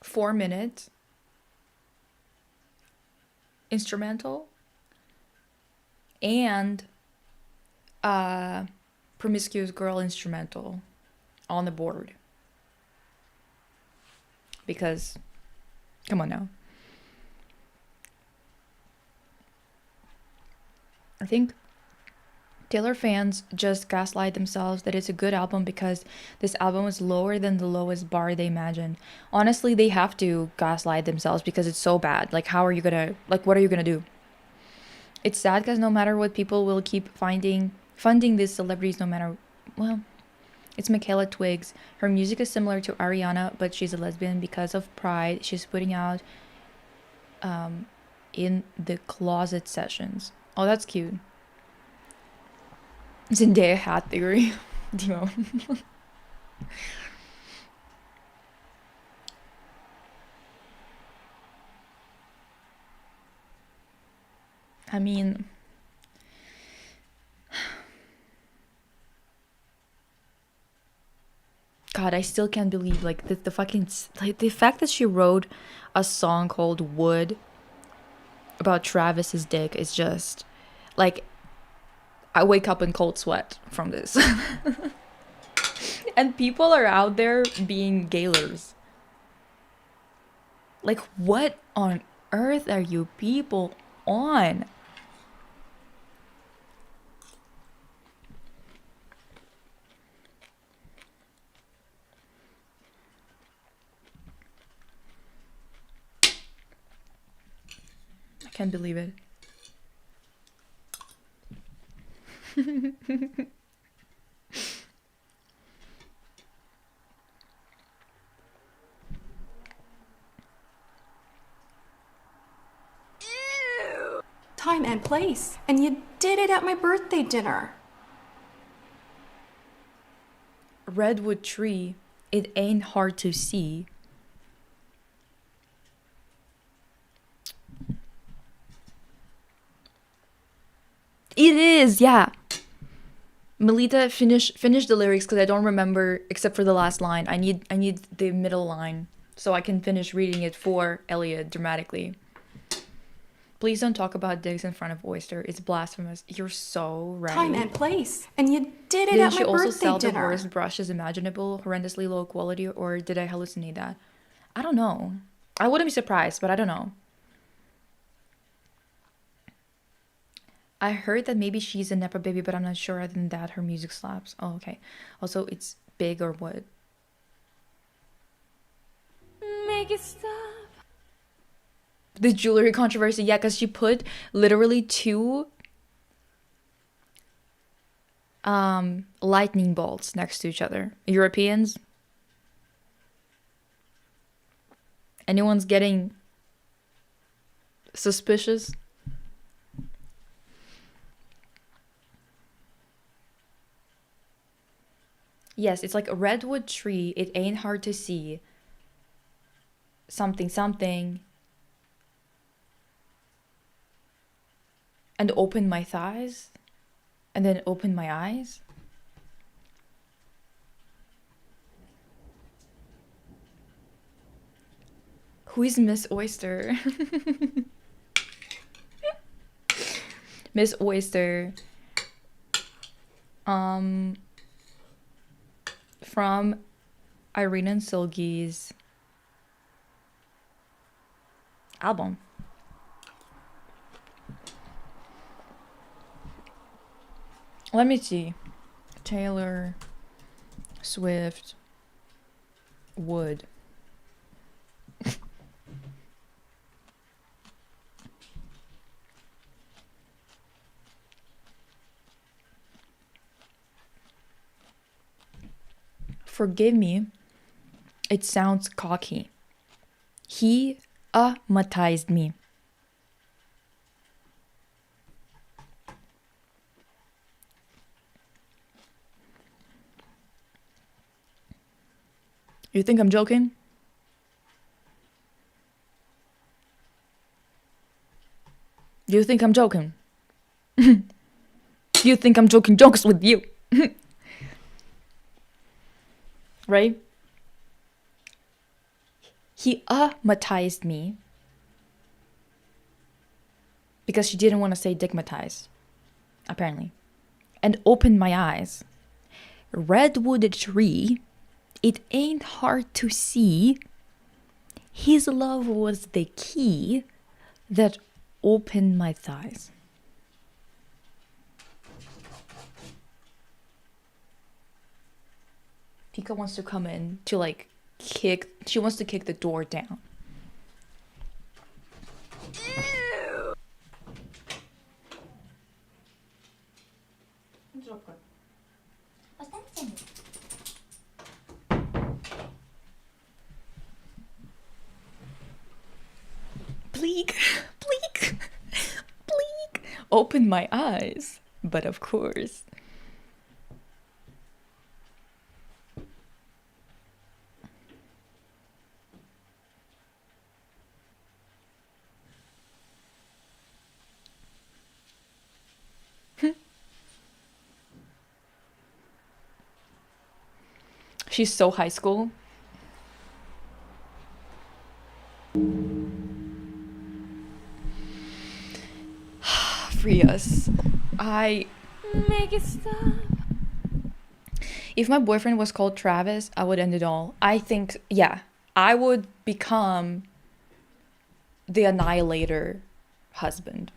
4-minute instrumental and Promiscuous Girl instrumental on the board. Because, come on now. I think Taylor fans just gaslight themselves that it's a good album because this album is lower than the lowest bar they imagined. Honestly, they have to gaslight themselves because it's so bad. Like, how are you gonna, like, what are you gonna do? It's sad because no matter what, people will keep funding these celebrities no matter, well, it's Michaela Twiggs. Her music is similar to Ariana, but she's a lesbian because of pride. She's putting out in the closet sessions. Oh, that's cute. Zendaya hat theory. Demo. I mean, God, I still can't believe like the fucking like the fact that she wrote a song called Wood about Travis's dick is just like I wake up in cold sweat from this. And people are out there being gaylers. Like, what on earth are you people on? Can't believe it. Time and place. And you did it at my birthday dinner. Redwood tree, it ain't hard to see. It is, yeah. Melita, finish the lyrics because I don't remember except for the last line. I need the middle line so I can finish reading it for Elliot dramatically. Please don't talk about dicks in front of Oyster. It's blasphemous. You're so right. Time and place. And you did it Didn't at she my also birthday sell the dinner. worst brushes imaginable, horrendously low quality, or did I hallucinate that? I don't know. I wouldn't be surprised, but I don't know. I heard that maybe she's a Nepa baby, but I'm not sure. Other than that, her music slaps. Oh, okay. Also, it's big or what? Make it stop. The jewelry controversy. Yeah, because she put literally two lightning bolts next to each other. Europeans? Anyone's getting suspicious? Yes, it's like a redwood tree. It ain't hard to see. Something, something. And open my thighs. And then open my eyes. Who is Miss Oyster? Miss Oyster. From Irina and Silgi's album. Let me see. Taylor Swift Wood. Forgive me, it sounds cocky. He matized me. You think I'm joking? You think I'm joking? You think I'm joking jokes with you? Right? He matized me because she didn't want to say digmatized, apparently, and opened my eyes. Redwood tree, it ain't hard to see. His love was the key that opened my thighs. Pika wants to come in to like she wants to kick the door down. Bleak, bleak, bleak. Open my eyes, but of course. She's so high school. Free us. Make it stop. If my boyfriend was called Travis, I would end it all. I think, yeah, I would become the annihilator husband.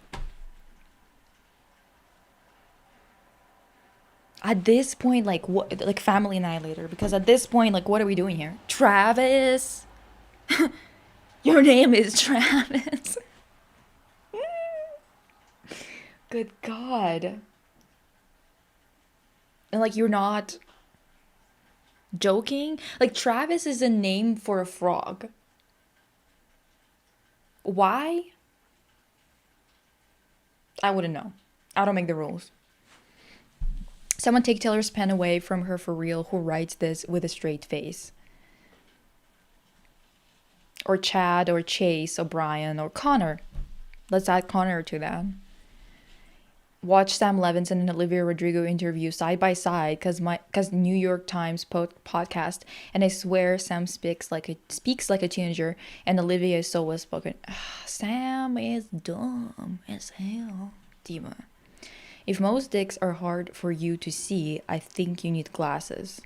At this point, like what, like family annihilator, because at this point, like, what are we doing here? Travis? Your name is Travis. Good God. And like, you're not joking? Like, Travis is a name for a frog. Why? I wouldn't know. I don't make the rules. Someone take Taylor's pen away from her for real, who writes this with a straight face. Or Chad, or Chase, or Brian, or Connor. Let's add Connor to that. Watch Sam Levinson and Olivia Rodrigo interview side by side because New York Times podcast, and I swear Sam speaks like a teenager and Olivia is so well spoken. Sam is dumb as hell. Diva. If most dicks are hard for you to see, I think you need glasses.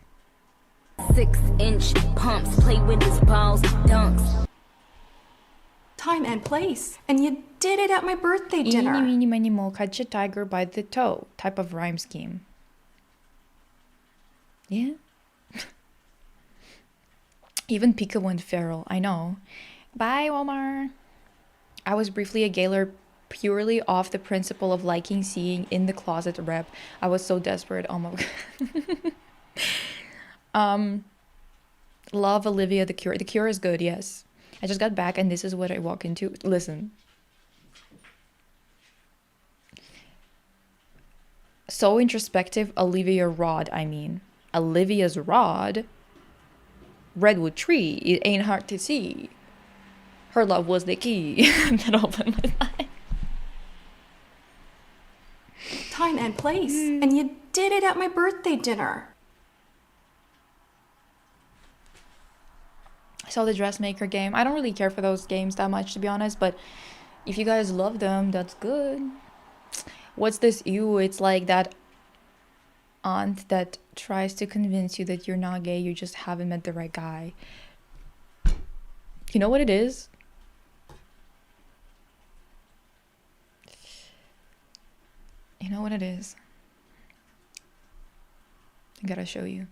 6-inch pumps, play with his balls, dunks. Time and place. And you did it at my birthday dinner. Eeny, meeny, miny, mo, catch a tiger by the toe type of rhyme scheme. Yeah. Even Pika went feral, I know. Bye, Omar. I was briefly a Gaylor purely off the principle of liking seeing in the closet rep. I was so desperate. Oh my god. Love Olivia the Cure. The Cure is good, yes. I just got back and this is what I walk into. Listen. So introspective, Olivia Rod, I mean. Olivia's Rod. Redwood tree, it ain't hard to see. Her love was the key that opened my eyes. Time and place. And you did it at my birthday dinner. I saw the dressmaker game. I don't really care for those games that much, to be honest, but if you guys love them, that's good. What's this? Ew, it's like that aunt that tries to convince you that you're not gay, you just haven't met the right guy. You know what it is? You know what it is? I gotta show you.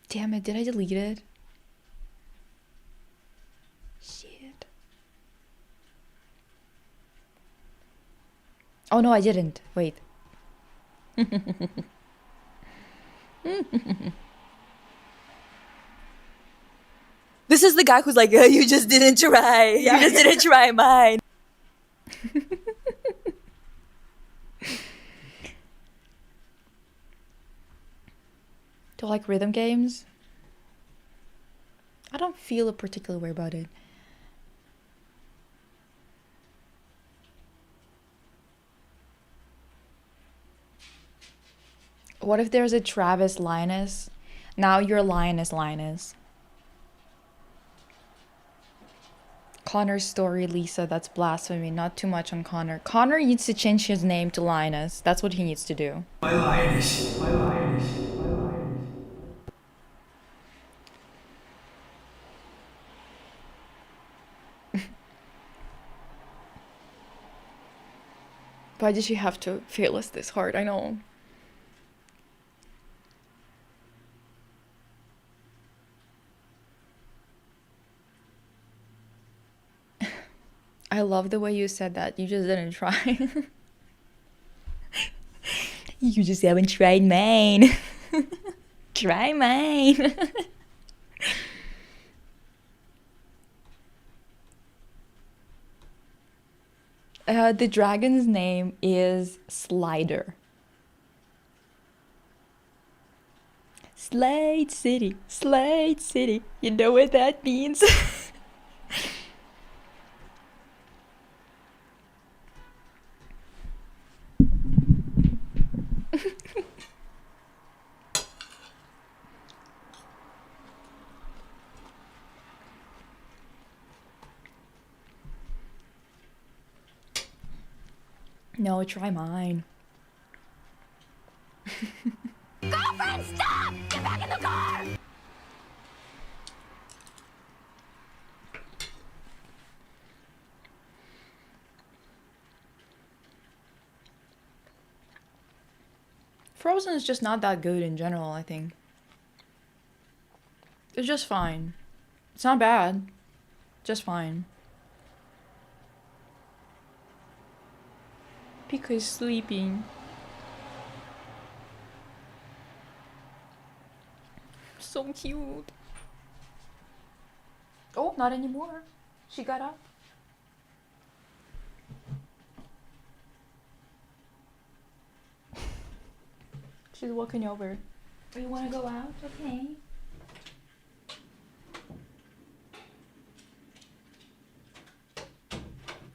Damn it, did I delete it? Shit. Oh no, I didn't. Wait. This is the guy who's like, oh, you just didn't try. You just didn't try mine. Do I like rhythm games? I don't feel a particular way about it. What if there's a Travis Linus? Now you're Linus. Connor's story, Lisa, that's blasphemy. Not too much on Connor. Connor needs to change his name to Linus. That's what he needs to do. My lioness. Why did she have to fail us this hard? I know. I love the way you said that. You just didn't try. You just haven't tried mine. Try mine. The dragon's name is Slider. Slade City. You know what that means? No, try mine. Girlfriend, stop! Get back in the car! Frozen is just not that good in general, I think. It's just fine. It's not bad. Just fine. Pika is sleeping. So cute. Oh, not anymore. She got up. She's walking over. Oh, you want to go out? Okay.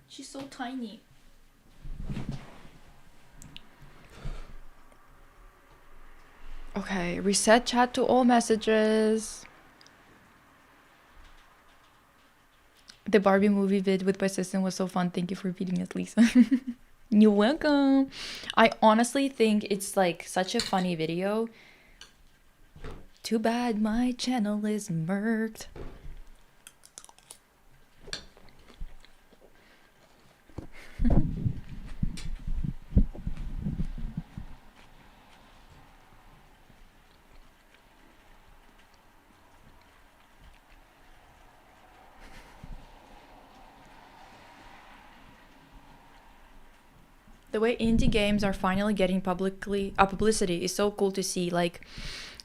She's so tiny. Okay, reset chat to all messages. The Barbie movie vid with my assistant was so fun. Thank you for repeating it, Lisa. You're welcome. I honestly think it's like such a funny video. Too bad my channel is murked. The way indie games are finally getting publicity is so cool to see. Like,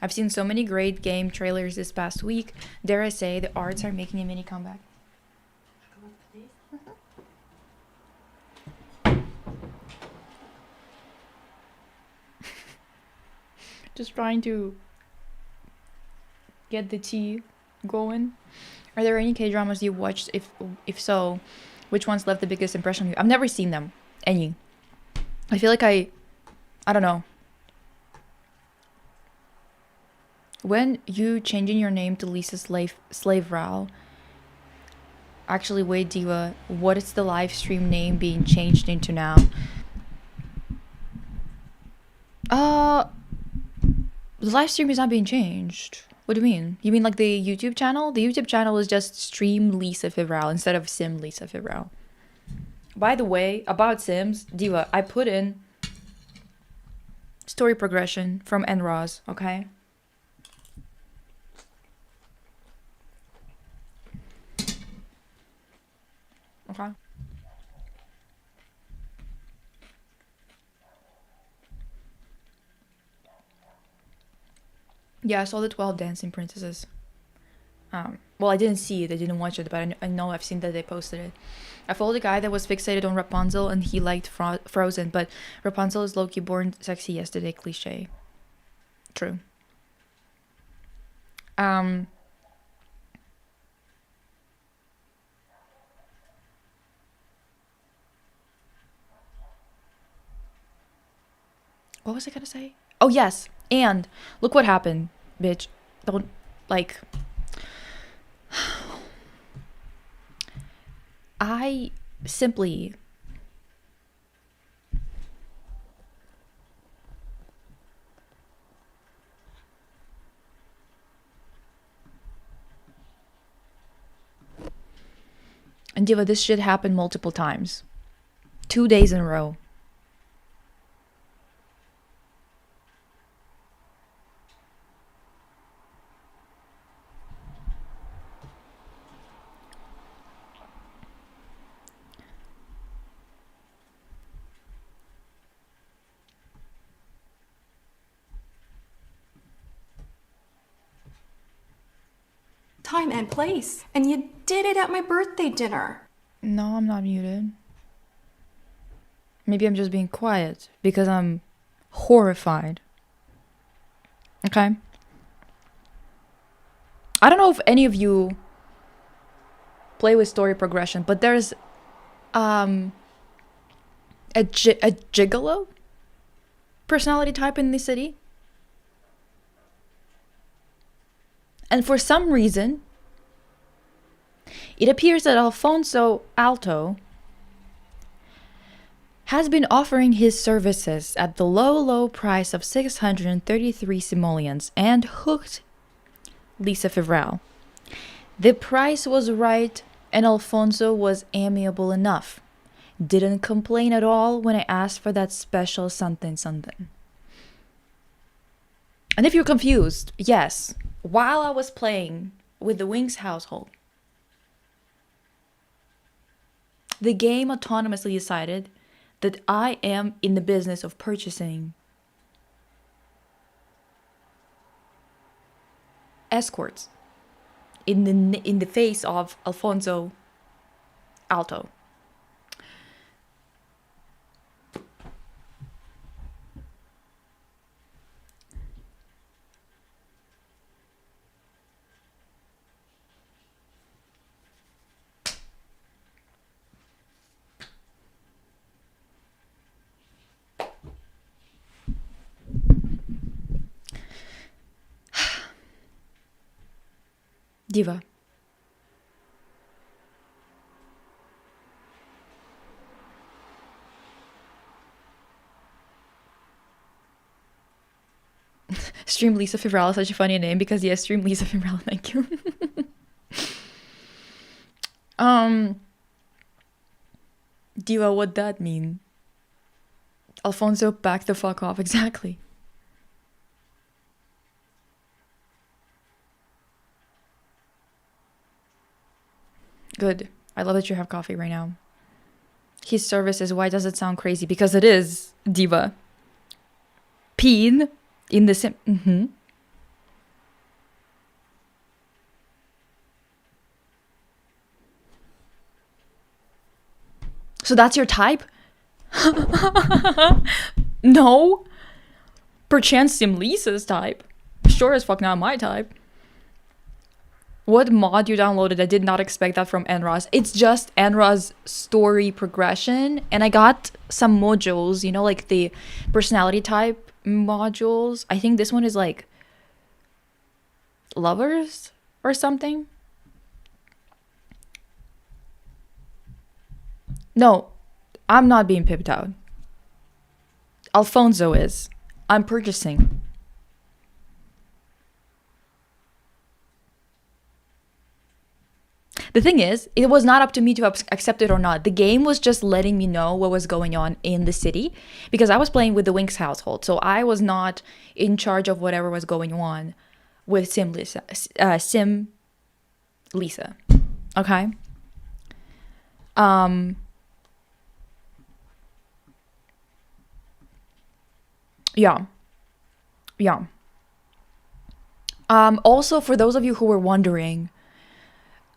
I've seen so many great game trailers this past week. Dare I say, the arts are making a mini comeback. Just trying to get the tea going. Are there any K-dramas you watched? If so, which ones left the biggest impression on you? I've never seen them. Any. I feel like I don't know. When you changing your name to Lisa Slave Ral. Actually, wait, Diva. What is the live stream name being changed into now? The live stream is not being changed. What do you mean? You mean like the YouTube channel? The YouTube channel is just Stream Lisa Fibral instead of Sim Lisa Fibral. By the way, about Sims, Diva, I put in story progression from NROS, okay? Okay. Yeah, I saw the 12 Dancing Princesses. Well, I didn't see it, I didn't watch it, but I know I've seen that they posted it. I followed a guy that was fixated on Rapunzel and he liked Frozen, but Rapunzel is low-key born sexy yesterday cliche. True. What was I gonna say? Oh, yes. And look what happened, bitch. Don't, like... I simply... And Diva, this shit happened multiple times. 2 days in a row. Time and place. And you did it at my birthday dinner. No, I'm not muted. Maybe I'm just being quiet because I'm horrified. Okay? I don't know if any of you play with story progression, but there's a gigolo personality type in the city. And for some reason, it appears that Alfonso Alto has been offering his services at the low price of 633 simoleons and hooked Lisa Fibral. The price was right and Alfonso was amiable enough. Didn't complain at all when I asked for that special something. And if you're confused, yes, while I was playing with the Wings household. The game autonomously decided that I am in the business of purchasing escorts in the face of Alfonso Alto. Diva. Stream Lisa Fibrella, such a funny name because yes, Stream Lisa Fibrella, thank you. Diva, what that mean? Alfonso, back the fuck off, exactly. Good. I love that you have coffee right now. His service is, why does it sound crazy? Because it is, Diva. Peen in the sim. So that's your type? No. Perchance Sim Lisa's type. Sure as fuck not my type. What mod you downloaded? I did not expect that from Enra's. It's just Enra's story progression. And I got some modules, you know, like the personality type modules. I think this one is like lovers or something. No, I'm not being pipped out. Alfonso is. I'm purchasing. The thing is, it was not up to me to accept it or not. The game was just letting me know what was going on in the city because I was playing with the Winks household. So I was not in charge of whatever was going on with Sim Lisa. Okay? Yeah. Also, for those of you who were wondering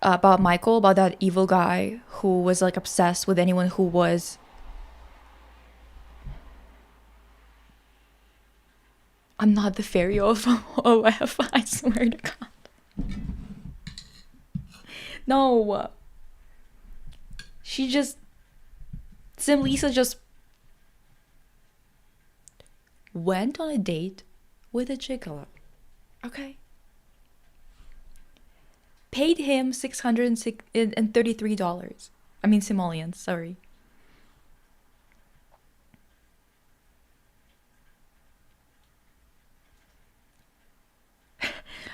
about Michael, about that evil guy who was like obsessed with anyone who was I'm not the fairy of OF, I swear to God. No. Sim Lisa just went on a date with a gigolo. Okay. Paid him $633. I mean simoleons, sorry.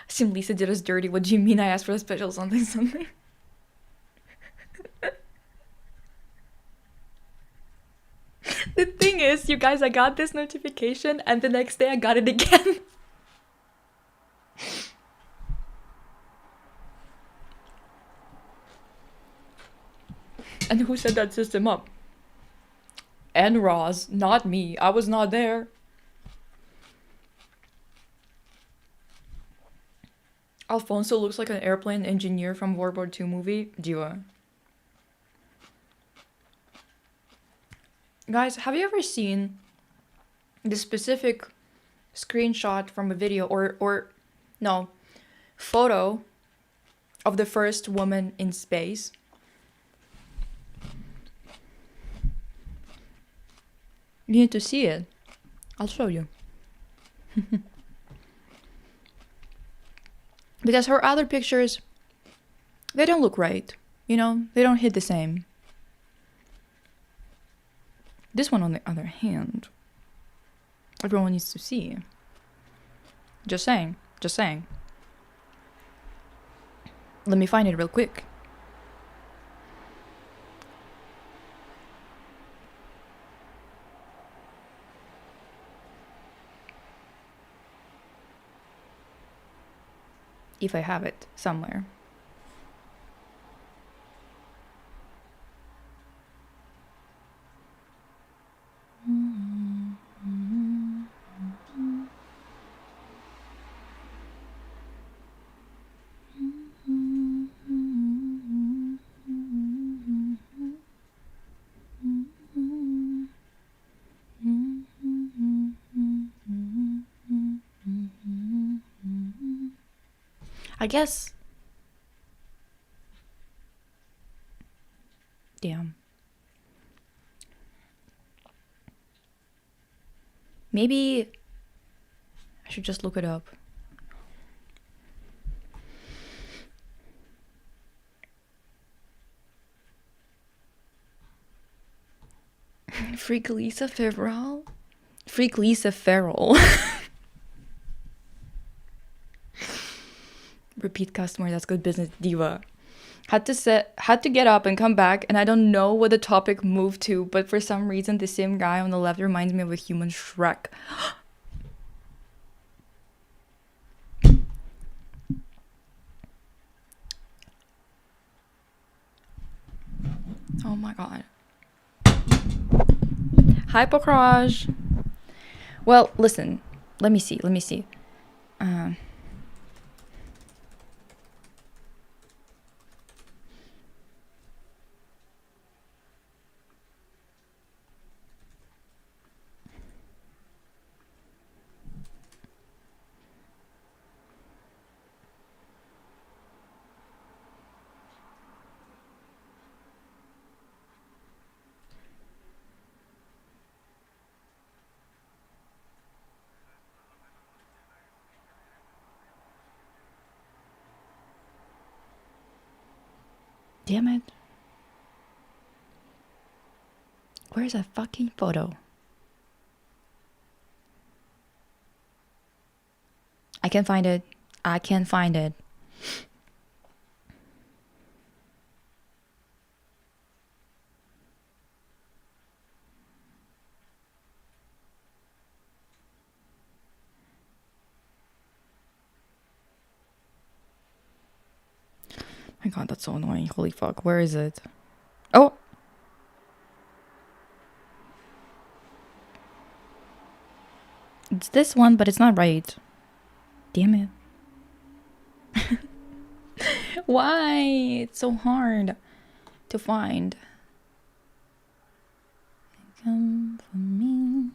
Sim Lisa did us dirty. What do you mean I asked for a special something? The thing is, you guys, I got this notification and the next day I got it again. And who set that system up? And Roz, not me. I was not there. Alfonso looks like an airplane engineer from World War II movie. Diva. Guys, have you ever seen the specific screenshot from a video or no, photo of the first woman in space? You need to see it. I'll show you. Because her other pictures, they don't look right. You know, they don't hit the same. This one, on the other hand, everyone needs to see. Just saying. Let me find it real quick. if I have it somewhere. I guess. Damn. Maybe I should just look it up. Freak Lisa Farrell? Freak Lisa Farrell. Repeat customer, that's good business, diva. Had to get up and come back, and I don't know what the topic moved to, but for some reason the same guy on the left reminds me of a human Shrek. Oh my god. Hi, Pokraj. Well, listen. Let me see. Damn it. Where's that fucking photo? I can't find it. I can't find it. My god, that's so annoying. Holy fuck. Where is it? Oh! It's this one, but it's not right. Damn it. Why? It's so hard to find. Come for me.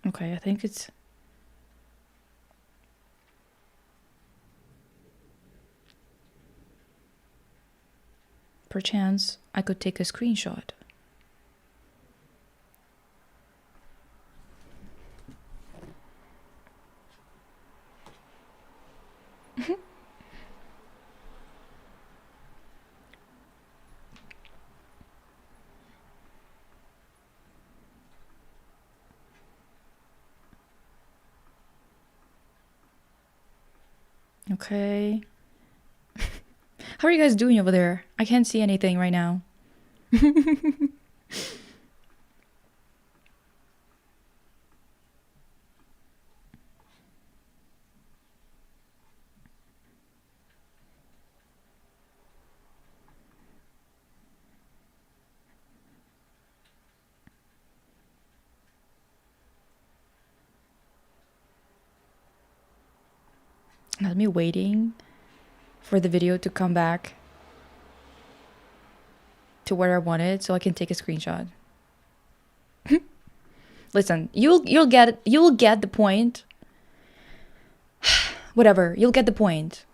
Okay, I think it's... Perchance I could take a screenshot. Okay. How are you guys doing over there? I can't see anything right now. Let me waiting for the video to come back to where I want it so I can take a screenshot. Listen, you'll get the point. Whatever, you'll get the point.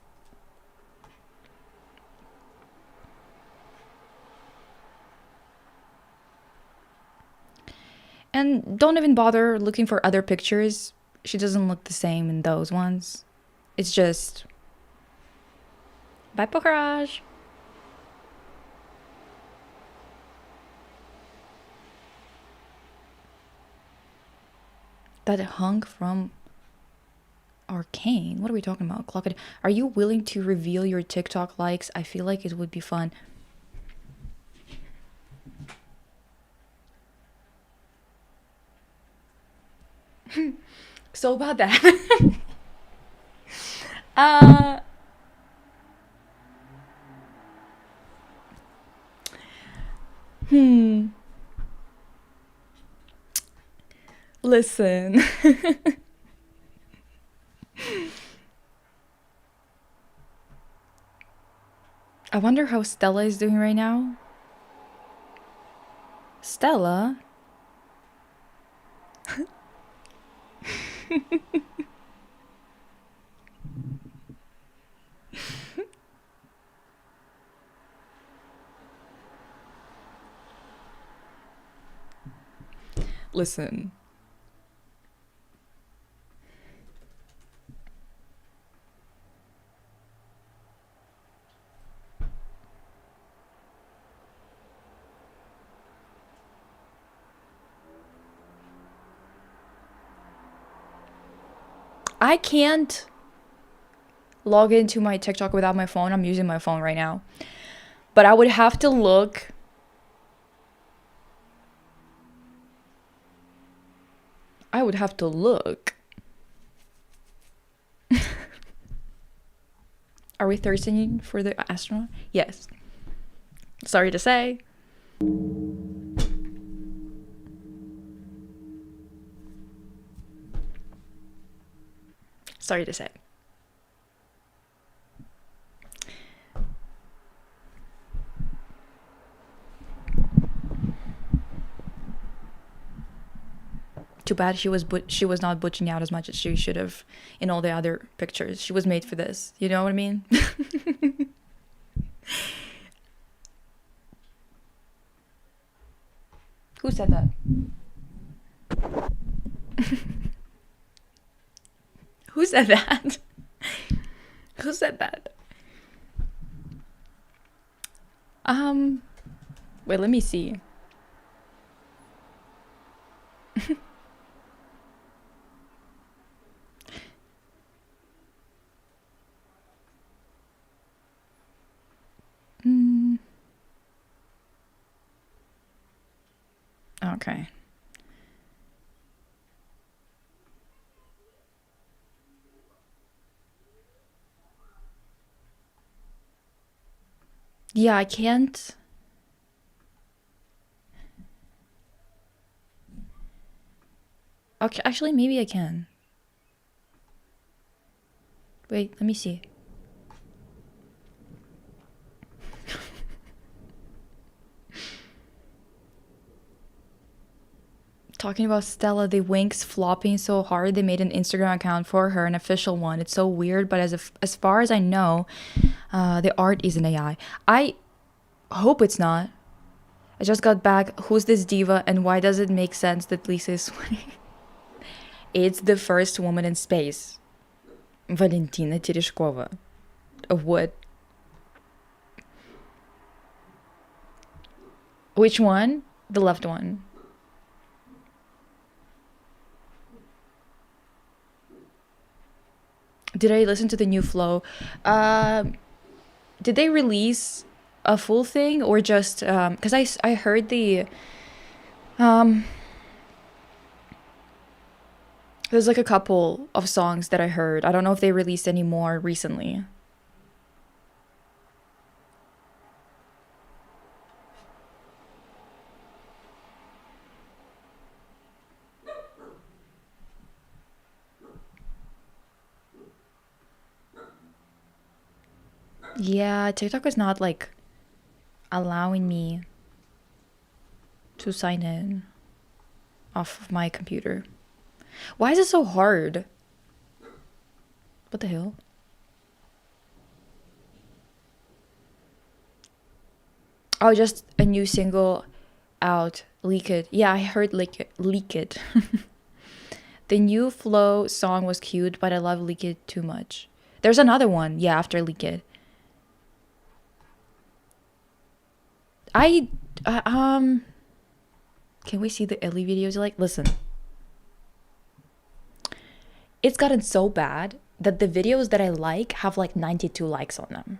And don't even bother looking for other pictures. She doesn't look the same in those ones. It's just... Bye, Pokraj. That hunk from Arcane? What are we talking about? Clock it. Are you willing to reveal your TikTok likes? I feel like it would be fun. So about that. uh Listen. I wonder how Stella is doing right now. Stella? Listen. I can't log into my TikTok without my phone. I'm using my phone right now. But I would have to look. I would have to look. Are we thirsting for the astronaut? Yes. Sorry to say. Sorry to say. Too bad she was not butching out as much as she should have in all the other pictures. She was made for this. You know what I mean? Who said that? Who said that? Who said that? Wait, let me see. Okay. Yeah, I can't. Okay, actually, maybe I can. Wait, let me see. Talking about Stella, the Winx flopping so hard they made an Instagram account for her, an official one. It's so weird, but as far as I know, the art is an AI. I hope it's not. I just got back. Who's this diva, and why does it make sense that Lisa is sweating? It's the first woman in space. Valentina Tereshkova. Of what? Which one? The left one. Did I listen to the new flow? Did they release a full thing or just because I heard the there's like a couple of songs that I heard. I don't know if they released any more recently. Yeah, TikTok is not like allowing me to sign in off of my computer. Why is it so hard? What the hell? Oh, just a new single out. Leak It. Yeah, I heard Leak It. Leak It. The new Flow song was cute, but I love Leak It too much. There's another one, yeah, after Leak It. Can we see the Ellie videos? Like, listen. It's gotten so bad that the videos that I like have like 92 likes on them.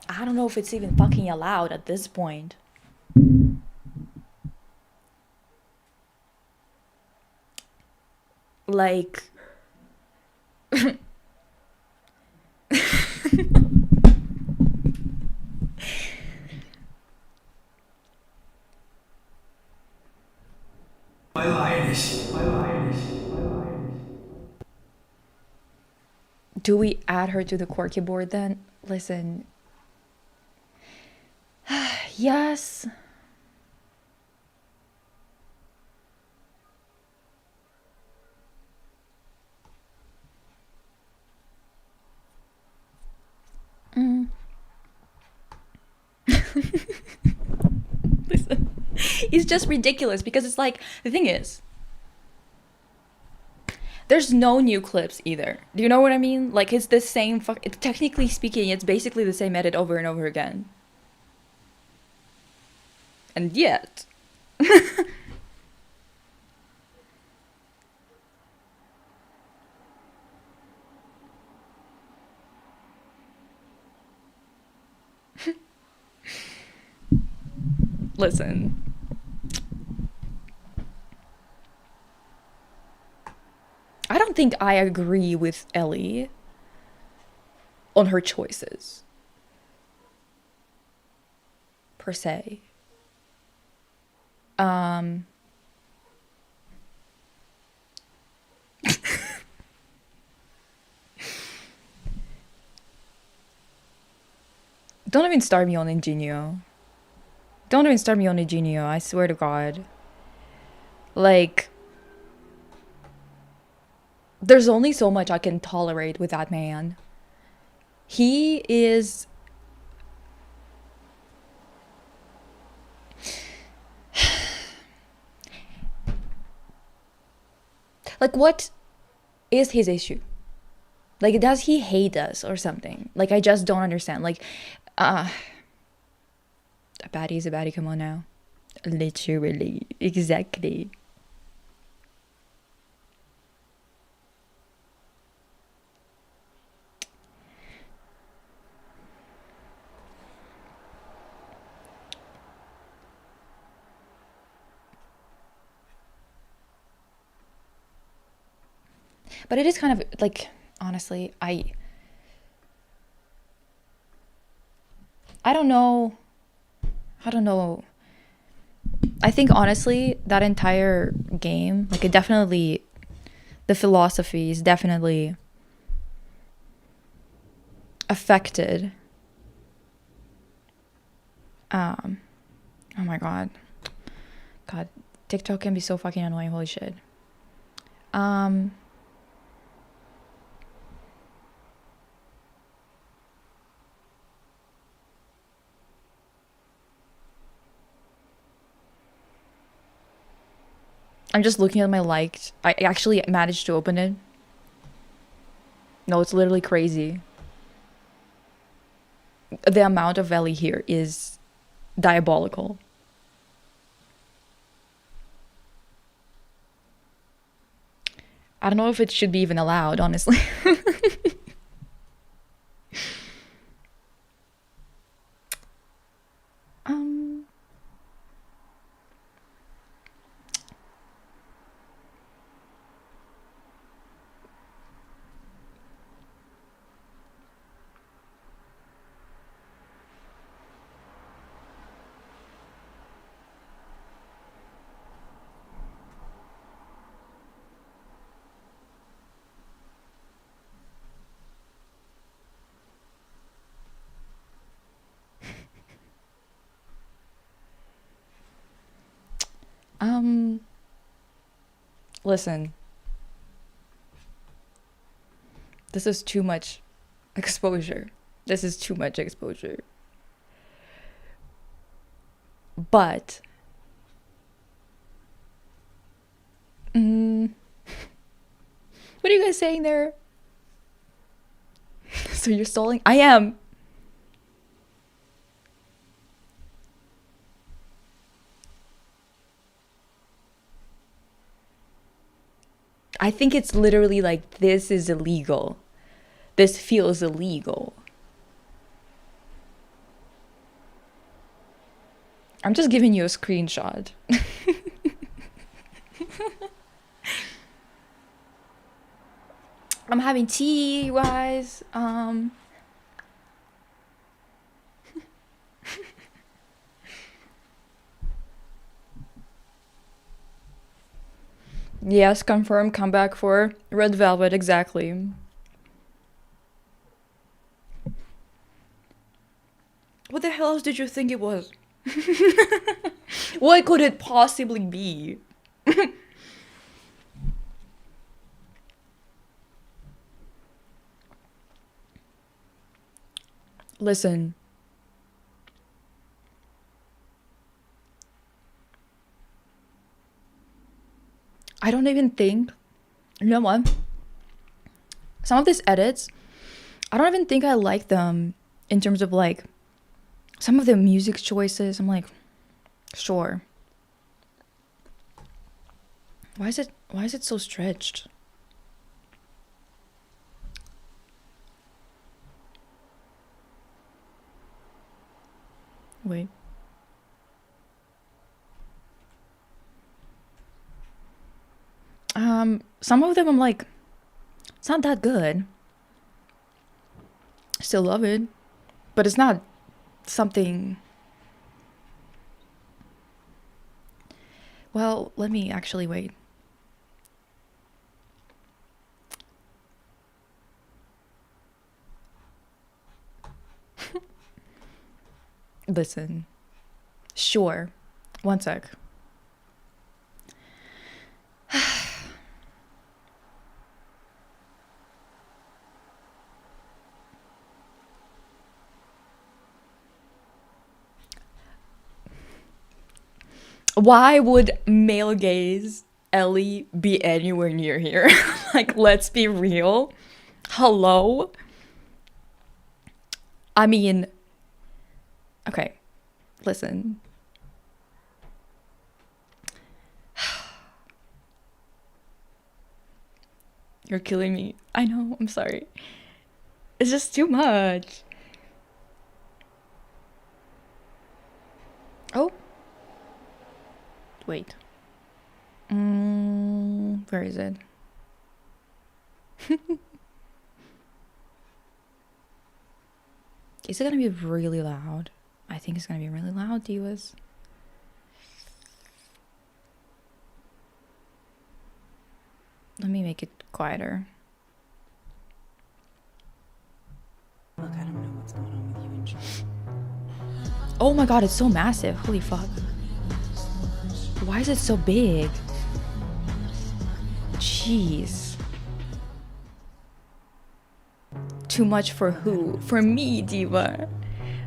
I don't know if it's even fucking allowed at this point. Like, do we add her to the quirky board then? Listen. Yes. Listen. It's just ridiculous because it's like, the thing is, there's no new clips either. Do you know what I mean? Like, it's the same technically speaking, it's basically the same edit over and over again. And yet... Listen. I don't think I agree with Ellie on her choices. Per se. Don't even start me on Ingenio. Don't even start me on Ingenio, I swear to God. Like, there's only so much I can tolerate with that man. He is... Like, what is his issue? Like, does he hate us or something? Like, I just don't understand. Like, a baddie is a baddie, come on now. Literally, exactly. But it is kind of like, honestly, I don't know. I don't know. I think honestly, that entire game, like, it definitely, the philosophy is definitely affected. Oh my God. God, TikTok can be so fucking annoying, holy shit. I'm just looking at my liked. I actually managed to open it. No, it's literally crazy. The amount of Ellie here is diabolical. I don't know if it should be even allowed, honestly. Listen. This is too much exposure. This is too much exposure. But what are you guys saying there? So you're stalling? I am. I think it's literally like, this is illegal. This feels illegal. I'm just giving you a screenshot. I'm having tea, you guys. Yes, confirm, come back for Red Velvet, exactly. What the hell else did you think it was? What could it possibly be? Listen. I don't even think, you know what? Some of these edits, I don't even think I like them in terms of like some of the music choices. I'm like, sure. Why is it so stretched? Wait. Some of them I'm like, it's not that good. Still love it, but it's not something. Well, let me actually wait. Listen. Sure. One sec. Why would male gaze Ellie be anywhere near here? Like, let's be real. Hello? I mean, okay, listen. You're killing me. I know, I'm sorry. It's just too much. Oh. Wait. Where is it? Is it gonna be really loud? I think it's gonna be really loud, divas. Let me make it quieter. Look, I don't know what's going on with you and John. Oh my god, it's so massive. Holy fuck. Why is it so big? Jeez. Too much for who? For me, diva.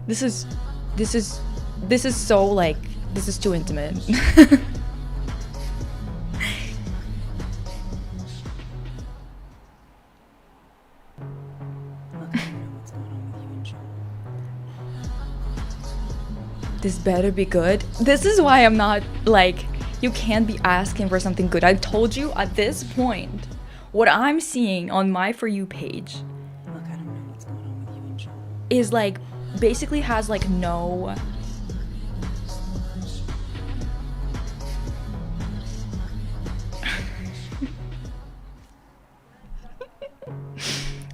This is so like, this is too intimate. This better be good. This is why I'm not like, you can't be asking for something good. I told you at this point, what I'm seeing on my For You page Look, I don't know what's going on with you and John. is like, basically has like no...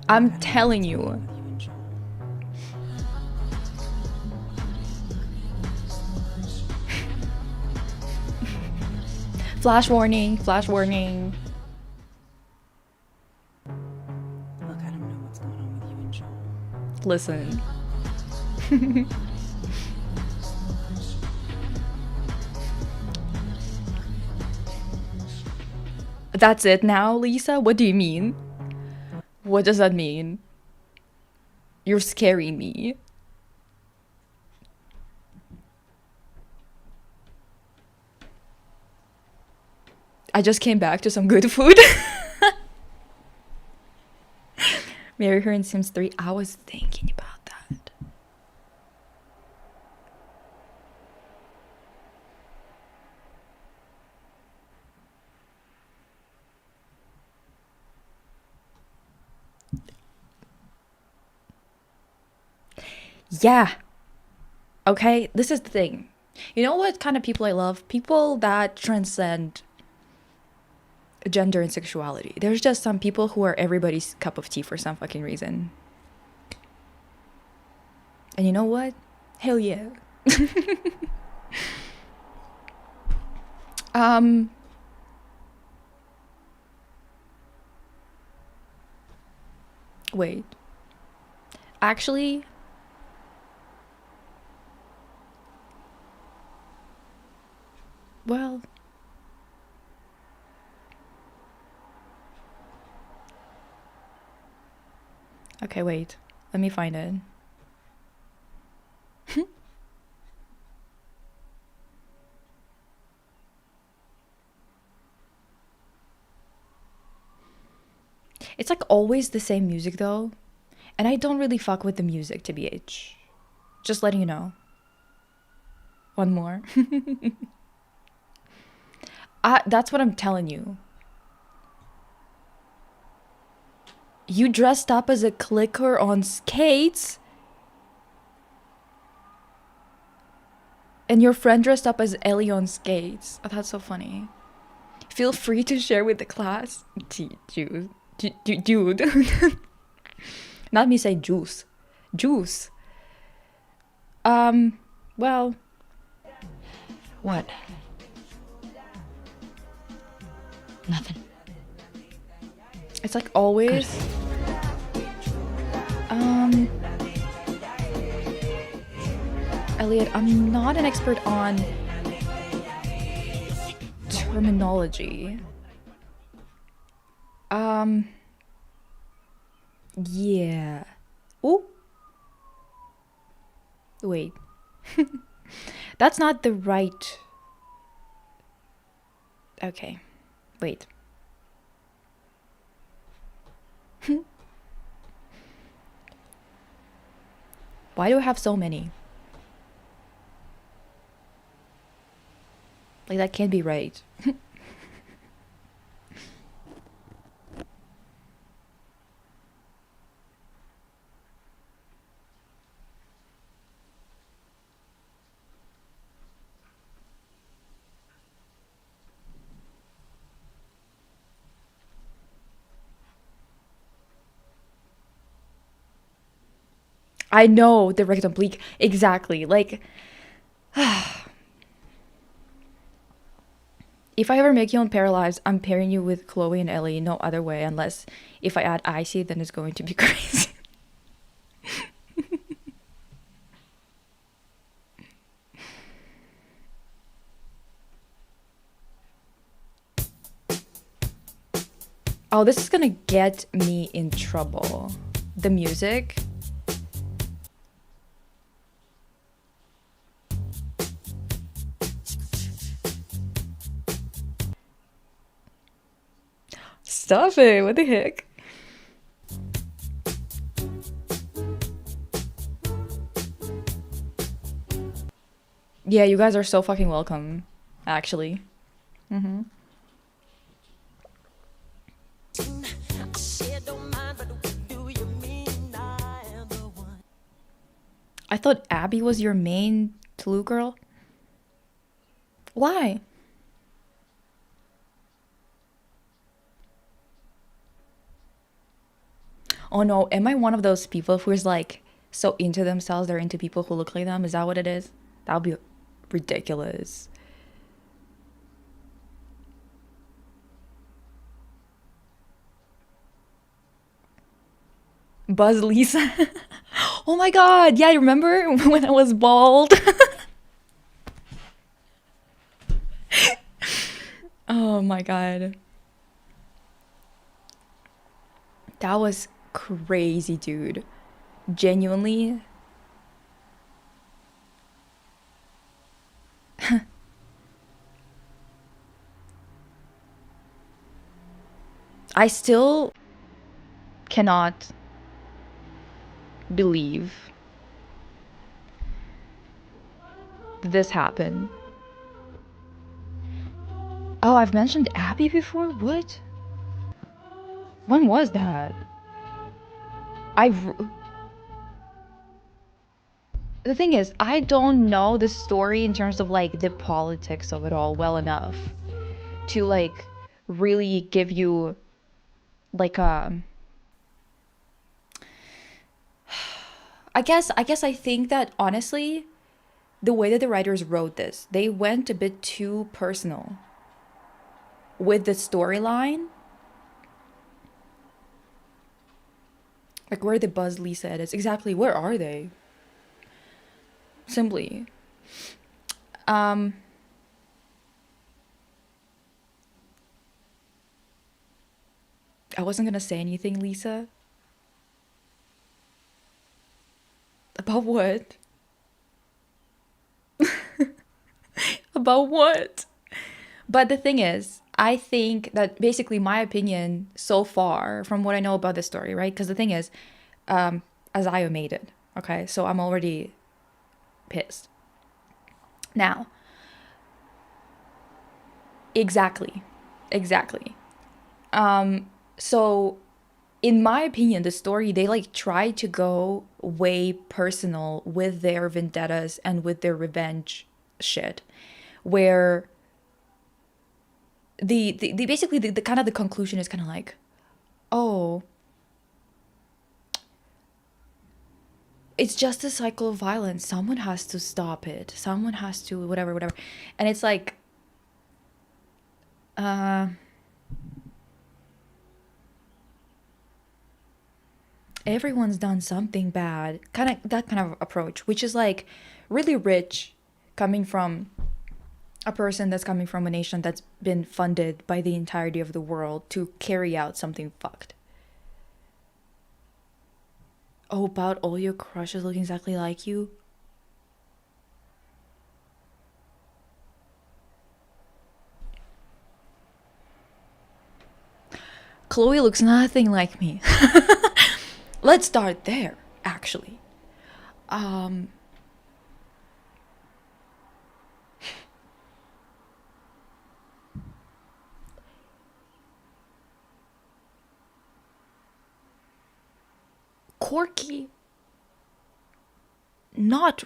I'm telling you. Flash warning, flash warning. Look, I don't know what's going on with you and John. Listen. That's it now, Lisa? What do you mean? What does that mean? You're scaring me. I just came back to some good food. Marry her in Sims 3. I was thinking about that. Yeah. Okay, this is the thing. You know what kind of people I love? People that transcend gender and sexuality. There's just some people who are everybody's cup of tea for some fucking reason. And you know what? Hell yeah. Wait. Actually, well, okay, wait. Let me find it. It's like always the same music though. And I don't really fuck with the music, TBH. Just letting you know. One more. That's what I'm telling you. You dressed up as a clicker on skates? And your friend dressed up as Ellie on skates. Oh, that's so funny. Feel free to share with the class. Dude. Not me say juice. Juice. Well. What? Nothing. It's like always. Elliot, I'm not an expert on terminology. Yeah. Oh. Wait. That's not the right. Okay. Wait. Why do I have so many? Like, that can't be right. I know the rectum oblique. Exactly. Like, if I ever make you unparalyzed, I'm pairing you with Chloe and Ellie. No other way. Unless if I add Icy, then it's going to be crazy. Oh, this is gonna get me in trouble. The music. Stop it. What the heck? Yeah, you guys are so fucking welcome, actually. I thought Abby was your main Tulu girl. Why? Oh no, am I one of those people who's like so into themselves they're into people who look like them? Is that what it is? That would be ridiculous. Buzz Lisa. Oh my god, yeah, you remember when I was bald? Oh my god. That was crazy, dude. Genuinely. I still cannot believe this happened. Oh, I've mentioned Abby before? What? When was that? the thing is, I don't know the story in terms of like the politics of it all well enough to like really give you like a I think that honestly, the way that the writers wrote this, they went a bit too personal with the storyline. Like, where the Buzz Lisa is exactly, where are they? Simply. I wasn't gonna say anything, Lisa. About what? About what? But the thing is, I think that basically my opinion so far from what I know about this story, right? Because the thing is, Azaya made it, okay? So I'm already pissed. Now, exactly. So in my opinion, the story, they like try to go way personal with their vendettas and with their revenge shit, where the basically the kind of the conclusion is kind of like, oh, it's just a cycle of violence. Someone has to stop it. Someone has to whatever. And it's like, everyone's done something bad. Kind of that kind of approach, which is like really rich, coming from a person that's coming from a nation that's been funded by the entirety of the world to carry out something fucked. Oh, about all your crushes looking exactly like you? Chloe looks nothing like me. Let's start there, actually. Corky, not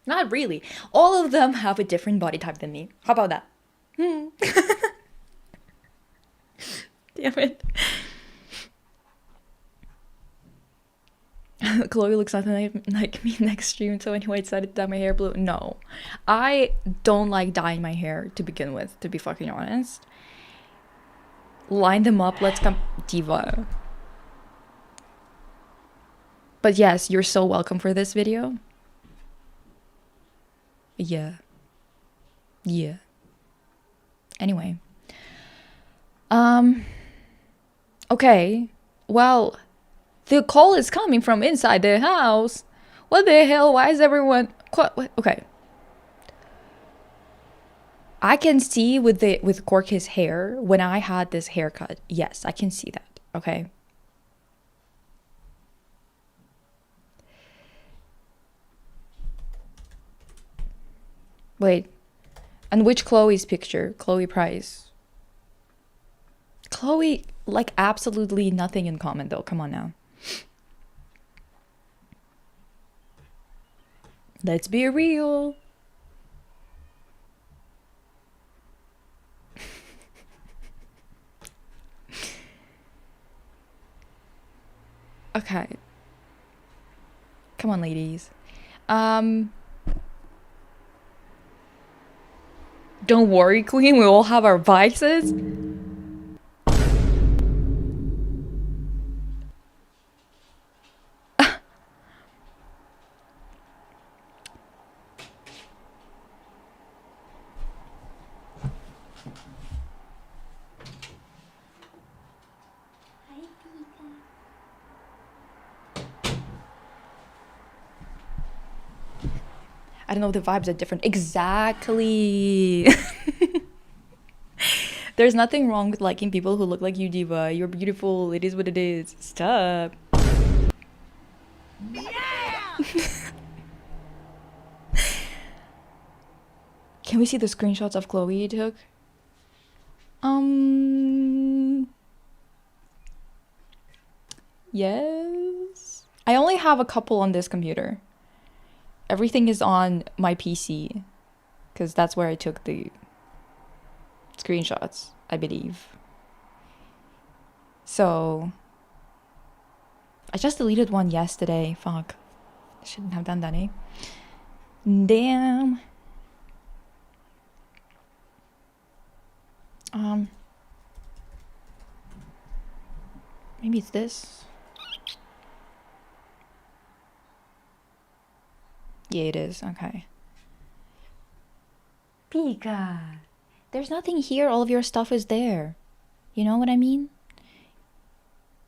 not really. All of them have a different body type than me. How about that? Damn it. Chloe looks nothing like me next stream, so anyway, I decided to dye my hair blue. No. I don't like dyeing my hair to begin with, to be fucking honest. Line them up, let's come. Diva. But yes, you're so welcome for this video. Yeah. Anyway. Okay. Well, the call is coming from inside the house. What the hell? Why is everyone... Okay. I can see with Corky's hair, when I had this haircut. Yes, I can see that. Okay. Wait. And which Chloe's picture? Chloe Price. Chloe, like, absolutely nothing in common, though. Come on now. Let's be real. Okay. Come on, ladies. Don't worry, Queen. We all have our vices. I don't know, the vibes are different. Exactly. There's nothing wrong with liking people who look like you, Diva. You're beautiful. It is what it is. Stop. Yeah! Can we see the screenshots of Chloe you took? Yes. I only have a couple on this computer. Everything is on my PC because that's where I took the screenshots, I believe. So I just deleted one yesterday. Fuck. I shouldn't have done that, eh? Damn. Maybe it's this. Yeah, it is. Okay. Pika. There's nothing here. All of your stuff is there. You know what I mean?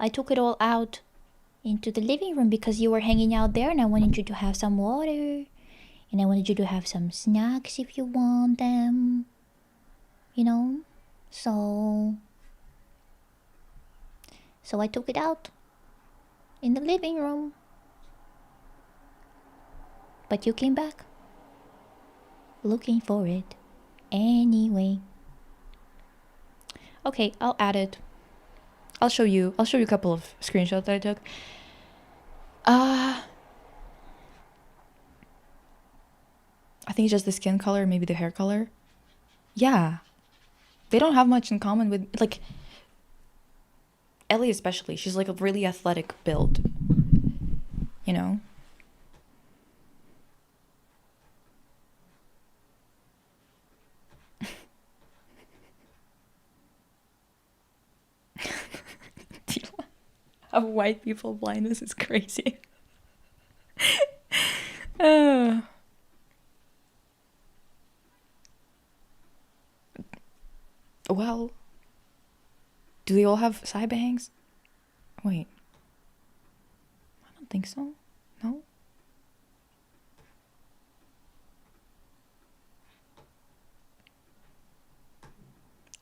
I took it all out into the living room because you were hanging out there and I wanted you to have some water. And I wanted you to have some snacks if you want them. You know? So I took it out in the living room. But you came back looking for it anyway. Okay, I'll add it. I'll show you a couple of screenshots that I took. I think it's just the skin color, maybe the hair color. Yeah. They don't have much in common with, like, Ellie especially. She's like a really athletic build. You know? Of white people blindness is crazy. Well, do they all have side bangs? Wait, I don't think so. No.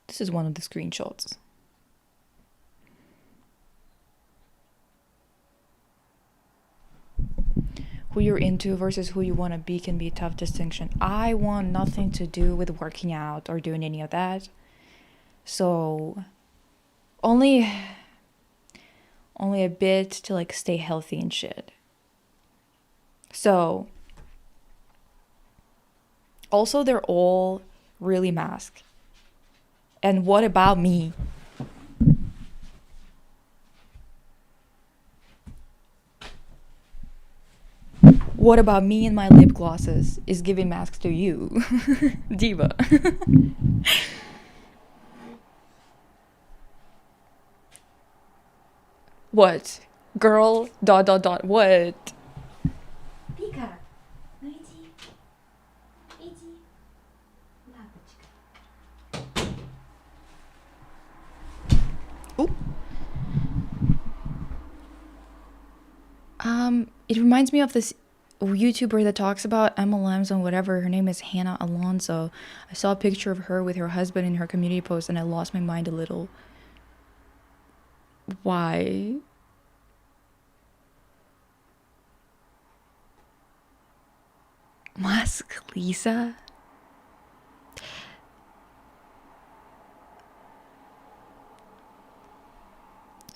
This is one of the screenshots. Who you're into versus who you want to be can be a tough distinction. I want nothing to do with working out or doing any of that. So only a bit to like stay healthy and shit. So also they're all really masked. And what about me? What about me and my lip glosses is giving masks to you? Diva. What? Girl, ... what? Pika. Ooh. It reminds me of this YouTuber that talks about MLMs and whatever. Her name is Hannah Alonso. I saw a picture of her with her husband in her community post and I lost my mind a little. Why? Mask Lisa?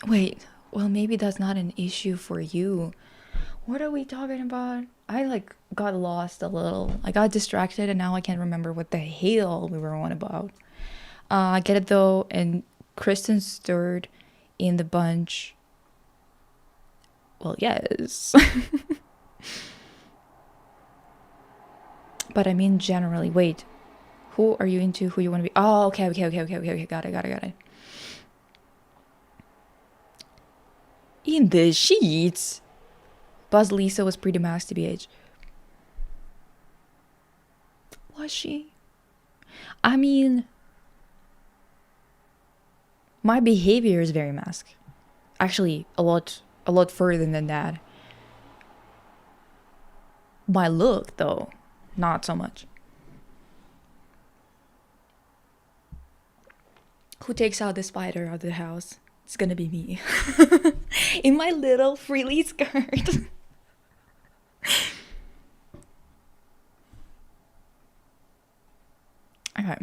Wait, well maybe that's not an issue for you. What are we talking about? I like got lost a little. I got distracted and now I can't remember what the hell we were on about. I get it though, and Kristen Stewart in the bunch. Well, yes. But I mean generally. Wait, who are you into? Who you want to be? Oh, okay. Got it. In the sheets. Buzz Lisa was pretty masked to be age. Was she? I mean, my behavior is very masked. Actually, a lot further than that. My look, though, not so much. Who takes out the spider out of the house? It's gonna be me. In my little frilly skirt. Okay.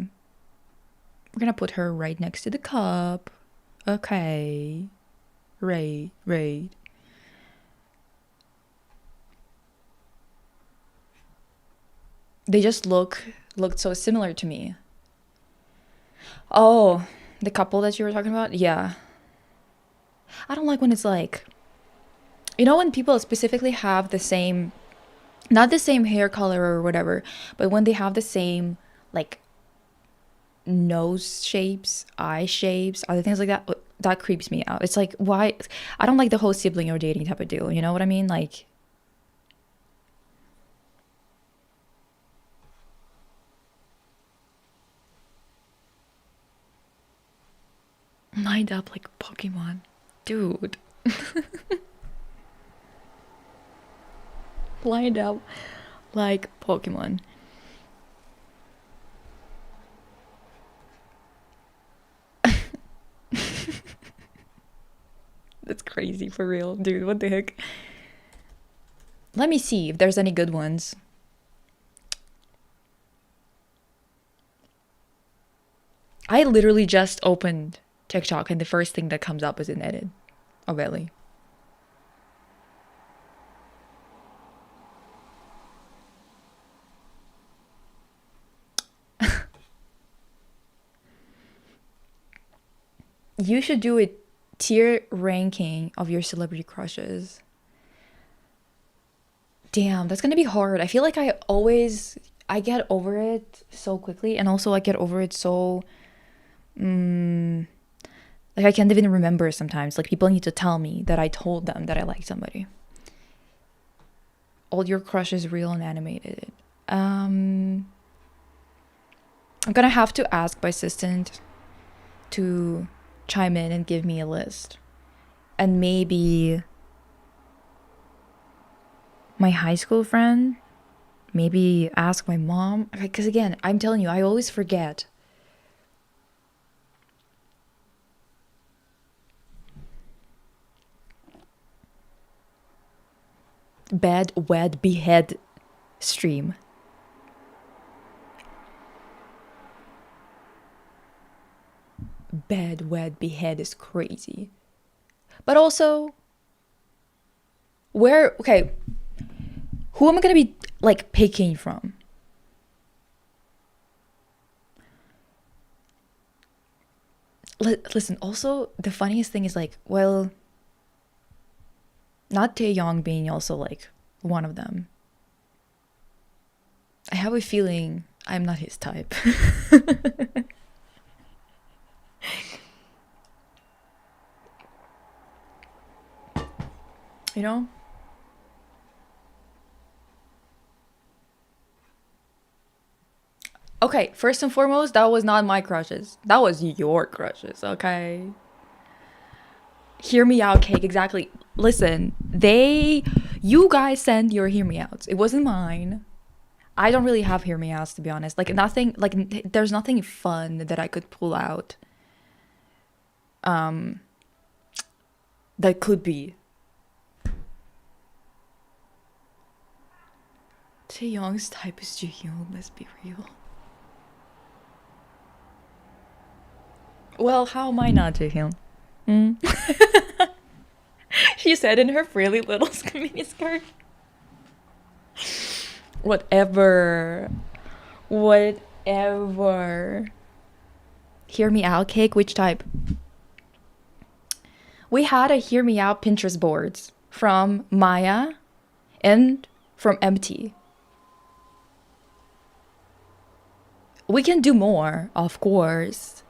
We're gonna put her right next to the cup. Okay. Right. They just looked so similar to me. Oh, the couple that you were talking about? Yeah. I don't like when it's like, you know, when people specifically have the same, not the same hair color or whatever, but when they have the same like nose shapes, eye shapes, other things like that, that creeps me out. It's like, why? I don't like the whole sibling or dating type of deal. You know what I mean? Like, lined up like Pokemon. Dude. Lined up like Pokemon. That's crazy for real, dude. What the heck? Let me see if there's any good ones. I literally just opened TikTok and the first thing that comes up is an edit of Ellie. You should do a tier ranking of your celebrity crushes. Damn, that's gonna be hard. I feel like I get over it so quickly, and also I get over it so like I can't even remember sometimes. Like people need to tell me that I told them that I like somebody. All your crushes real and animated. I'm gonna have to ask my assistant to chime in and give me a list. And maybe my high school friend, maybe ask my mom. Because again, I'm telling you, I always forget. Bed, wed, behead stream. Bed, wed, behead is crazy. But also, okay, who am I gonna be like picking from? Listen, also, the funniest thing is like, well, not Taeyong being also like one of them. I have a feeling I'm not his type. You know? Okay, first and foremost, that was not my crushes. That was your crushes, okay? Hear me out, cake, exactly. Listen, you guys sent your hear me outs. It wasn't mine. I don't really have hear me outs, to be honest. Like nothing, like there's nothing fun that I could pull out. That could be. Taeyong's type is Jihyun, let's be real. Well, how am I not Jihyun? She said in her frilly little mini skirt. Whatever. Hear me out, cake? Which type? We had a hear me out Pinterest boards from Maya and from Empty. We can do more, of course.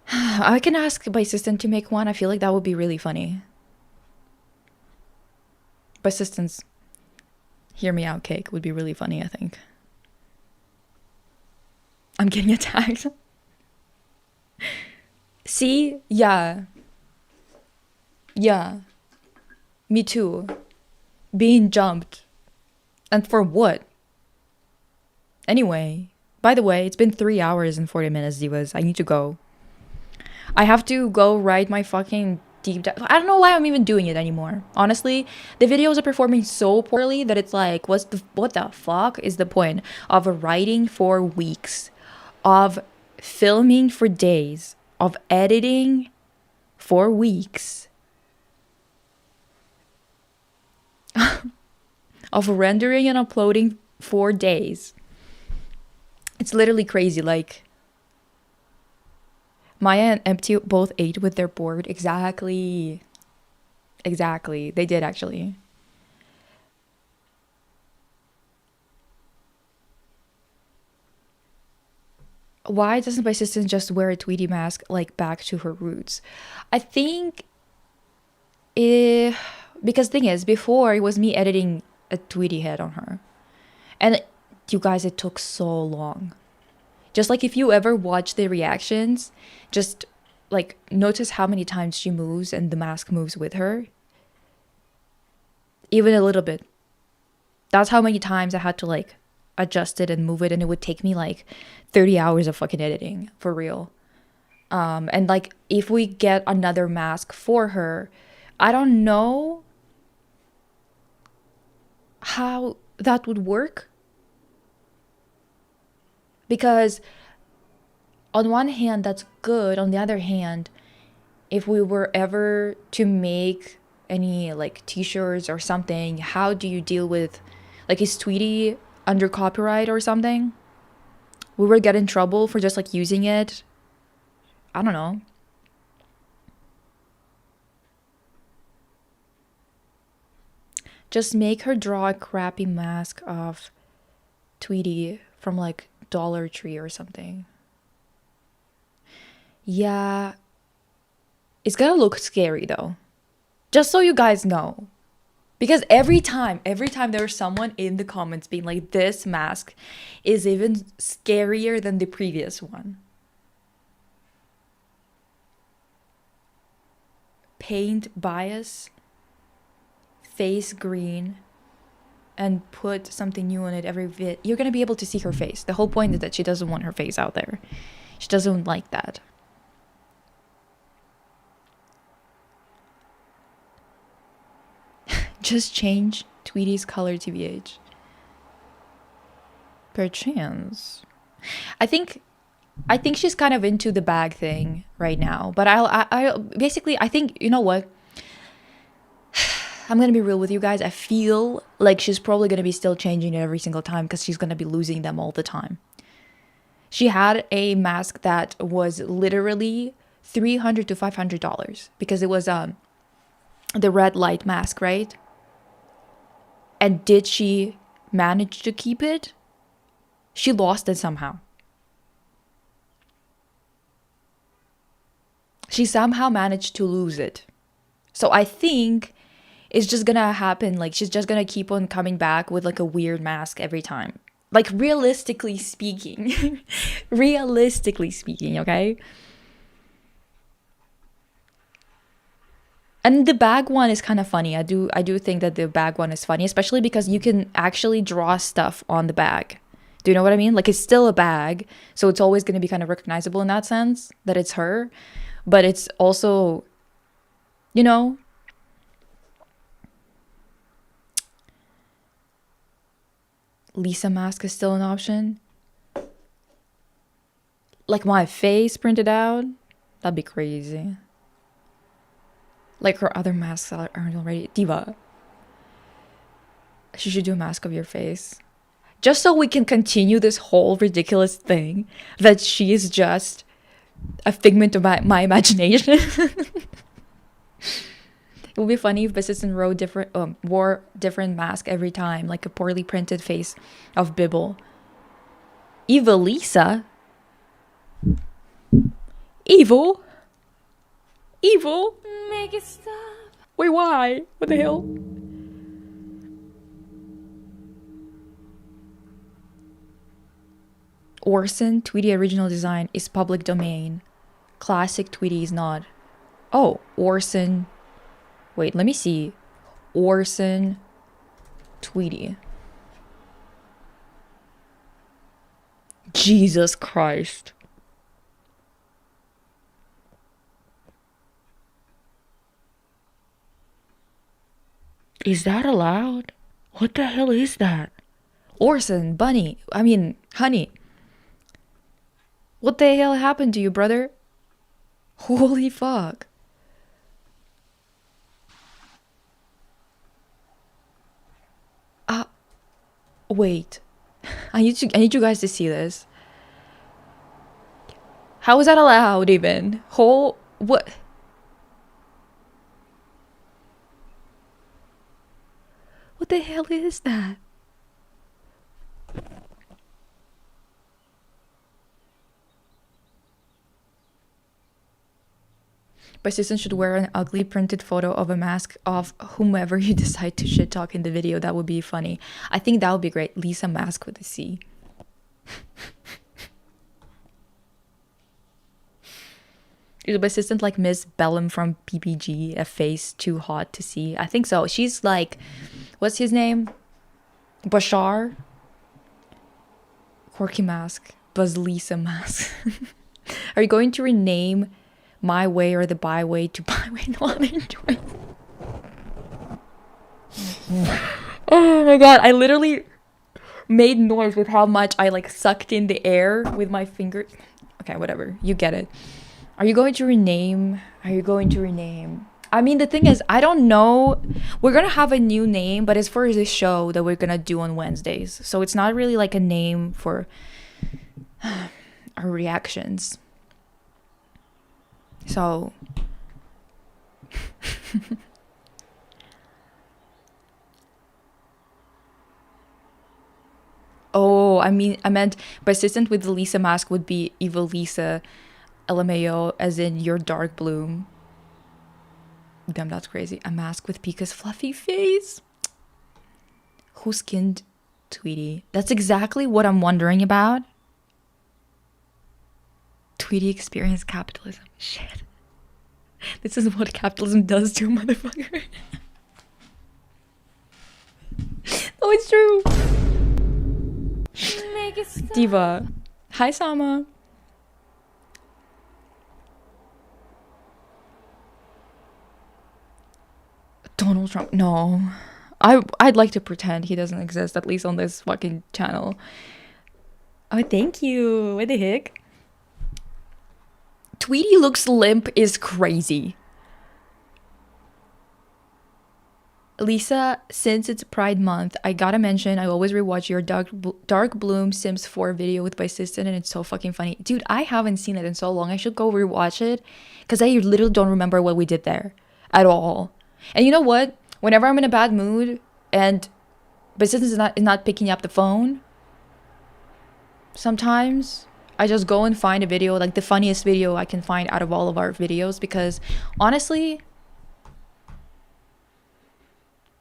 I can ask my assistant to make one. I feel like that would be really funny. My assistant's hear me out cake would be really funny, I think. I'm getting attacked. See? Yeah. Yeah. Me too. Being jumped. And for what? Anyway, by the way, it's been 3 hours and 40 minutes, divas. I need to go. I have to go write my fucking deep dive. I don't know why I'm even doing it anymore. Honestly, the videos are performing so poorly that it's like, what the fuck is the point of writing for weeks, of filming for days, of editing for weeks, of rendering and uploading 4 days. It's literally crazy. Like, Maya and Empty both ate with their board. Exactly. Exactly. They did actually. Why doesn't my sister just wear a Tweety mask like back to her roots? I think because thing is, before it was me editing a Tweety head on her. And you guys, it took so long. Just like if you ever watch the reactions, just like notice how many times she moves and the mask moves with her. Even a little bit. That's how many times I had to like adjust it and move it, and it would take me like 30 hours of fucking editing, for real. And like if we get another mask for her, I don't know how that would work. Because on one hand, that's good. On the other hand, if we were ever to make any like t-shirts or something, how do you deal with, like, is Tweety under copyright or something? We would get in trouble for just like using it. I don't know. Just make her draw a crappy mask of Tweety from like Dollar Tree or something. Yeah. It's gonna look scary though. Just so you guys know. Because every time there's someone in the comments being like, this mask is even scarier than the previous one. Paint bias, face green, and put something new on it every vid. You're gonna be able to see her face. The whole point is that she doesn't want her face out there. She doesn't like that. Just change Tweety's color to BH. Perchance. I think she's kind of into the bag thing right now. But I basically, I think, you know what? I'm gonna be real with you guys. I feel like she's probably gonna be still changing it every single time because she's gonna be losing them all the time. She had a mask that was literally $300 to $500 because it was the red light mask, right? And did she manage to keep it? She lost it somehow. She somehow managed to lose it. So I think it's just gonna happen. Like, she's just gonna keep on coming back with like a weird mask every time. Like, realistically speaking. Realistically speaking, okay? And the bag one is kind of funny. I do think that the bag one is funny, especially because you can actually draw stuff on the bag. Do you know what I mean? Like, it's still a bag, so it's always going to be kind of recognizable in that sense that it's her. But it's also, you know, Lisa mask is still an option. Like my face printed out, that'd be crazy. Like her other masks aren't already. Diva. She should do a mask of your face. Just so we can continue this whole ridiculous thing that she is just a figment of my imagination. It would be funny if Assistant wore different mask every time, like a poorly printed face of Bibble. Evil Lisa? Evil? Evil? Make it stop. Wait, why? What the hell? Orson, Tweety original design is public domain. Classic Tweety is not. Oh, Orson. Wait, let me see. Orson Tweety. Jesus Christ. Is that allowed? What the hell is that? Orson, Bunny. I mean, honey. What the hell happened to you, brother? Holy fuck. Wait. I need you guys to see this. How is that allowed even? What? What the hell is that? Persistent should wear an ugly printed photo of a mask of whomever you decide to shit talk in the video. That would be funny. I think that would be great. Lisa Mask with a C. Is Persistent like Miss Bellum from PPG? A face too hot to see? I think so. She's like, what's his name? Bashar? Corky Mask. Buzz Lisa Mask. Are you going to rename My Way or the Byway to Byway? No other choice. Oh my god, I literally made noise with how much I like sucked in the air with my fingers. Okay, whatever. You get it. Are you going to rename? I mean, the thing is, I don't know. We're gonna have a new name, but it's for the show that we're gonna do on Wednesdays. So it's not really like a name for our reactions. So oh, I meant Persistent with the Lisa Mask would be Evil Lisa LMAO, as in your dark bloom. Damn, that's crazy. A mask with Pika's fluffy face. Who skinned Tweety? That's exactly what I'm wondering about. Tweety experienced capitalism. Shit. This is what capitalism does to a motherfucker. Oh, it's true. Diva. Hi, Sama. Donald Trump. No. I'd like to pretend he doesn't exist, at least on this fucking channel. Oh, thank you. What the heck? Tweety looks limp is crazy. Lisa, since it's Pride Month, I gotta mention, I always rewatch your Dark Bloom Sims 4 video with Persistent, and it's so fucking funny. Dude, I haven't seen it in so long. I should go rewatch it, because I literally don't remember what we did there at all. And you know what? Whenever I'm in a bad mood, and Persistent is not picking up the phone, sometimes I just go and find a video, like the funniest video I can find out of all of our videos, because honestly,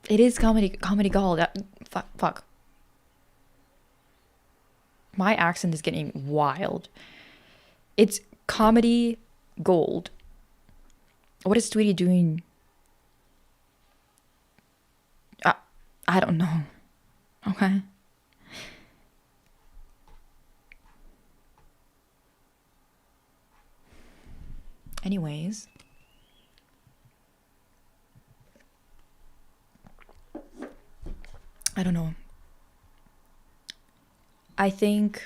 it is comedy gold. Fuck. My accent is getting wild. It's comedy gold. What is Tweety doing? I don't know. Okay. Anyways. I don't know. I think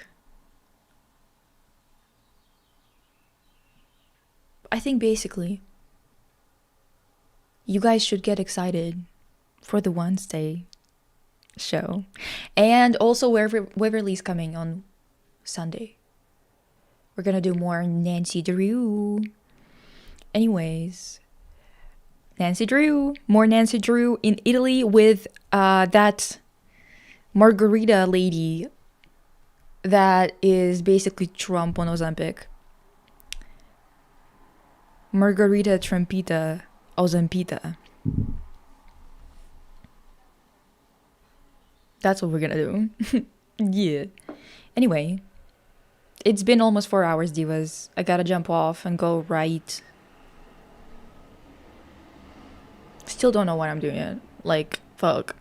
basically you guys should get excited for the Wednesday show. And also Waverly's coming on Sunday. We're gonna do more Nancy Drew. Anyways, more Nancy Drew in Italy with that margarita lady that is basically Trump on Ozempic. Margarita Trumpita Ozempita. That's what we're gonna do. Yeah. Anyway, it's been almost 4 hours, divas. I gotta jump off and go write. Still don't know what I'm doing yet. Like, fuck.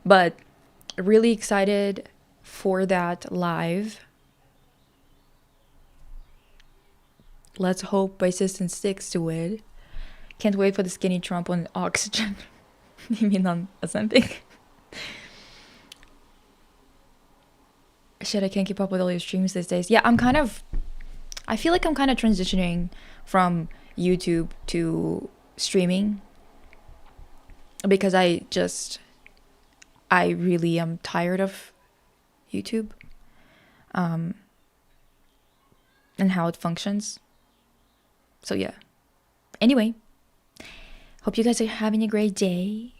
But really excited for that live. Let's hope Persistent sticks to it. Can't wait for the skinny Trump on oxygen. You mean on Ozempic? Shit, I can't keep up with all your streams these days. Yeah, I feel like I'm kind of transitioning from YouTube to streaming. Because I really am tired of YouTube. and how it functions. So yeah. Anyway, hope you guys are having a great day.